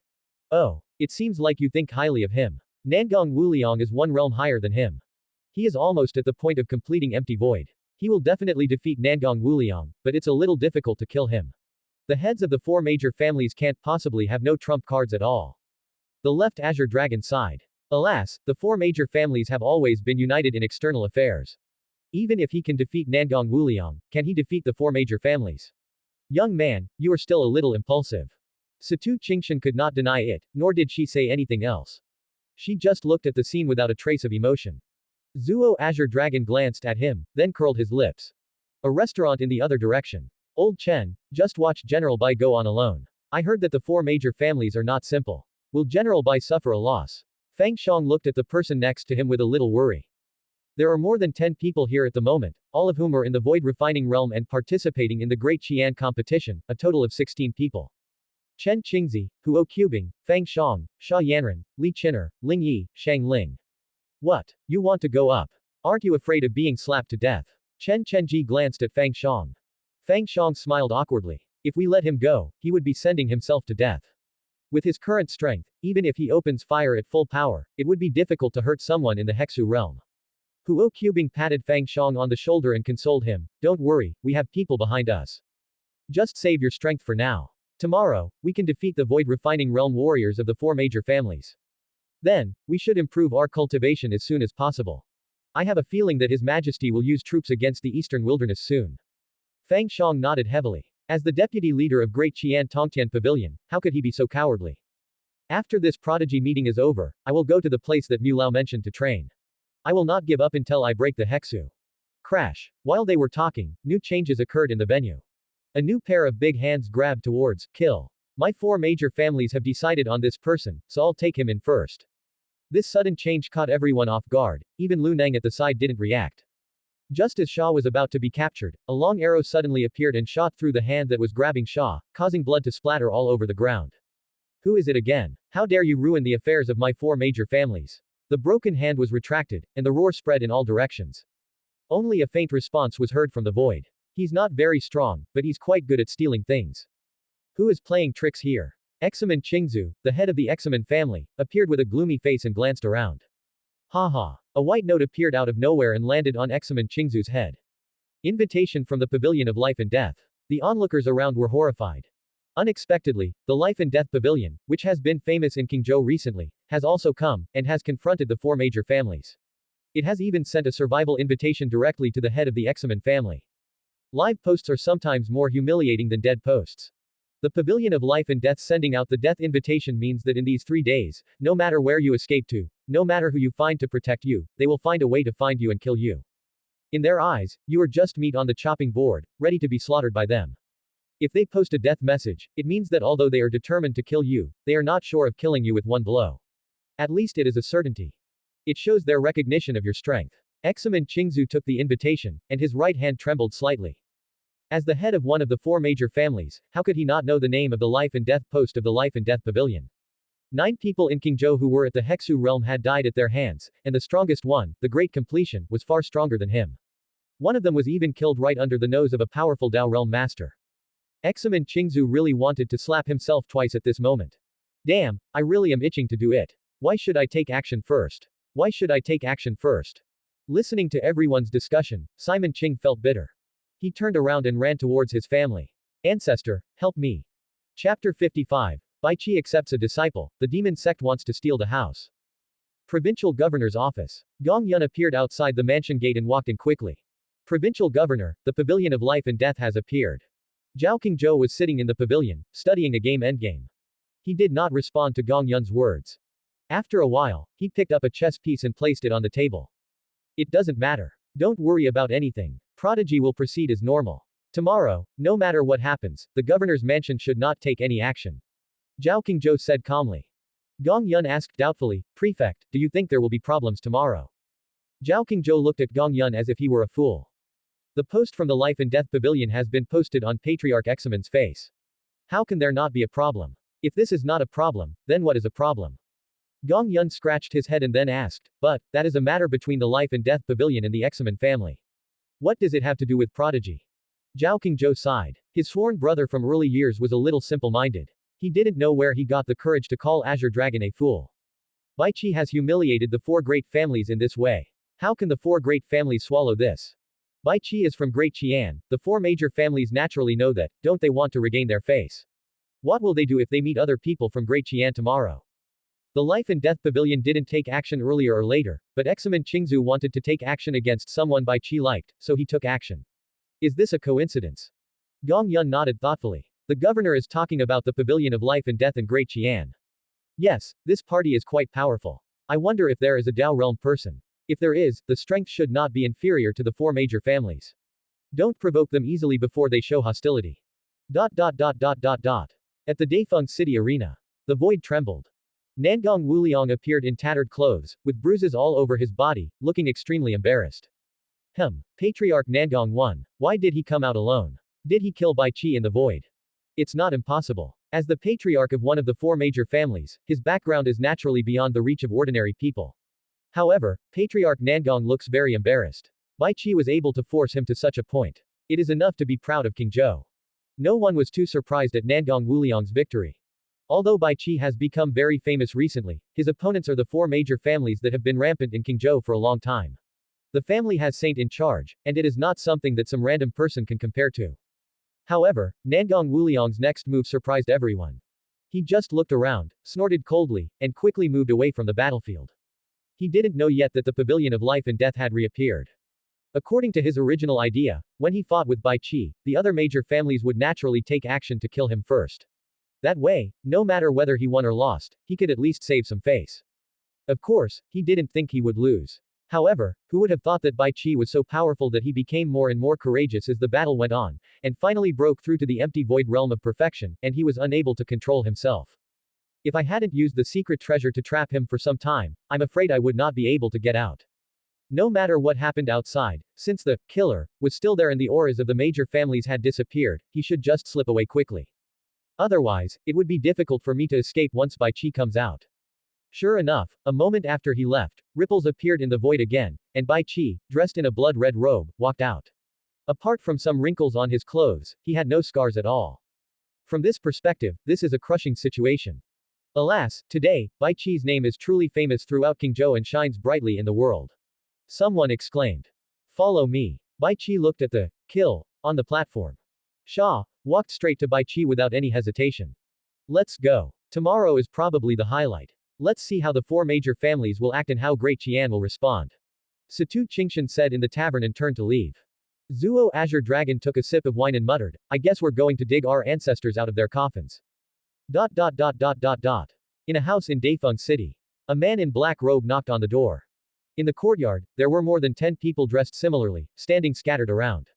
Oh, it seems like you think highly of him. Nangong Wuliang is one realm higher than him. He is almost at the point of completing empty void. He will definitely defeat Nangong Wuliang, but it's a little difficult to kill him. The heads of the four major families can't possibly have no trump cards at all. The left Azure Dragon sighed. Alas, the four major families have always been united in external affairs. Even if he can defeat Nangong Wuliang, can he defeat the four major families? Young man, you are still a little impulsive. Situ Qingshan could not deny it, nor did she say anything else. She just looked at the scene without a trace of emotion. Zuo Azure Dragon glanced at him, then curled his lips. A restaurant in the other direction. Old Chen, just watch General Bai go on alone. I heard that the four major families are not simple. Will General Bai suffer a loss? Feng Shang looked at the person next to him with a little worry. There are more than 10 people here at the moment, all of whom are in the void refining realm and participating in the Great Qian competition, a total of 16 people. Chen Qingzi, Huo Qubing, Feng Shang, Sha Yanran, Li Qin'er, Ling Yi, Shang Ling. What? You want to go up? Aren't you afraid of being slapped to death? Chen Chenji glanced at Feng Shang. Feng Shang smiled awkwardly. If we let him go, he would be sending himself to death. With his current strength, even if he opens fire at full power, it would be difficult to hurt someone in the Hexu realm. Huo Qubing patted Feng Shang on the shoulder and consoled him, don't worry, we have people behind us. Just save your strength for now. Tomorrow, we can defeat the void refining realm warriors of the four major families. Then, we should improve our cultivation as soon as possible. I have a feeling that His Majesty will use troops against the eastern wilderness soon. Feng Shang nodded heavily. As the deputy leader of Great Qian Tongtian Pavilion, how could he be so cowardly? After this prodigy meeting is over, I will go to the place that Mu Lao mentioned to train. I will not give up until I break the Hexu. Crash. While they were talking, new changes occurred in the venue. A new pair of big hands grabbed towards, kill. My 4 major families have decided on this person, so I'll take him in first. This sudden change caught everyone off guard, even Lu Neng at the side didn't react. Just as Shaw was about to be captured, a long arrow suddenly appeared and shot through the hand that was grabbing Shaw, causing blood to splatter all over the ground. Who is it again? How dare you ruin the affairs of my 4 major families? The broken hand was retracted, and the roar spread in all directions. Only a faint response was heard from the void. He's not very strong, but he's quite good at stealing things. Who is playing tricks here? Examen Qingzu, the head of the Examen family, appeared with a gloomy face and glanced around. Ha ha. A white note appeared out of nowhere and landed on Examen Qingzu's head. Invitation from the Pavilion of Life and Death. The onlookers around were horrified. Unexpectedly, the Life and Death Pavilion, which has been famous in Qingzhou recently, has also come, and has confronted the 4 major families. It has even sent a survival invitation directly to the head of the Examen family. Live posts are sometimes more humiliating than dead posts. The Pavilion of Life and Death sending out the death invitation means that in these 3 days, no matter where you escape to, no matter who you find to protect you, they will find a way to find you and kill you. In their eyes, you are just meat on the chopping board, ready to be slaughtered by them. If they post a death message, it means that although they are determined to kill you, they are not sure of killing you with one blow. At least it is a certainty. It shows their recognition of your strength. Examen Qingzu took the invitation, and his right hand trembled slightly. As the head of one of the 4 major families, how could he not know the name of the life and death post of the Life and Death Pavilion? 9 people in Qingzhou who were at the Hexu realm had died at their hands, and the strongest one, the Great Completion, was far stronger than him. One of them was even killed right under the nose of a powerful Dao realm master. Examen Qingzu really wanted to slap himself twice at this moment. Damn, I really am itching to do it. Why should I take action first? Why should I take action first? Listening to everyone's discussion, Simon Qing felt bitter. He turned around and ran towards his family. Ancestor, help me. Chapter 55. Bai Qi accepts a disciple. The demon sect wants to steal the house. Provincial Governor's Office. Gong Yun appeared outside the mansion gate and walked in quickly. Provincial Governor, the Pavilion of Life and Death has appeared. Zhao Qingzhou was sitting in the pavilion, studying a game endgame. He did not respond to Gong Yun's words. After a while, he picked up a chess piece and placed it on the table. It doesn't matter. Don't worry about anything. Prodigy will proceed as normal. Tomorrow, no matter what happens, the governor's mansion should not take any action. Zhao Qingzhou said calmly. Gong Yun asked doubtfully, Prefect, do you think there will be problems tomorrow? Zhao Qingzhou looked at Gong Yun as if he were a fool. The post from the Life and Death Pavilion has been posted on Patriarch Examen's face. How can there not be a problem? If this is not a problem, then what is a problem? Gong Yun scratched his head and then asked, but, that is a matter between the Life and Death Pavilion and the Examen family. What does it have to do with Prodigy? Zhao Qingzhou sighed. His sworn brother from early years was a little simple-minded. He didn't know where he got the courage to call Azure Dragon a fool. Bai Qi has humiliated the 4 great families in this way. How can the 4 great families swallow this? Bai Qi is from Great Qian. The 4 major families naturally know that, don't they want to regain their face? What will they do if they meet other people from Great Qian tomorrow? The Life and Death Pavilion didn't take action earlier or later, but Examen Qingzu wanted to take action against someone Bai Qi liked, so he took action. Is this a coincidence? Gong Yun nodded thoughtfully. The governor is talking about the Pavilion of Life and Death in Great Qian. Yes, this party is quite powerful. I wonder if there is a Dao realm person. If there is, the strength should not be inferior to the 4 major families. Don't provoke them easily before they show hostility. At the Daifeng City Arena. The void trembled. Nangong Wuliang appeared in tattered clothes, with bruises all over his body, looking extremely embarrassed. Patriarch Nangong won. Why did he come out alone? Did he kill Bai Qi in the void? It's not impossible. As the patriarch of one of the 4 major families, his background is naturally beyond the reach of ordinary people. However, Patriarch Nangong looks very embarrassed. Bai Qi was able to force him to such a point. It is enough to be proud of Qingzhou. No one was too surprised at Nangong Wuliang's victory. Although Bai Qi has become very famous recently, his opponents are the 4 major families that have been rampant in Qingzhou for a long time. The family has Saint in charge, and it is not something that some random person can compare to. However, Nangong Wuliang's next move surprised everyone. He just looked around, snorted coldly, and quickly moved away from the battlefield. He didn't know yet that the Pavilion of Life and Death had reappeared. According to his original idea, when he fought with Bai Qi, the other major families would naturally take action to kill him first. That way, no matter whether he won or lost, he could at least save some face. Of course, he didn't think he would lose. However, who would have thought that Bai Qi was so powerful that he became more and more courageous as the battle went on, and finally broke through to the empty void realm of perfection, and he was unable to control himself. If I hadn't used the secret treasure to trap him for some time, I'm afraid I would not be able to get out. No matter what happened outside, since the killer was still there and the auras of the major families had disappeared, he should just slip away quickly. Otherwise, it would be difficult for me to escape once Bai Qi comes out. Sure enough, a moment after he left, ripples appeared in the void again, and Bai Qi, dressed in a blood-red robe, walked out. Apart from some wrinkles on his clothes, he had no scars at all. From this perspective, this is a crushing situation. Alas, today, Bai Qi's name is truly famous throughout Qingzhou and shines brightly in the world. Someone exclaimed. Follow me. Bai Qi looked at the kill on the platform. Sha walked straight to Bai Qi without any hesitation. Let's go. Tomorrow is probably the highlight. Let's see how the four major families will act and how Great Qian will respond. Situ Qingshan said in the tavern and turned to leave. Zuo Azure Dragon took a sip of wine and muttered, I guess we're going to dig our ancestors out of their coffins. In a house in Daifeng City. A man in black robe knocked on the door. In the courtyard, there were more than 10 people dressed similarly, standing scattered around.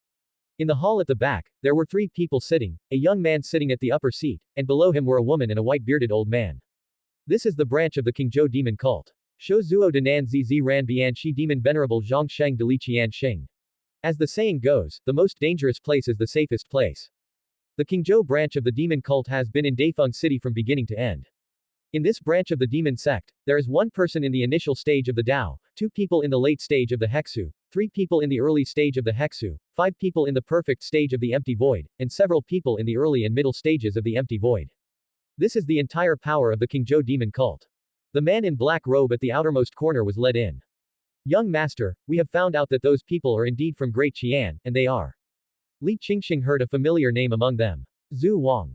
In the hall at the back, there were 3 people sitting, a young man sitting at the upper seat, and below him were a woman and a white-bearded old man. This is the branch of the Qingzhou demon cult. Shou Zuo Denan Zizi Ran Bian Shi Demon Venerable Zhang Sheng De Li Qian Xing. As the saying goes, the most dangerous place is the safest place. The Qingzhou branch of the demon cult has been in Daifeng City from beginning to end. In this branch of the demon sect, there is 1 person in the initial stage of the Dao, 2 people in the late stage of the Hexu, 3 people in the early stage of the Hexu, 5 people in the perfect stage of the empty void, and several people in the early and middle stages of the empty void. This is the entire power of the Qingzhou demon cult. The man in black robe at the outermost corner was led in. Young master, we have found out that those people are indeed from Great Qian, and they are. Li Qingxing heard a familiar name among them. Zhu Wang.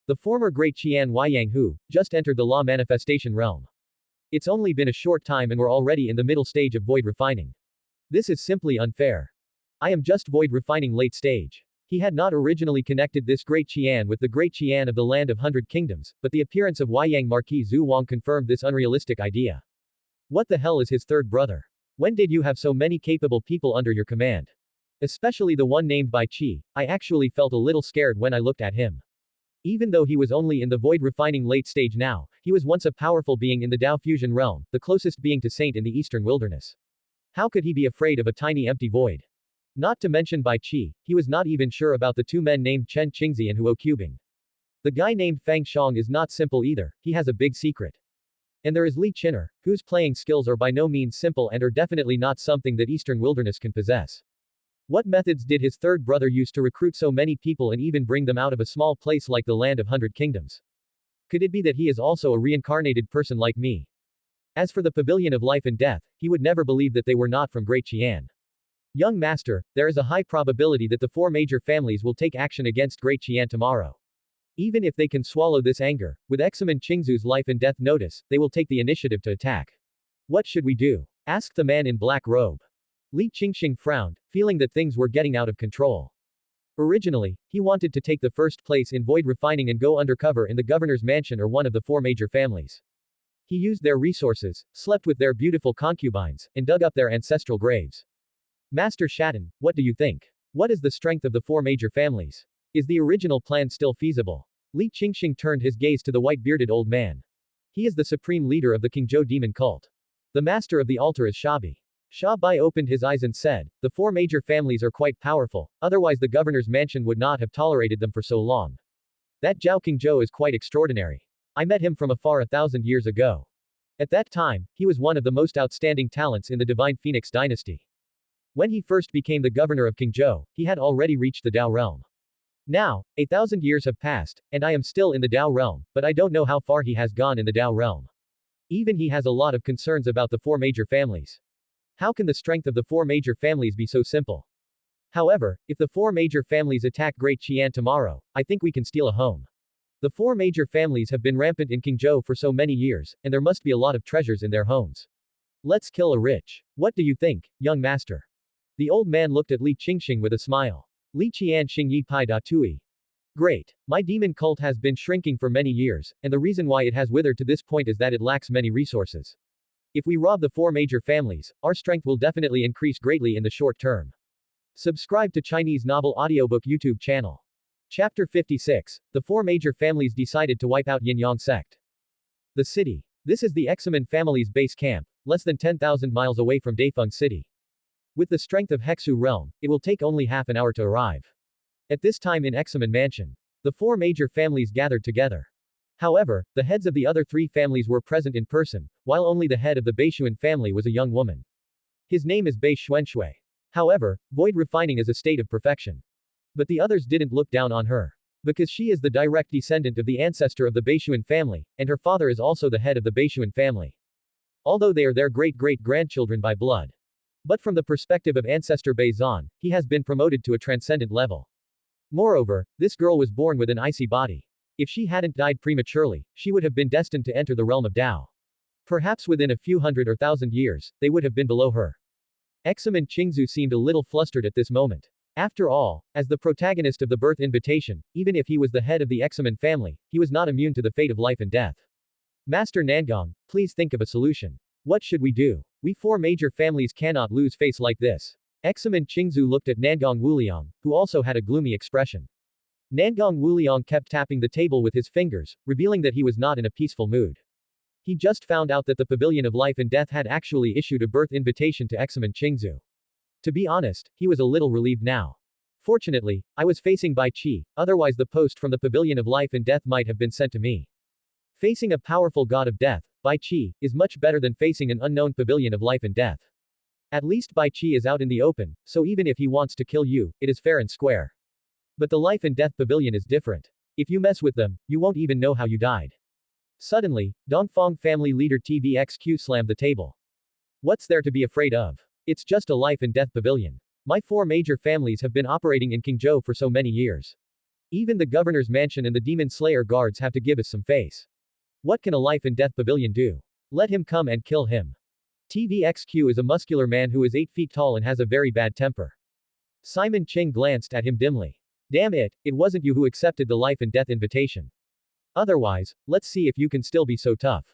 The former Great Qian Huayang Hu, just entered the law manifestation realm. It's only been a short time and we're already in the middle stage of void refining. This is simply unfair. I am just void refining late stage. He had not originally connected this Great Qian with the Great Qian of the Land of Hundred Kingdoms, but the appearance of Huayang Marquis Zhu Wang confirmed this unrealistic idea. What the hell is his third brother? When did you have so many capable people under your command? Especially the one named Bai Qi, I actually felt a little scared when I looked at him. Even though he was only in the void refining late stage now, he was once a powerful being in the Dao fusion realm, the closest being to saint in the eastern wilderness. How could he be afraid of a tiny empty void? Not to mention Bai Qi, he was not even sure about the 2 men named Chen Qingzi and Huo Qubing. The guy named Fang Shang is not simple either, he has a big secret. And there is Li Qin'er, whose playing skills are by no means simple and are definitely not something that eastern wilderness can possess. What methods did his third brother use to recruit so many people and even bring them out of a small place like the Land of Hundred Kingdoms? Could it be that he is also a reincarnated person like me? As for the Pavilion of Life and Death, he would never believe that they were not from Great Qian. Young master, there is a high probability that the 4 major families will take action against Great Qian tomorrow. Even if they can swallow this anger, with Examen Qingzu's life and death notice, they will take the initiative to attack. What should we do? Asked the man in black robe. Li Qingxing frowned, feeling that things were getting out of control. Originally, he wanted to take the first place in void refining and go undercover in the governor's mansion or one of the 4 major families. He used their resources, slept with their beautiful concubines, and dug up their ancestral graves. Master Shatton, what do you think? What is the strength of the 4 major families? Is the original plan still feasible? Li Qingxing turned his gaze to the white-bearded old man. He is the supreme leader of the Qingzhou demon cult. The master of the altar is Shabi. Sha Bai opened his eyes and said, the 4 major families are quite powerful, otherwise the governor's mansion would not have tolerated them for so long. That Zhao Qingzhou is quite extraordinary. I met him from afar 1,000 years ago. At that time, he was one of the most outstanding talents in the Divine Phoenix dynasty. When he first became the governor of Qingzhou, he had already reached the Dao realm. Now, 1,000 years have passed, and I am still in the Dao realm, but I don't know how far he has gone in the Dao realm. Even he has a lot of concerns about the 4 major families. How can the strength of the 4 major families be so simple? However, if the 4 major families attack Great Qian tomorrow, I think we can steal a home. The 4 major families have been rampant in Qingzhou for so many years, and there must be a lot of treasures in their homes. Let's kill a rich. What do you think, young master? The old man looked at Li Qingxing with a smile. Li Qian Xing Yi Pai Da Tui. Great. My demon cult has been shrinking for many years, and the reason why it has withered to this point is that it lacks many resources. If we rob the four major families, our strength will definitely increase greatly in the short term. Subscribe to Chinese Novel Audiobook YouTube channel. Chapter 56. The four major families decided to wipe out Yin-Yang sect. The city. This is the Examen family's base camp, less than 10,000 miles away from Dafeng City. With the strength of Hexu realm, it will take only half an hour to arrive. At this time in Examen Mansion, the four major families gathered together. However, the heads of the other three families were present in person, while only the head of the Beishuan family was a young woman. His name is Bei Xuanshui. However, void refining is a state of perfection. But the others didn't look down on her. Because she is the direct descendant of the ancestor of the Beishuan family, and her father is also the head of the Beishuan family. Although they are their great-great-grandchildren by blood. But from the perspective of ancestor Bei Zan, he has been promoted to a transcendent level. Moreover, this girl was born with an icy body. If she hadn't died prematurely, she would have been destined to enter the realm of Tao. Perhaps within a few hundred or thousand years, they would have been below her. Examen Qingzu seemed a little flustered at this moment. After all, as the protagonist of the birth invitation, even if he was the head of the Examen family, he was not immune to the fate of life and death. Master Nangong, please think of a solution. What should we do? We four major families cannot lose face like this. Examen Qingzu looked at Nangong Wuliang, who also had a gloomy expression. Nangong Wuliang kept tapping the table with his fingers, revealing that he was not in a peaceful mood. He just found out that the Pavilion of Life and Death had actually issued a birth invitation to Examen Qingzu. To be honest, he was a little relieved now. Fortunately, I was facing Bai Qi, otherwise the post from the Pavilion of Life and Death might have been sent to me. Facing a powerful god of death, Bai Qi, is much better than facing an unknown Pavilion of Life and Death. At least Bai Qi is out in the open, so even if he wants to kill you, it is fair and square. But the Life and Death Pavilion is different. If you mess with them, you won't even know how you died. Suddenly, Dongfang family leader TVXQ slammed the table. What's there to be afraid of? It's just a life and death pavilion. My four major families have been operating in Qingzhou for so many years. Even the governor's mansion and the demon slayer guards have to give us some face. What can a life and death pavilion do? Let him come and kill him. TVXQ is a muscular man who is 8 feet tall and has a very bad temper. Simon Ching glanced at him dimly. Damn it, it wasn't you who accepted the life and death invitation. Otherwise, let's see if you can still be so tough.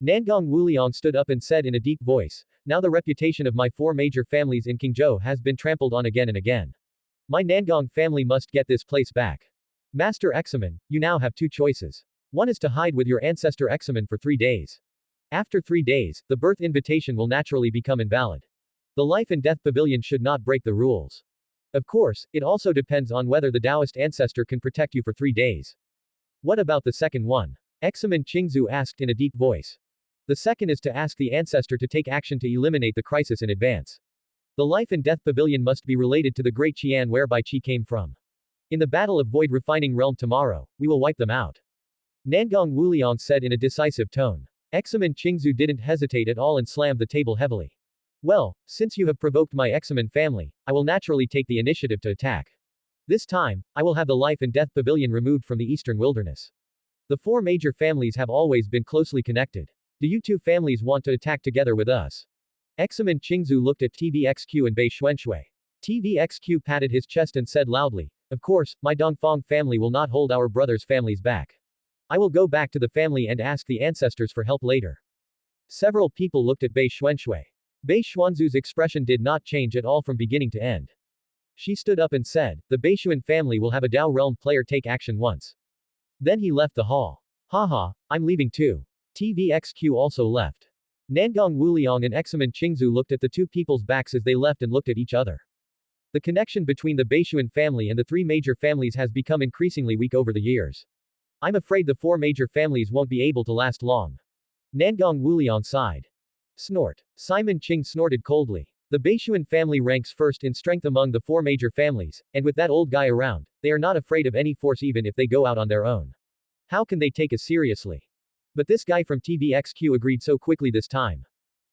Nangong Wuliang stood up and said in a deep voice, now the reputation of my four major families in Qingzhou has been trampled on again and again. My Nangong family must get this place back. Master Examen, you now have two choices. One is to hide with your ancestor Examen for 3 days. After 3 days, the birth invitation will naturally become invalid. The life and death pavilion should not break the rules. Of course, it also depends on whether the Taoist ancestor can protect you for 3 days. What about the second one? Examen Qingzu asked in a deep voice. The second is to ask the ancestor to take action to eliminate the crisis in advance. The life and death pavilion must be related to the great Qian where Bai Qi came from. In the battle of Void Refining Realm tomorrow, we will wipe them out. Nangong Wuliang said in a decisive tone. Examen Qingzu didn't hesitate at all and slammed the table heavily. Well, since you have provoked my Examen family, I will naturally take the initiative to attack. This time, I will have the life and death pavilion removed from the eastern wilderness. The four major families have always been closely connected. Do you two families want to attack together with us? Examen Qingzu looked at TVXQ and Bei Xuanshui. TVXQ patted his chest and said loudly, of course, my Dongfang family will not hold our brothers' families back. I will go back to the family and ask the ancestors for help later. Several people looked at Bei Xuanshui. Bei Xuanzu's expression did not change at all from beginning to end. She stood up and said, the Beishuan family will have a Dao realm player take action once. Then he left the hall. Haha, I'm leaving too. TVXQ also left. Nangong Wuliang and Examen Qingzu looked at the two people's backs as they left and looked at each other. The connection between the Beishuan family and the three major families has become increasingly weak over the years. I'm afraid the four major families won't be able to last long. Nangong Wuliang sighed. Snort. Simon Ching snorted coldly. The Beishuan family ranks first in strength among the four major families, and with that old guy around, they are not afraid of any force even if they go out on their own. How can they take us seriously? But this guy from TVXQ agreed so quickly this time.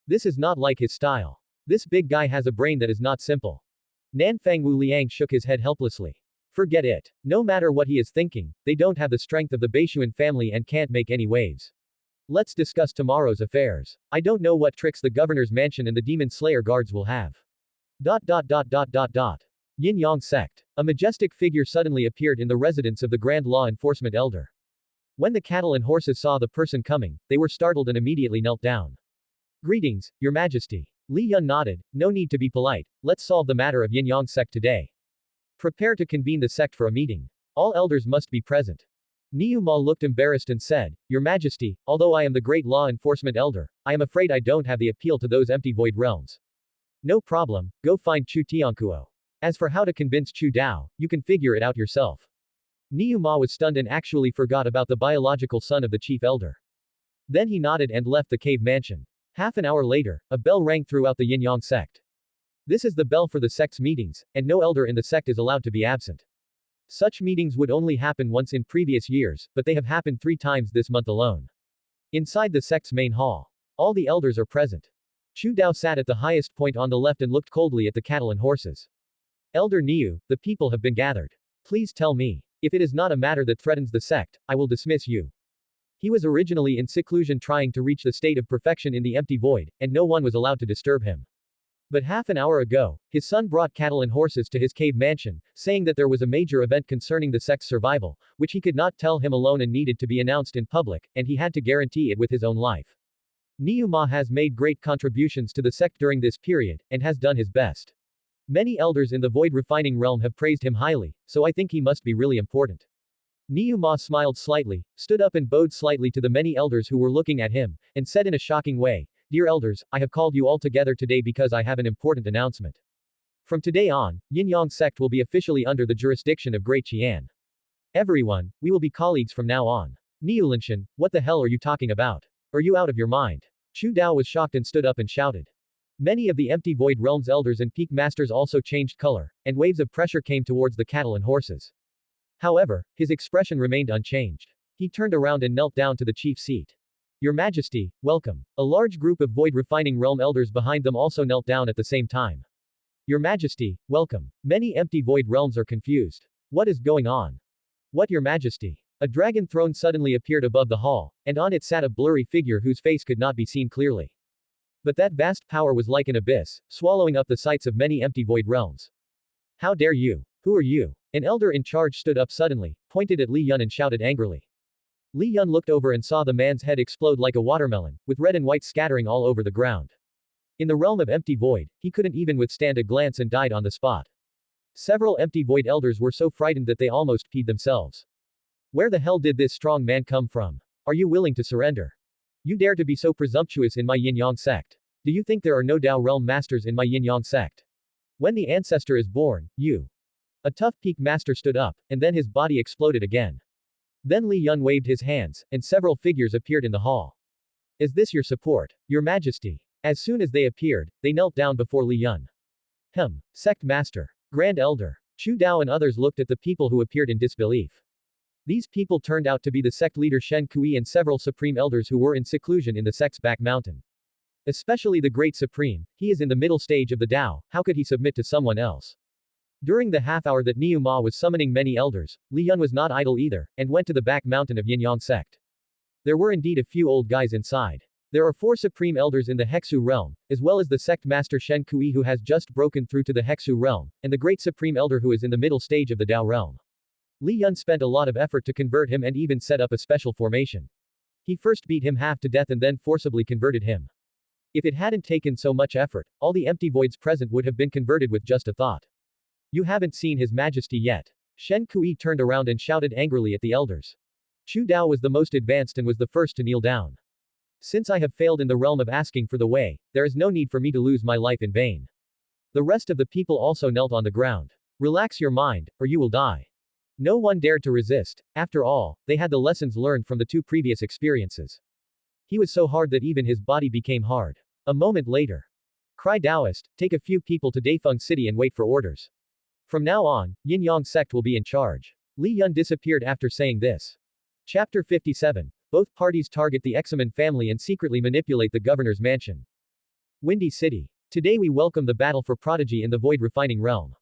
This is not like his style. This big guy has a brain that is not simple. Nanfang Wu Liang shook his head helplessly. Forget it. No matter what he is thinking, they don't have the strength of the Beishuan family and can't make any waves. Let's discuss tomorrow's affairs. I don't know what tricks the governor's mansion and the demon slayer guards will have. Yin-Yang sect. A majestic figure suddenly appeared in the residence of the Grand Law Enforcement Elder. When the cattle and horses saw the person coming, they were startled and immediately knelt down. Greetings, Your Majesty. Li Yun nodded. No need to be polite. Let's solve the matter of Yin Yang sect today. Prepare to convene the sect for a meeting. All elders must be present. Niu Ma looked embarrassed and said, Your Majesty, although I am the great law enforcement elder, I am afraid I don't have the appeal to those empty void realms. No problem, go find Chu Tiankuo. As for how to convince Chu Dao, you can figure it out yourself. Niu Ma was stunned and actually forgot about the biological son of the chief elder. Then he nodded and left the cave mansion. Half an hour later, a bell rang throughout the Yin Yang sect. This is the bell for the sect's meetings, and no elder in the sect is allowed to be absent. Such meetings would only happen once in previous years, but they have happened 3 times this month alone. Inside the sect's main hall, all the elders are present. Chu Dao sat at the highest point on the left and looked coldly at the cattle and horses. Elder Niu, the people have been gathered. Please tell me. If it is not a matter that threatens the sect, I will dismiss you. He was originally in seclusion trying to reach the state of perfection in the empty void, and no one was allowed to disturb him. But half an hour ago, his son brought cattle and horses to his cave mansion, saying that there was a major event concerning the sect's survival, which he could not tell him alone and needed to be announced in public, and he had to guarantee it with his own life. Niu Ma has made great contributions to the sect during this period, and has done his best. Many elders in the void refining realm have praised him highly, so I think he must be really important. Niu Ma smiled slightly, stood up and bowed slightly to the many elders who were looking at him, and said in a shocking way, Dear elders, I have called you all together today because I have an important announcement. From today on, Yin Yang sect will be officially under the jurisdiction of Great Qian. Everyone, we will be colleagues from now on. Niulinshan, what the hell are you talking about? Are you out of your mind? Chu Dao was shocked and stood up and shouted. Many of the empty void realms elders and peak masters also changed color, and waves of pressure came towards the cattle and horses. However, his expression remained unchanged. He turned around and knelt down to the chief seat. Your Majesty, welcome. A large group of void refining realm elders behind them also knelt down at the same time. Your Majesty, welcome. Many empty void realms are confused. What is going on? What, Your Majesty? A dragon throne suddenly appeared above the hall, and on it sat a blurry figure whose face could not be seen clearly. But that vast power was like an abyss, swallowing up the sights of many empty void realms. How dare you? Who are you? An elder in charge stood up suddenly, pointed at Li Yun and shouted angrily. Li Yun looked over and saw the man's head explode like a watermelon, with red and white scattering all over the ground. In the realm of empty void, he couldn't even withstand a glance and died on the spot. Several empty void elders were so frightened that they almost peed themselves. Where the hell did this strong man come from? Are you willing to surrender? You dare to be so presumptuous in my Yin Yang sect? Do you think there are no Dao realm masters in my Yin Yang sect? When the ancestor is born, you. A tough peak master stood up, and then his body exploded again. Then Li Yun waved his hands, and several figures appeared in the hall. Is this your support, Your Majesty? As soon as they appeared, they knelt down before Li Yun. Sect Master. Grand Elder. Chu Dao and others looked at the people who appeared in disbelief. These people turned out to be the sect leader Shen Kui and several supreme elders who were in seclusion in the sect's back mountain. Especially the Great Supreme, he is in the middle stage of the Dao, how could he submit to someone else? During the half hour that Niu Ma was summoning many elders, Li Yun was not idle either, and went to the back mountain of Yin Yang sect. There were indeed a few old guys inside. There are 4 supreme elders in the Hexu realm, as well as the sect master Shen Kui who has just broken through to the Hexu realm, and the great supreme elder who is in the middle stage of the Dao realm. Li Yun spent a lot of effort to convert him and even set up a special formation. He first beat him half to death and then forcibly converted him. If it hadn't taken so much effort, all the empty voids present would have been converted with just a thought. You haven't seen His Majesty yet. Shen Kui turned around and shouted angrily at the elders. Chu Dao was the most advanced and was the first to kneel down. Since I have failed in the realm of asking for the way, there is no need for me to lose my life in vain. The rest of the people also knelt on the ground. Relax your mind, or you will die. No one dared to resist. After all, they had the lessons learned from the 2 previous experiences. He was so hard that even his body became hard. A moment later. Cry Taoist, take a few people to Daifeng City and wait for orders. From now on, Yin Yang sect will be in charge. Li Yun disappeared after saying this. Chapter 57. Both parties target the Examen family and secretly manipulate the governor's mansion. Windy City. Today we welcome the battle for Prodigy in the Void Refining Realm.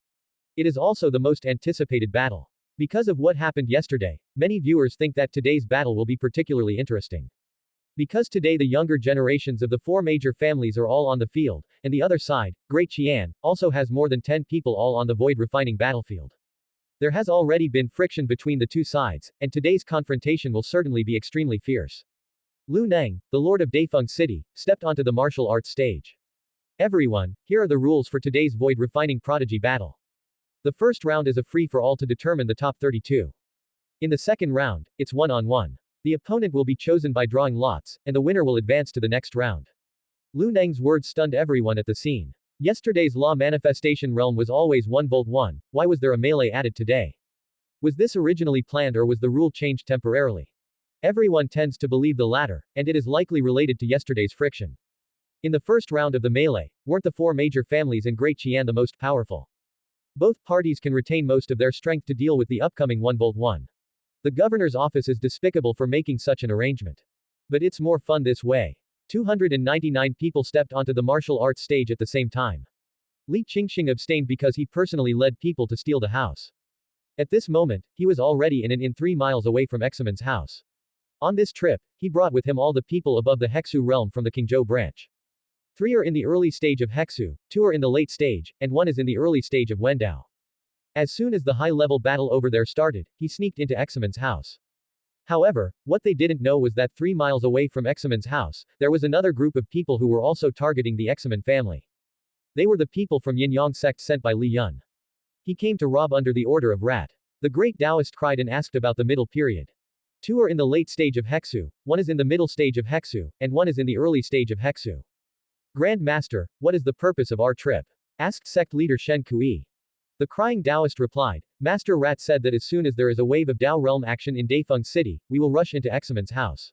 It is also the most anticipated battle. Because of what happened yesterday, many viewers think that today's battle will be particularly interesting. Because today the younger generations of the 4 major families are all on the field, and the other side, Great Qian, also has more than 10 people all on the void refining battlefield. There has already been friction between the 2 sides, and today's confrontation will certainly be extremely fierce. Lu Neng, the lord of Daifeng City, stepped onto the martial arts stage. Everyone, here are the rules for today's Void Refining Prodigy battle. The first round is a free-for-all to determine the top 32. In the second round, it's one-on-one. The opponent will be chosen by drawing lots, and the winner will advance to the next round. Lu Neng's words stunned everyone at the scene. Yesterday's law manifestation realm was always 1v1, why was there a melee added today? Was this originally planned or was the rule changed temporarily? Everyone tends to believe the latter, and it is likely related to yesterday's friction. In the first round of the melee, weren't the four major families and Great Qian the most powerful? Both parties can retain most of their strength to deal with the upcoming 1v1. The governor's office is despicable for making such an arrangement. But it's more fun this way. 299 people stepped onto the martial arts stage at the same time. Li Qingxing abstained because he personally led people to steal the house. At this moment, he was already in an inn 3 miles away from Examen's house. On this trip, he brought with him all the people above the Hexu realm from the Qingzhou branch. 3 are in the early stage of Hexu, 2 are in the late stage, and 1 is in the early stage of Wendao. As soon as the high-level battle over there started, he sneaked into Examen's house. However, what they didn't know was that 3 miles away from Examen's house, there was another group of people who were also targeting the Examen family. They were the people from Yin-Yang sect sent by Li Yun. He came to rob under the order of Rat. The great Taoist cried and asked about the middle period. 2 are in the late stage of Hexu, 1 is in the middle stage of Hexu, and 1 is in the early stage of Hexu. Grand Master, what is the purpose of our trip? Asked sect leader Shen Kui. The crying Taoist replied, Master Rat said that as soon as there is a wave of Dao realm action in Daifeng City, we will rush into Examen's house.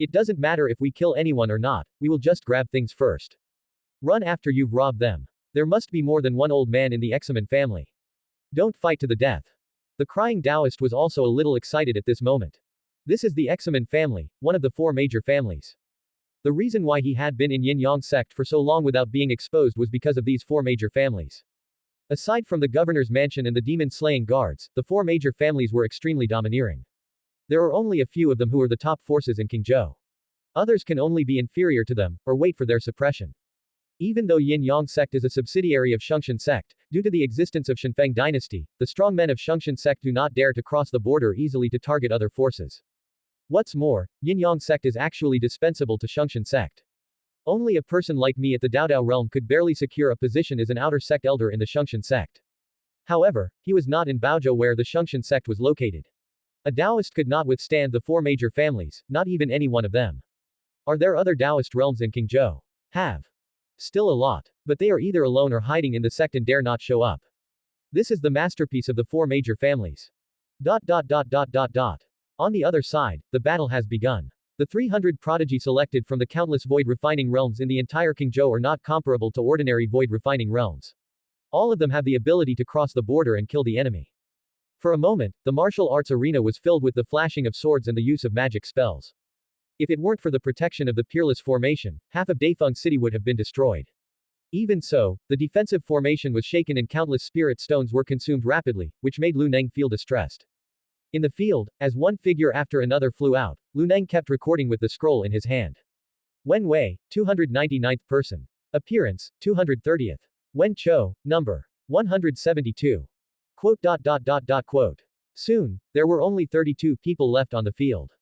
It doesn't matter if we kill anyone or not, we will just grab things first. Run after you've robbed them. There must be more than one old man in the Examen family. Don't fight to the death. The crying Taoist was also a little excited at this moment. This is the Examen family, one of the 4 major families. The reason why he had been in Yin-Yang sect for so long without being exposed was because of these 4 major families. Aside from the governor's mansion and the demon-slaying guards, the 4 major families were extremely domineering. There are only a few of them who are the top forces in Qingzhou. Others can only be inferior to them, or wait for their suppression. Even though Yin-Yang sect is a subsidiary of Shengxian sect, due to the existence of Shenfeng dynasty, the strong men of Shengxian sect do not dare to cross the border easily to target other forces. What's more, Yin-Yang sect is actually dispensable to Shengxian sect. Only a person like me at the Daodao realm could barely secure a position as an outer sect elder in the Shengxian sect. However, he was not in Baozhou where the Shengxian sect was located. A Taoist could not withstand the 4 major families, not even any one of them. Are there other Taoist realms in Qingzhou? Have. Still a lot. But they are either alone or hiding in the sect and dare not show up. This is the masterpiece of the 4 major families. On the other side, the battle has begun. The 300 prodigy selected from the countless void refining realms in the entire Qingzhou are not comparable to ordinary void refining realms. All of them have the ability to cross the border and kill the enemy. For a moment, the martial arts arena was filled with the flashing of swords and the use of magic spells. If it weren't for the protection of the Peerless Formation, half of Daifeng City would have been destroyed. Even so, the defensive formation was shaken and countless spirit stones were consumed rapidly, which made Lu Neng feel distressed. In the field, as one figure after another flew out, Lu Neng kept recording with the scroll in his hand. Wen Wei, 299th person. Appearance, 230th. Wen Chou, number 172. Quote. Soon, there were only 32 people left on the field.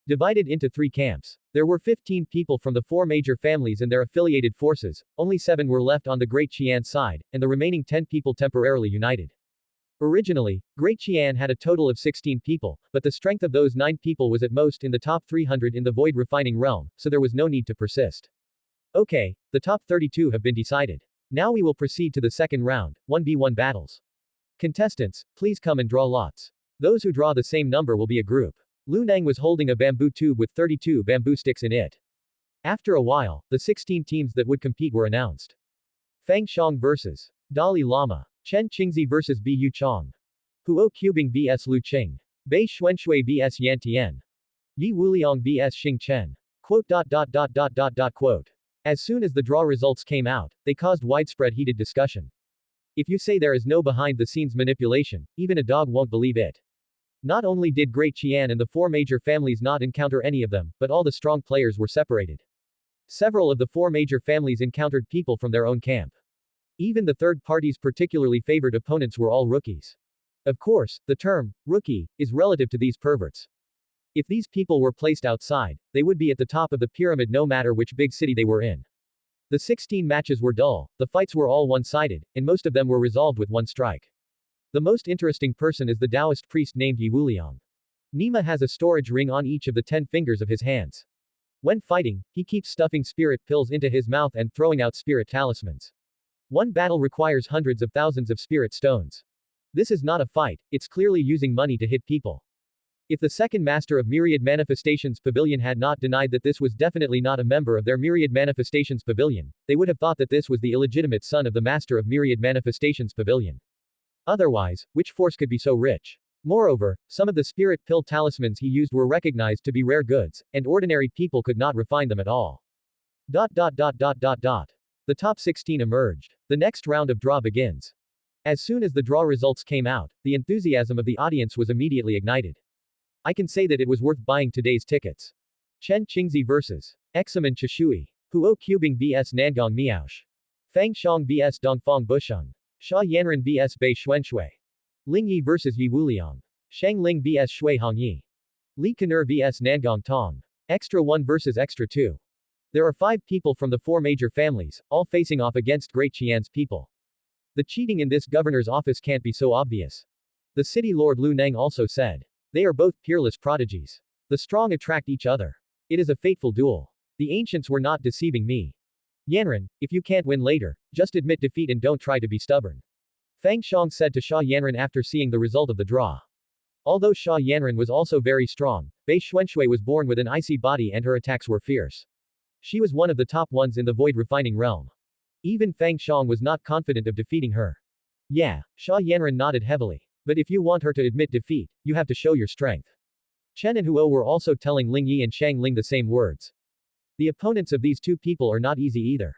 Divided into 3 camps. There were 15 people from the 4 major families and their affiliated forces, only 7 were left on the Great Qian side, and the remaining 10 people temporarily united. Originally, Great Qian had a total of 16 people, but the strength of those 9 people was at most in the top 300 in the void refining realm, so there was no need to persist. Okay, the top 32 have been decided. Now we will proceed to the second round, 1v1 battles. Contestants, please come and draw lots. Those who draw the same number will be a group. Lu Neng was holding a bamboo tube with 32 bamboo sticks in it. After a while, the 16 teams that would compete were announced. Fang Xiong vs. Dalai Lama. Chen Qingzi vs. Bi Yuchong. Huo Qubing vs. Lu Qing. Bei Xuanshui vs. Yan Tian. Yi Wuliang vs. Xing Chen. Quote. As soon as the draw results came out, they caused widespread heated discussion. If you say there is no behind-the-scenes manipulation, even a dog won't believe it. Not only did Great Qian and the 4 major families not encounter any of them, but all the strong players were separated. Several of the 4 major families encountered people from their own camp. Even the third party's particularly favored opponents were all rookies. Of course, the term, rookie, is relative to these perverts. If these people were placed outside, they would be at the top of the pyramid no matter which big city they were in. The 16 matches were dull, the fights were all one-sided, and most of them were resolved with one strike. The most interesting person is the Taoist priest named Yi Wuliang. Nima has a storage ring on each of the 10 fingers of his hands. When fighting, he keeps stuffing spirit pills into his mouth and throwing out spirit talismans. One battle requires hundreds of thousands of spirit stones. This is not a fight, it's clearly using money to hit people. If the second master of Myriad Manifestations Pavilion had not denied that this was definitely not a member of their Myriad Manifestations Pavilion, they would have thought that this was the illegitimate son of the master of Myriad Manifestations Pavilion. Otherwise, which force could be so rich? Moreover, some of the spirit pill talismans he used were recognized to be rare goods, and ordinary people could not refine them at all. The top 16 emerged. The next round of draw begins. As soon as the draw results came out, the enthusiasm of the audience was immediately ignited. I can say that it was worth buying today's tickets. Chen Qingzi vs. Examen Chishui. Huo Qubing vs Nangong Miaosh. Fang Shang vs Dongfang Busheng. Sha Yanran vs Bei Xuanshui. Ling Yi vs Yi Wuliang. Shang Ling vs Shui Hongyi. Li Kanur vs Nangong Tong. Extra 1 vs Extra 2. There are 5 people from the 4 major families, all facing off against Great Qian's people. The cheating in this governor's office can't be so obvious. The city lord Lu Neng also said. They are both peerless prodigies. The strong attract each other. It is a fateful duel. The ancients were not deceiving me. Yanran, if you can't win later, just admit defeat and don't try to be stubborn. Fang Shang said to Sha Yanran after seeing the result of the draw. Although Sha Yanran was also very strong, Bei Xuanshui was born with an icy body and her attacks were fierce. She was one of the top ones in the void refining realm. Even Fang Shang was not confident of defeating her. Yeah, Sha Yanran nodded heavily. But if you want her to admit defeat, you have to show your strength. Chen and Huo were also telling Ling Yi and Shang Ling the same words. The opponents of these 2 people are not easy either.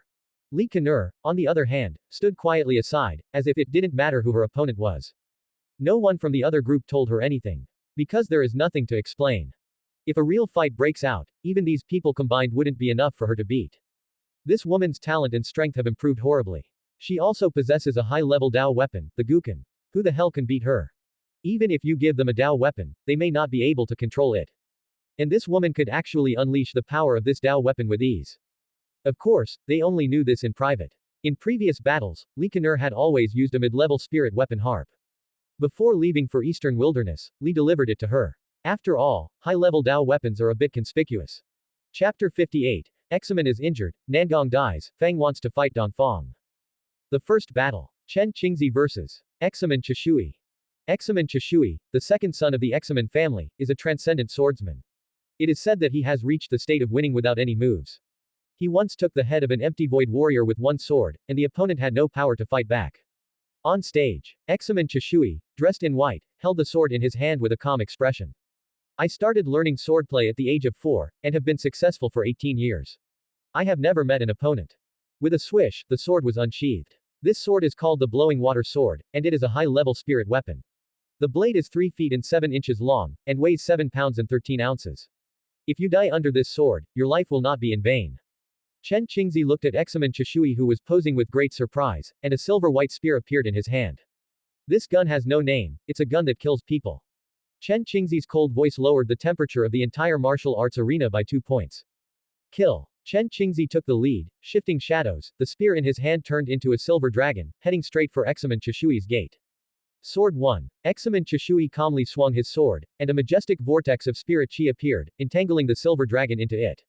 Li Kanur, on the other hand, stood quietly aside, as if it didn't matter who her opponent was. No one from the other group told her anything. Because there is nothing to explain. If a real fight breaks out, even these people combined wouldn't be enough for her to beat. This woman's talent and strength have improved horribly. She also possesses a high-level Dao weapon, the Guqin. Who the hell can beat her? Even if you give them a Dao weapon, they may not be able to control it. And this woman could actually unleash the power of this Dao weapon with ease. Of course, they only knew this in private. In previous battles, Li Kanur had always used a mid-level spirit weapon harp. Before leaving for Eastern Wilderness, Li delivered it to her. After all, high-level Dao weapons are a bit conspicuous. Chapter 58. Examen is injured, Nangong dies, Fang wants to fight Dongfang. The first battle. Chen Qingzi vs. Examen Chishui. Examen Chishui, the second son of the Examen family, is a transcendent swordsman. It is said that he has reached the state of winning without any moves. He once took the head of an empty void warrior with one sword, and the opponent had no power to fight back. On stage, Examen Chishui, dressed in white, held the sword in his hand with a calm expression. I started learning swordplay at the age of 4, and have been successful for 18 years. I have never met an opponent. With a swish, the sword was unsheathed. This sword is called the Blowing Water Sword, and it is a high-level spirit weapon. The blade is 3 feet and 7 inches long, and weighs 7 pounds and 13 ounces. If you die under this sword, your life will not be in vain. Chen Qingzi looked at Examen Chishui who was posing with great surprise, and a silver-white spear appeared in his hand. This gun has no name, it's a gun that kills people. Chen Qingzi's cold voice lowered the temperature of the entire martial arts arena by 2 points. Kill. Chen Qingzi took the lead, shifting shadows, the spear in his hand turned into a silver dragon, heading straight for Examen Chishui's gate. Sword 1. Examen Chishui calmly swung his sword, and a majestic vortex of spirit chi appeared, entangling the silver dragon into it.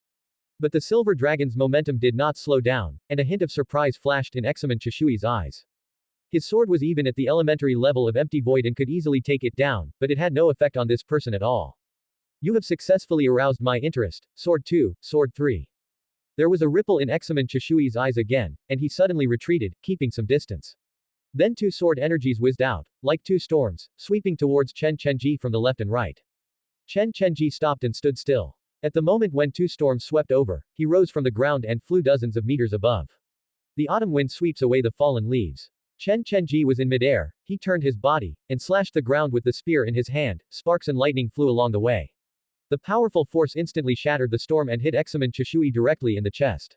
But the silver dragon's momentum did not slow down, and a hint of surprise flashed in Examen Chishui's eyes. His sword was even at the elementary level of empty void and could easily take it down, but it had no effect on this person at all. You have successfully aroused my interest, Sword 2, Sword 3. There was a ripple in Examen Chishui's eyes again, and he suddenly retreated, keeping some distance. Then 2 sword energies whizzed out, like 2 storms, sweeping towards Chen Chenji from the left and right. Chen Chenji stopped and stood still. At the moment when 2 storms swept over, he rose from the ground and flew dozens of meters above. The autumn wind sweeps away the fallen leaves. Chen Chenji was in midair, he turned his body, and slashed the ground with the spear in his hand, sparks and lightning flew along the way. The powerful force instantly shattered the storm and hit Examen Chishui directly in the chest.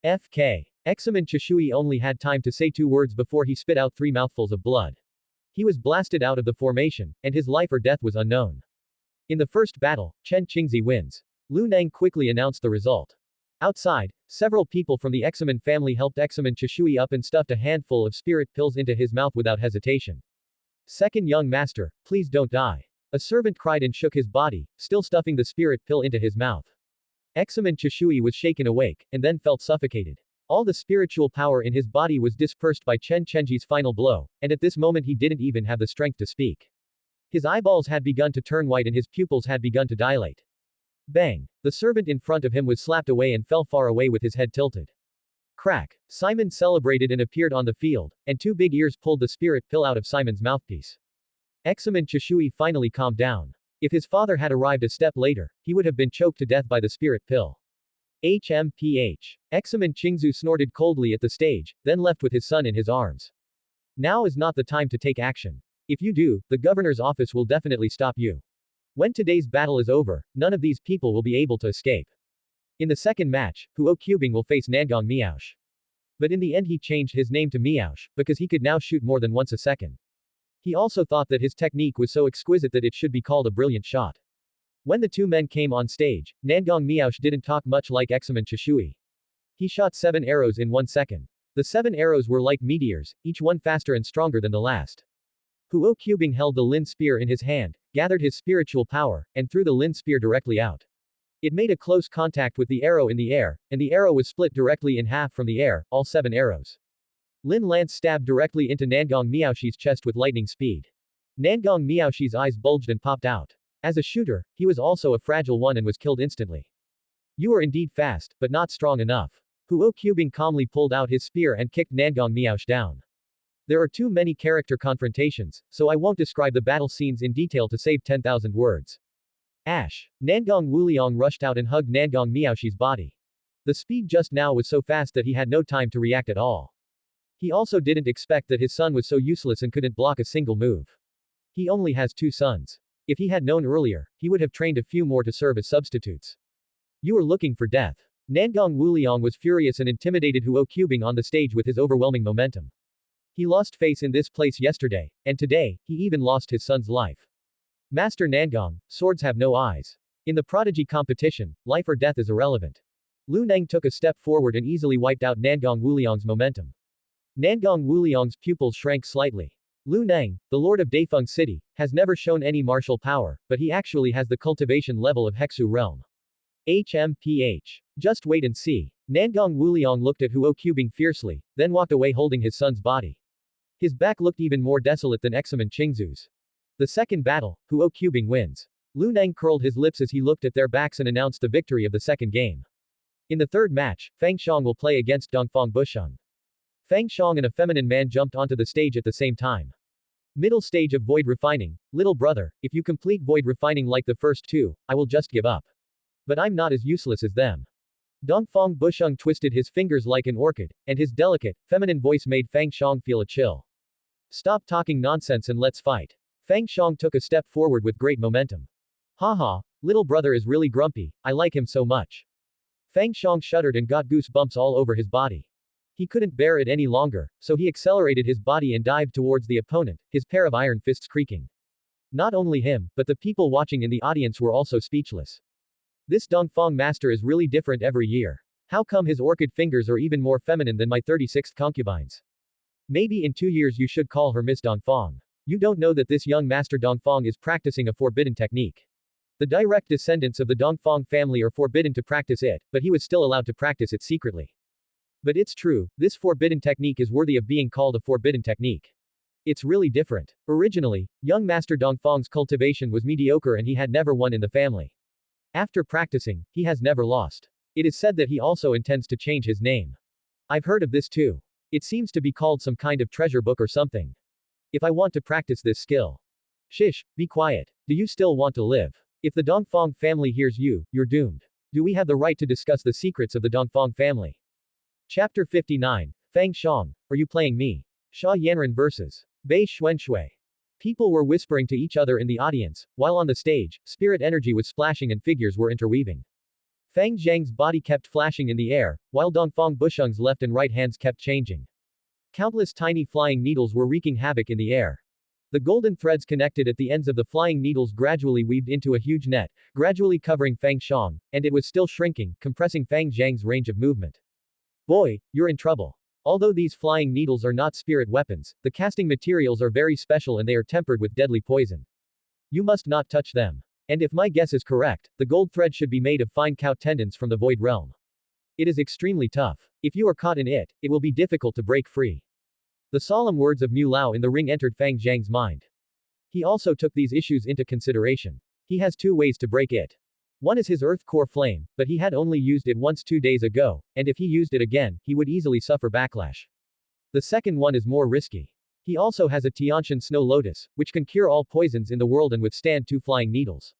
FK. Examen Chishui only had time to say 2 words before he spit out 3 mouthfuls of blood. He was blasted out of the formation, and his life or death was unknown. In the first battle, Chen Qingzi wins. Lu Neng quickly announced the result. Outside, several people from the Examen family helped Examen Chishui up and stuffed a handful of spirit pills into his mouth without hesitation. Second young master, please don't die. A servant cried and shook his body, still stuffing the spirit pill into his mouth. Examen Chishui was shaken awake, and then felt suffocated. All the spiritual power in his body was dispersed by Chen Chenji's final blow, and at this moment he didn't even have the strength to speak. His eyeballs had begun to turn white and his pupils had begun to dilate. Bang! The servant in front of him was slapped away and fell far away with his head tilted. Crack! Simon celebrated and appeared on the field, and two big ears pulled the spirit pill out of Simon's mouthpiece. Examen Chishui finally calmed down. If his father had arrived a step later, he would have been choked to death by the spirit pill. HMPH. Examen Qingzu snorted coldly at the stage, then left with his son in his arms. Now is not the time to take action. If you do, the governor's office will definitely stop you. When today's battle is over, none of these people will be able to escape. In the second match, Huo Qubing will face Nangong Miaosh. But in the end he changed his name to Miaosh, because he could now shoot more than once a second. He also thought that his technique was so exquisite that it should be called a brilliant shot. When the two men came on stage, Nangong Miaosh didn't talk much like Examen Chishui. He shot 7 arrows in 1 second. The 7 arrows were like meteors, each one faster and stronger than the last. Huo Qubing held the Lin spear in his hand, gathered his spiritual power, and threw the Lin spear directly out. It made a close contact with the arrow in the air, and the arrow was split directly in half from the air, all 7 arrows. Lin lance stabbed directly into Nangong Miaoshi's chest with lightning speed. Nangong Miaoshi's eyes bulged and popped out. As a shooter, he was also a fragile one and was killed instantly. You are indeed fast, but not strong enough. Huo Qubing calmly pulled out his spear and kicked Nangong Miaosh down. There are too many character confrontations, so I won't describe the battle scenes in detail to save 10,000 words. Ash. Nangong Wuliang rushed out and hugged Nangong Miaoshi's body. The speed just now was so fast that he had no time to react at all. He also didn't expect that his son was so useless and couldn't block a single move. He only has 2 sons. If he had known earlier, he would have trained a few more to serve as substitutes. You are looking for death. Nangong Wuliang was furious and intimidated Huo Qubing on the stage with his overwhelming momentum. He lost face in this place yesterday, and today, he even lost his son's life. Master Nangong, swords have no eyes. In the prodigy competition, life or death is irrelevant. Lu Neng took a step forward and easily wiped out Nangong Wuliang's momentum. Nangong Wuliang's pupils shrank slightly. Lu Neng, the lord of Daifeng City, has never shown any martial power, but he actually has the cultivation level of Hexu realm. HMPH. Just wait and see. Nangong Wuliang looked at Huo Qubing fiercely, then walked away holding his son's body. His back looked even more desolate than Examen Qingzu's. The second battle, Huo Qubing wins. Lu Neng curled his lips as he looked at their backs and announced the victory of the second game. In the third match, Feng Xiang will play against Dongfang Busheng. Feng Xiang and a feminine man jumped onto the stage at the same time. Middle stage of void refining. Little brother, if you complete void refining like the first 2, I will just give up. But I'm not as useless as them. Dongfang Busheng twisted his fingers like an orchid, and his delicate, feminine voice made Feng Xiang feel a chill. Stop talking nonsense and let's fight. Feng Xiang took a step forward with great momentum. Haha, little brother is really grumpy, I like him so much. Feng Xiang shuddered and got goosebumps all over his body. He couldn't bear it any longer, so he accelerated his body and dived towards the opponent, his pair of iron fists creaking. Not only him, but the people watching in the audience were also speechless. This Dongfang master is really different every year. How come his orchid fingers are even more feminine than my 36th concubines? Maybe in 2 years you should call her Miss Dongfang. You don't know that this young master Dongfang is practicing a forbidden technique. The direct descendants of the Dongfang family are forbidden to practice it, but he was still allowed to practice it secretly. But it's true, this forbidden technique is worthy of being called a forbidden technique. It's really different. Originally, young master Dongfang's cultivation was mediocre and he had never won in the family. After practicing, he has never lost. It is said that he also intends to change his name. I've heard of this too. It seems to be called some kind of treasure book or something. If I want to practice this skill. Shish, be quiet. Do you still want to live? If the Dongfang family hears you, you're doomed. Do we have the right to discuss the secrets of the Dongfang family? Chapter 59. Feng Xiang, are you playing me? Sha Yanran vs. Bei Xuanshui. People were whispering to each other in the audience, while on the stage, spirit energy was splashing and figures were interweaving. Feng Zhang's body kept flashing in the air, while Dongfang Busheng's left and right hands kept changing. Countless tiny flying needles were wreaking havoc in the air. The golden threads connected at the ends of the flying needles gradually weaved into a huge net, gradually covering Fang Xiang, and it was still shrinking, compressing Fang Zhang's range of movement. Boy, you're in trouble. Although these flying needles are not spirit weapons, the casting materials are very special and they are tempered with deadly poison. You must not touch them. And if my guess is correct, the gold thread should be made of fine cow tendons from the void realm. It is extremely tough. If you are caught in it, it will be difficult to break free. The solemn words of Mu Lao in the ring entered Fang Zhang's mind. He also took these issues into consideration. He has two ways to break it. One is his earth core flame, but he had only used it once 2 days ago, and if he used it again, he would easily suffer backlash. The second one is more risky. He also has a Tianshan snow lotus, which can cure all poisons in the world and withstand 2 flying needles.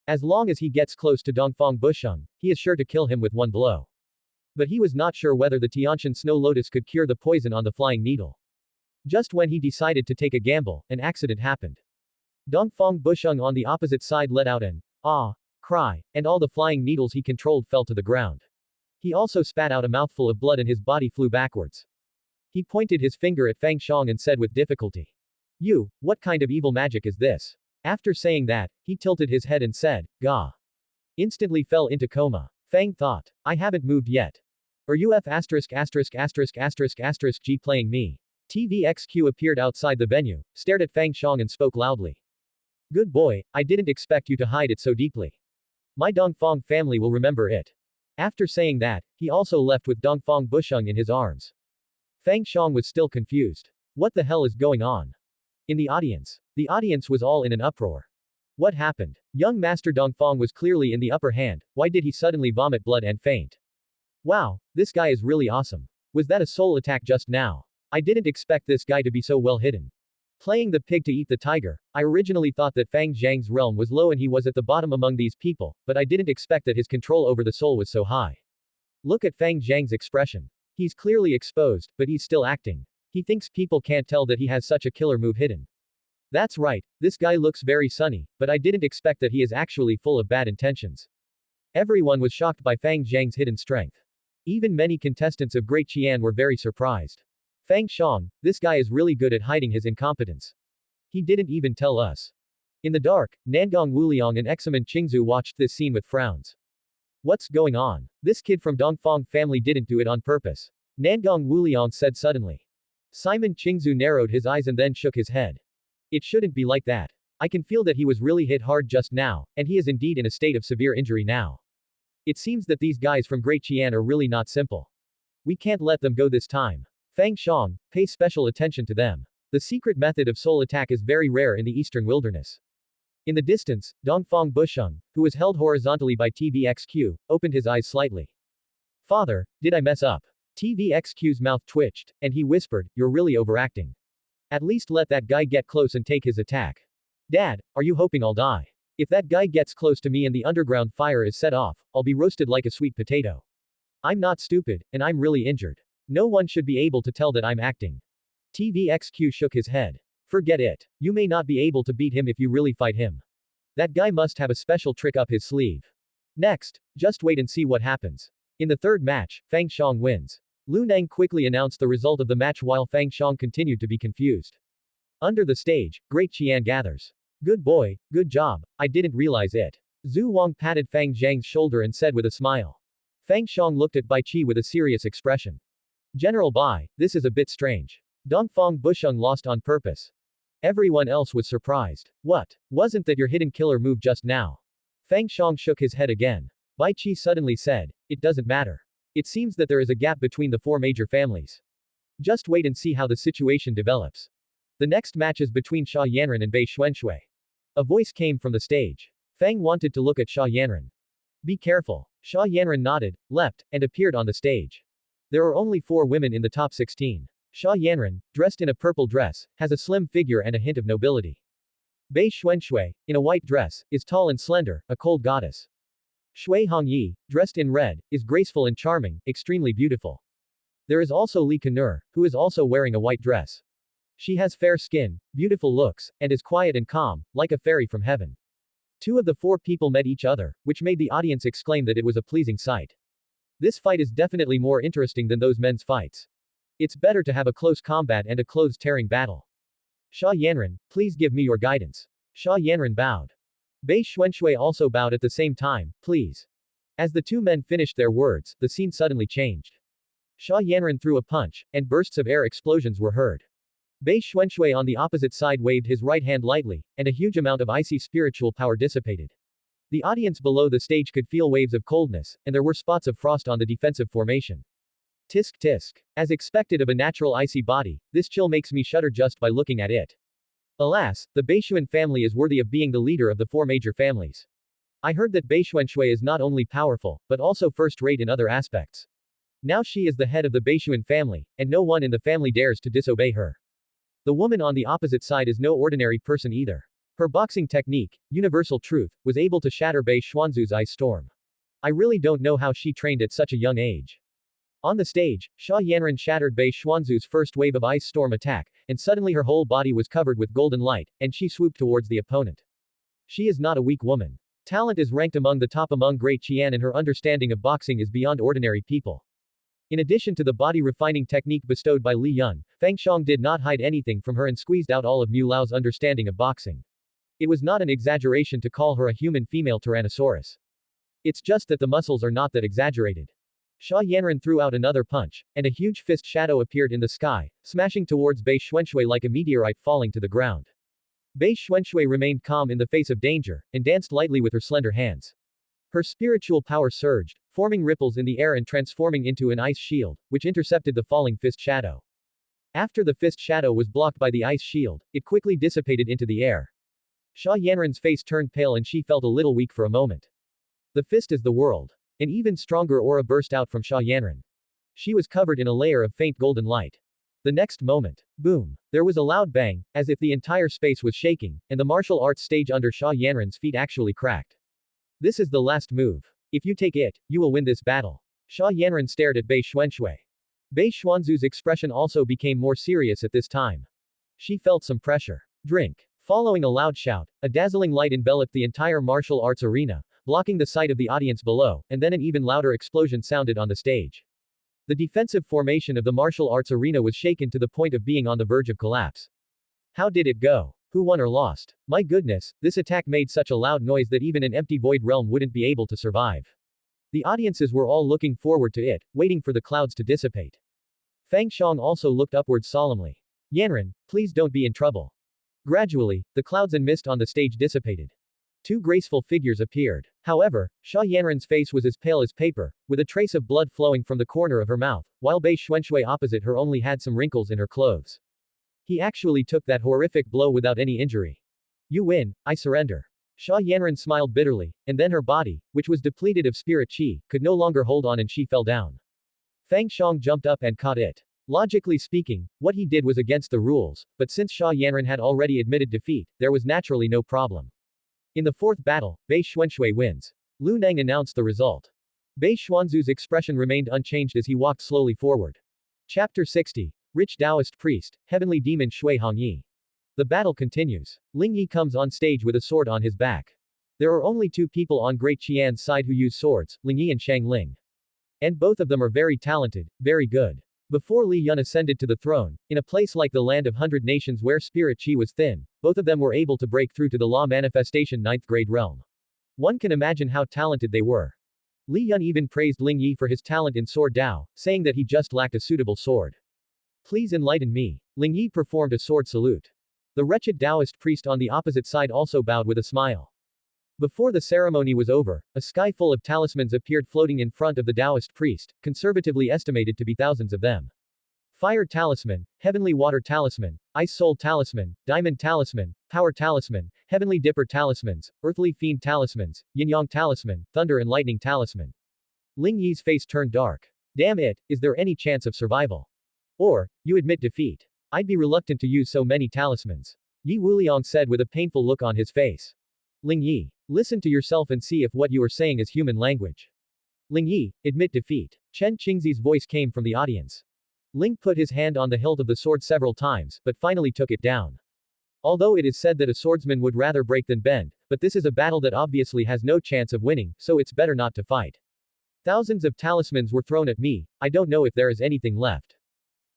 As long as he gets close to Dongfang Busheng, he is sure to kill him with one blow. But he was not sure whether the Tianshan snow lotus could cure the poison on the flying needle. Just when he decided to take a gamble, an accident happened. Dongfang Busheng on the opposite side let out an cry, and all the flying needles he controlled fell to the ground. He also spat out a mouthful of blood and his body flew backwards. He pointed his finger at Fang Xiang and said with difficulty, "You, what kind of evil magic is this?" After saying that, he tilted his head and said, "Gah." Instantly fell into coma. Fang thought, "I haven't moved yet. Are you G playing me?" TVXQ appeared outside the venue, stared at Fang Xiang and spoke loudly. "Good boy, I didn't expect you to hide it so deeply. My Dongfang family will remember it." After saying that, he also left with Dongfang Busheng in his arms. Fang Xiang was still confused. What the hell is going on? In the audience was all in an uproar. What happened? Young Master Dongfang was clearly in the upper hand, why did he suddenly vomit blood and faint? Wow, this guy is really awesome. Was that a soul attack just now? I didn't expect this guy to be so well hidden. Playing the pig to eat the tiger, I originally thought that Fang Zhang's realm was low and he was at the bottom among these people, but I didn't expect that his control over the soul was so high. Look at Fang Zhang's expression. He's clearly exposed, but he's still acting. He thinks people can't tell that he has such a killer move hidden. That's right, this guy looks very sunny, but I didn't expect that he is actually full of bad intentions. Everyone was shocked by Fang Zhang's hidden strength. Even many contestants of Great Qian were very surprised. Fang Xiang, this guy is really good at hiding his incompetence. He didn't even tell us. In the dark, Nangong Wuliang and Examen Qingzu watched this scene with frowns. What's going on? This kid from Dongfang family didn't do it on purpose. Nangong Wuliang said suddenly. Simon Qingzu narrowed his eyes and then shook his head. It shouldn't be like that. I can feel that he was really hit hard just now, and he is indeed in a state of severe injury now. It seems that these guys from Great Qian are really not simple. We can't let them go this time. Fang Xiang, pay special attention to them. The secret method of soul attack is very rare in the eastern wilderness. In the distance, Dongfang Busheng, who was held horizontally by TVXQ, opened his eyes slightly. Father, did I mess up? TVXQ's mouth twitched, and he whispered, "You're really overacting. At least let that guy get close and take his attack." Dad, are you hoping I'll die? If that guy gets close to me and the underground fire is set off, I'll be roasted like a sweet potato. I'm not stupid, and I'm really injured. No one should be able to tell that I'm acting. TVXQ shook his head. Forget it. You may not be able to beat him if you really fight him. That guy must have a special trick up his sleeve. Next, just wait and see what happens. In the third match, Fang Xiang wins. Lu Neng quickly announced the result of the match while Fang Xiang continued to be confused. Under the stage, Great Qian gathers. Good boy, good job, I didn't realize it. Zhu Wang patted Fang Zhang's shoulder and said with a smile. Fang Xiang looked at Bai Qi with a serious expression. General Bai, this is a bit strange. Dongfang Busheng lost on purpose. Everyone else was surprised. What? Wasn't that your hidden killer move just now? Fang Xiang shook his head again. Bai Qi suddenly said, it doesn't matter. It seems that there is a gap between the 4 major families. Just wait and see how the situation develops. The next match is between Sha Yanren and Bei Xuanshui. A voice came from the stage. Fang wanted to look at Sha Yanren. Be careful. Sha Yanren nodded, leapt, and appeared on the stage. There are only 4 women in the top 16. Sha Yanren, dressed in a purple dress, has a slim figure and a hint of nobility. Bei Xuanshui, in a white dress, is tall and slender, a cold goddess. Shui Hongyi, dressed in red, is graceful and charming, extremely beautiful. There is also Li Kanur, who is also wearing a white dress. She has fair skin, beautiful looks, and is quiet and calm, like a fairy from heaven. 2 of the 4 people met each other, which made the audience exclaim that it was a pleasing sight. This fight is definitely more interesting than those men's fights. It's better to have a close combat and a clothes-tearing battle. Sha Yanran, please give me your guidance. Sha Yanran bowed. Bei Xuanshui also bowed at the same time, please. As the two men finished their words, the scene suddenly changed. Sha Yanran threw a punch, and bursts of air explosions were heard. Bei Xuanshui on the opposite side waved his right hand lightly, and a huge amount of icy spiritual power dissipated. The audience below the stage could feel waves of coldness, and there were spots of frost on the defensive formation. Tisk tisk. As expected of a natural icy body, this chill makes me shudder just by looking at it. Alas, the Beishuan family is worthy of being the leader of the four major families. I heard that Bei Xuanshui is not only powerful, but also first-rate in other aspects. Now she is the head of the Beishuan family, and no one in the family dares to disobey her. The woman on the opposite side is no ordinary person either. Her boxing technique, universal truth, was able to shatter Bei Xuanzu's ice storm. I really don't know how she trained at such a young age. On the stage, Sha Yanran shattered Bei Xuanzu's first wave of ice storm attack, and suddenly her whole body was covered with golden light, and she swooped towards the opponent. She is not a weak woman. Talent is ranked among the top among Great Qian, and her understanding of boxing is beyond ordinary people. In addition to the body-refining technique bestowed by Li Yun, Feng Xiong did not hide anything from her and squeezed out all of Mu Lao's understanding of boxing. It was not an exaggeration to call her a human female Tyrannosaurus. It's just that the muscles are not that exaggerated. Sha Yanran threw out another punch, and a huge fist shadow appeared in the sky, smashing towards Bei Xuanshui like a meteorite falling to the ground. Bei Xuanshui remained calm in the face of danger, and danced lightly with her slender hands. Her spiritual power surged, forming ripples in the air and transforming into an ice shield, which intercepted the falling fist shadow. After the fist shadow was blocked by the ice shield, it quickly dissipated into the air. Sha Yanran's face turned pale and she felt a little weak for a moment. The fist is the world. An even stronger aura burst out from Sha Yanran. She was covered in a layer of faint golden light. The next moment, boom, there was a loud bang, as if the entire space was shaking, and the martial arts stage under Sha Yanran's feet actually cracked. This is the last move. If you take it, you will win this battle. Sha Yanran stared at Bei Xuanshui. Bei Xuanzu's expression also became more serious at this time. She felt some pressure. Drink. Following a loud shout, a dazzling light enveloped the entire martial arts arena, blocking the sight of the audience below, and then an even louder explosion sounded on the stage. The defensive formation of the martial arts arena was shaken to the point of being on the verge of collapse. How did it go? Who won or lost? My goodness, this attack made such a loud noise that even an empty void realm wouldn't be able to survive. The audiences were all looking forward to it, waiting for the clouds to dissipate. Feng Xiong also looked upwards solemnly. Yanran, please don't be in trouble. Gradually, the clouds and mist on the stage dissipated. Two graceful figures appeared. However, Sha Yanran's face was as pale as paper, with a trace of blood flowing from the corner of her mouth, while Bei Xuanshui opposite her only had some wrinkles in her clothes. He actually took that horrific blow without any injury. You win, I surrender. Sha Yanran smiled bitterly, and then her body, which was depleted of spirit qi, could no longer hold on and she fell down. Feng Xiong jumped up and caught it. Logically speaking, what he did was against the rules, but since Sha Yanran had already admitted defeat, there was naturally no problem. In the fourth battle, Bei Xuanshui wins. Lu Neng announced the result. Bei Xuanzu's expression remained unchanged as he walked slowly forward. Chapter 60. Rich Taoist Priest, Heavenly Demon Shui Hongyi. The battle continues. Ling Yi comes on stage with a sword on his back. There are only two people on Great Qian's side who use swords, Ling Yi and Shang Ling. And both of them are very talented, very good. Before Li Yun ascended to the throne, in a place like the Land of 100 Nations where spirit qi was thin, both of them were able to break through to the law manifestation 9th grade realm. One can imagine how talented they were. Li Yun even praised Ling Yi for his talent in sword Dao, saying that he just lacked a suitable sword. Please enlighten me. Ling Yi performed a sword salute. The wretched Taoist priest on the opposite side also bowed with a smile. Before the ceremony was over, a sky full of talismans appeared floating in front of the Taoist priest, conservatively estimated to be thousands of them. Fire Talisman, Heavenly Water Talisman, Ice Soul Talisman, Diamond Talisman, Power Talisman, Heavenly Dipper Talismans, Earthly Fiend Talismans, Yin-Yang Talisman, Thunder and Lightning Talisman. Ling Yi's face turned dark. Damn it, is there any chance of survival? Or, you admit defeat. I'd be reluctant to use so many talismans. Yi Wuliang said with a painful look on his face. Ling Yi, listen to yourself and see if what you are saying is human language. Ling Yi, admit defeat. Chen Qingzi's voice came from the audience. Ling put his hand on the hilt of the sword several times, but finally took it down. Although it is said that a swordsman would rather break than bend, but this is a battle that obviously has no chance of winning, so it's better not to fight. Thousands of talismans were thrown at me, I don't know if there is anything left.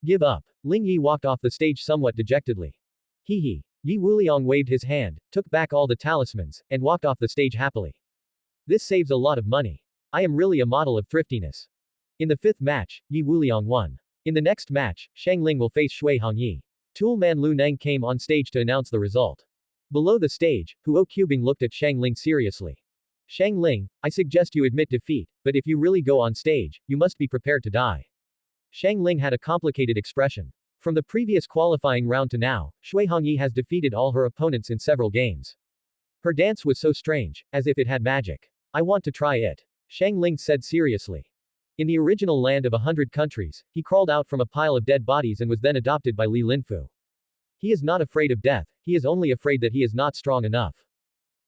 Give up. Ling Yi walked off the stage somewhat dejectedly. Hee hee. Yi Wuliang waved his hand, took back all the talismans, and walked off the stage happily. This saves a lot of money. I am really a model of thriftiness. In the fifth match, Yi Wuliang won. In the next match, Shang Ling will face Shui Hongyi. Toolman Lu Neng came on stage to announce the result. Below the stage, Huo Qubing looked at Shang Ling seriously. Shang Ling, I suggest you admit defeat, but if you really go on stage, you must be prepared to die. Shang Ling had a complicated expression. From the previous qualifying round to now, Shui Hongyi has defeated all her opponents in several games. Her dance was so strange, as if it had magic. I want to try it. Shang Ling said seriously. In the original land of 100 countries, he crawled out from a pile of dead bodies and was then adopted by Li Linfu. He is not afraid of death, he is only afraid that he is not strong enough.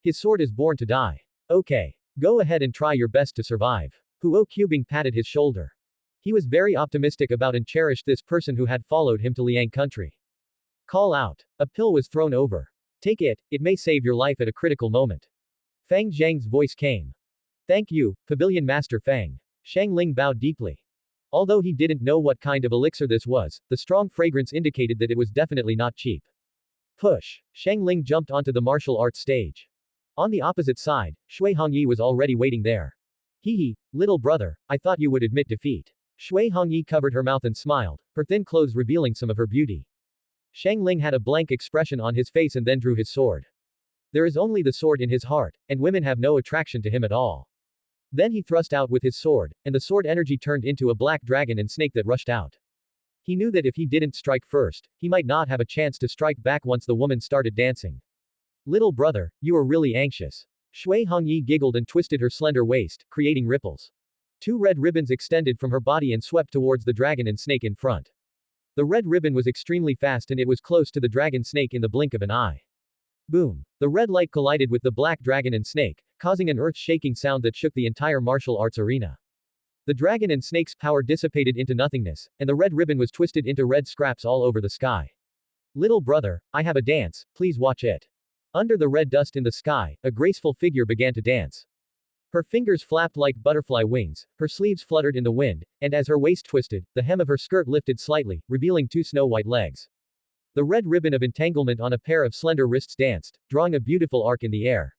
His sword is born to die. Okay. Go ahead and try your best to survive. Huo Qubing patted his shoulder. He was very optimistic about and cherished this person who had followed him to Liang country. Call out. A pill was thrown over. Take it, it may save your life at a critical moment. Fang Zhang's voice came. Thank you, Pavilion Master Fang. Shang Ling bowed deeply. Although he didn't know what kind of elixir this was, the strong fragrance indicated that it was definitely not cheap. Push. Shang Ling jumped onto the martial arts stage. On the opposite side, Shui Hongyi was already waiting there. Hee hee, little brother, I thought you would admit defeat. Shui Hongyi covered her mouth and smiled, her thin clothes revealing some of her beauty. Shang Ling had a blank expression on his face and then drew his sword. There is only the sword in his heart, and women have no attraction to him at all. Then he thrust out with his sword, and the sword energy turned into a black dragon and snake that rushed out. He knew that if he didn't strike first, he might not have a chance to strike back once the woman started dancing. Little brother, you are really anxious. Shui Hongyi giggled and twisted her slender waist, creating ripples. Two red ribbons extended from her body and swept towards the dragon and snake in front. The red ribbon was extremely fast and it was close to the dragon snake in the blink of an eye. Boom. The red light collided with the black dragon and snake, causing an earth-shaking sound that shook the entire martial arts arena. The dragon and snake's power dissipated into nothingness, and the red ribbon was twisted into red scraps all over the sky. Little brother, I have a dance, please watch it. Under the red dust in the sky, a graceful figure began to dance. Her fingers flapped like butterfly wings, her sleeves fluttered in the wind, and as her waist twisted, the hem of her skirt lifted slightly, revealing two snow-white legs. The red ribbon of entanglement on a pair of slender wrists danced, drawing a beautiful arc in the air.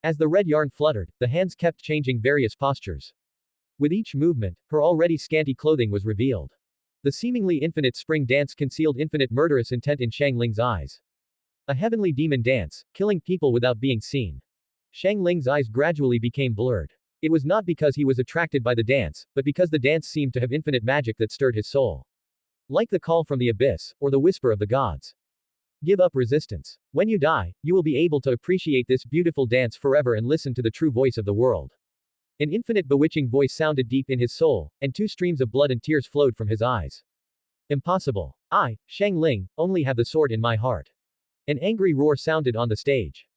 As the red yarn fluttered, the hands kept changing various postures. With each movement, her already scanty clothing was revealed. The seemingly infinite spring dance concealed infinite murderous intent in Shang Ling's eyes. A heavenly demon dance, killing people without being seen. Shang Ling's eyes gradually became blurred. It was not because he was attracted by the dance, but because the dance seemed to have infinite magic that stirred his soul. Like the call from the abyss, or the whisper of the gods. Give up resistance. When you die, you will be able to appreciate this beautiful dance forever and listen to the true voice of the world. An infinite bewitching voice sounded deep in his soul, and two streams of blood and tears flowed from his eyes. Impossible. I, Shang Ling, only have the sword in my heart. An angry roar sounded on the stage.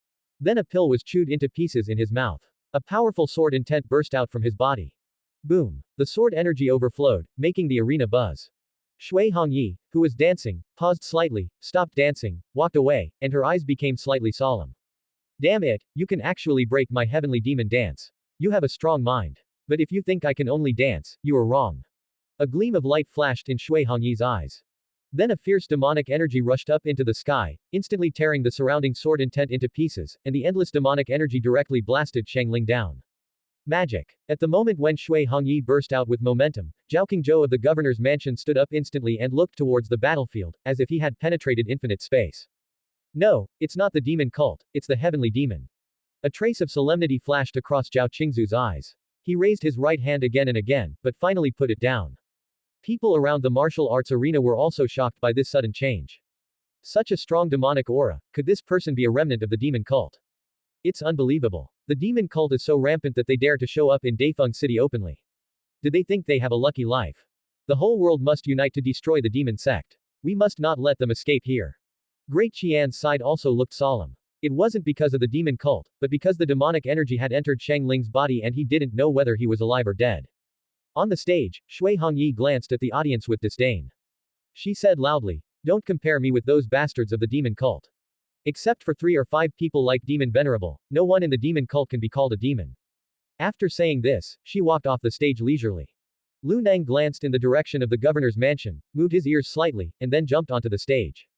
Then a pill was chewed into pieces in his mouth. A powerful sword intent burst out from his body. Boom. The sword energy overflowed, making the arena buzz. Shui Hongyi, who was dancing, paused slightly, stopped dancing, walked away, and her eyes became slightly solemn. Damn it, you can actually break my heavenly demon dance. You have a strong mind. But if you think I can only dance, you are wrong. A gleam of light flashed in Shui Hongyi's eyes. Then a fierce demonic energy rushed up into the sky, instantly tearing the surrounding sword intent into pieces, and the endless demonic energy directly blasted Shang Ling down. Magic. At the moment when Shui Hongyi burst out with momentum, Zhao Qingzhou of the governor's mansion stood up instantly and looked towards the battlefield, as if he had penetrated infinite space. No, it's not the demon cult, it's the heavenly demon. A trace of solemnity flashed across Zhao Qingzhu's eyes. He raised his right hand again and again, but finally put it down. People around the martial arts arena were also shocked by this sudden change. Such a strong demonic aura, could this person be a remnant of the demon cult? It's unbelievable. The demon cult is so rampant that they dare to show up in Daifeng City openly. Did they think they have a lucky life? The whole world must unite to destroy the demon sect. We must not let them escape here. Great Qian's side also looked solemn. It wasn't because of the demon cult, but because the demonic energy had entered Shang Ling's body and he didn't know whether he was alive or dead. On the stage, Shui Hongyi glanced at the audience with disdain. She said loudly, "Don't compare me with those bastards of the demon cult. Except for 3 or 5 people like Demon Venerable, no one in the demon cult can be called a demon." After saying this, she walked off the stage leisurely. Lu Neng glanced in the direction of the governor's mansion, moved his ears slightly, and then jumped onto the stage.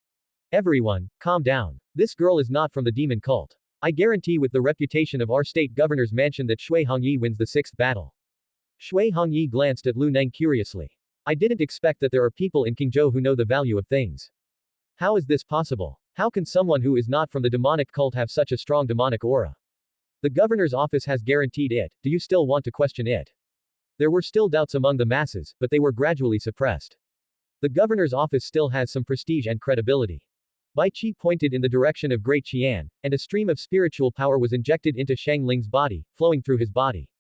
Everyone, calm down. This girl is not from the demon cult. I guarantee with the reputation of our state governor's mansion that Shui Hongyi wins the sixth battle. Shui Hongyi glanced at Lu Neng curiously. I didn't expect that there are people in Qingzhou who know the value of things. How is this possible? How can someone who is not from the demonic cult have such a strong demonic aura? The governor's office has guaranteed it, do you still want to question it? There were still doubts among the masses, but they were gradually suppressed. The governor's office still has some prestige and credibility. Bai Qi pointed in the direction of Great Qian, and a stream of spiritual power was injected into Shang Ling's body, flowing through his body.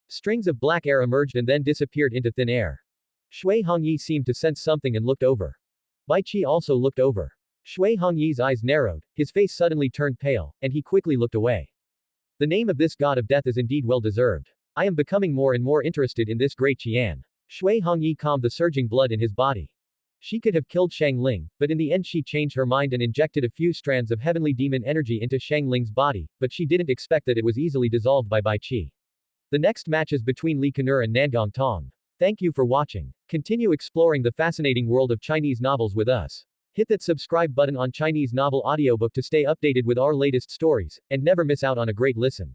Strings of black air emerged and then disappeared into thin air. Shui Hongyi seemed to sense something and looked over. Bai Qi also looked over. Shui Hongyi's eyes narrowed, his face suddenly turned pale, and he quickly looked away. The name of this god of death is indeed well deserved. I am becoming more and more interested in this Great Qian. Shui Hongyi calmed the surging blood in his body. She could have killed Shang Ling, but in the end she changed her mind and injected a few strands of heavenly demon energy into Shang Ling's body, but she didn't expect that it was easily dissolved by Bai Qi. The next match is between Li Kanur and Nangong Tong. Thank you for watching. Continue exploring the fascinating world of Chinese novels with us. Hit that subscribe button on Chinese Novel Audiobook to stay updated with our latest stories, and never miss out on a great listen.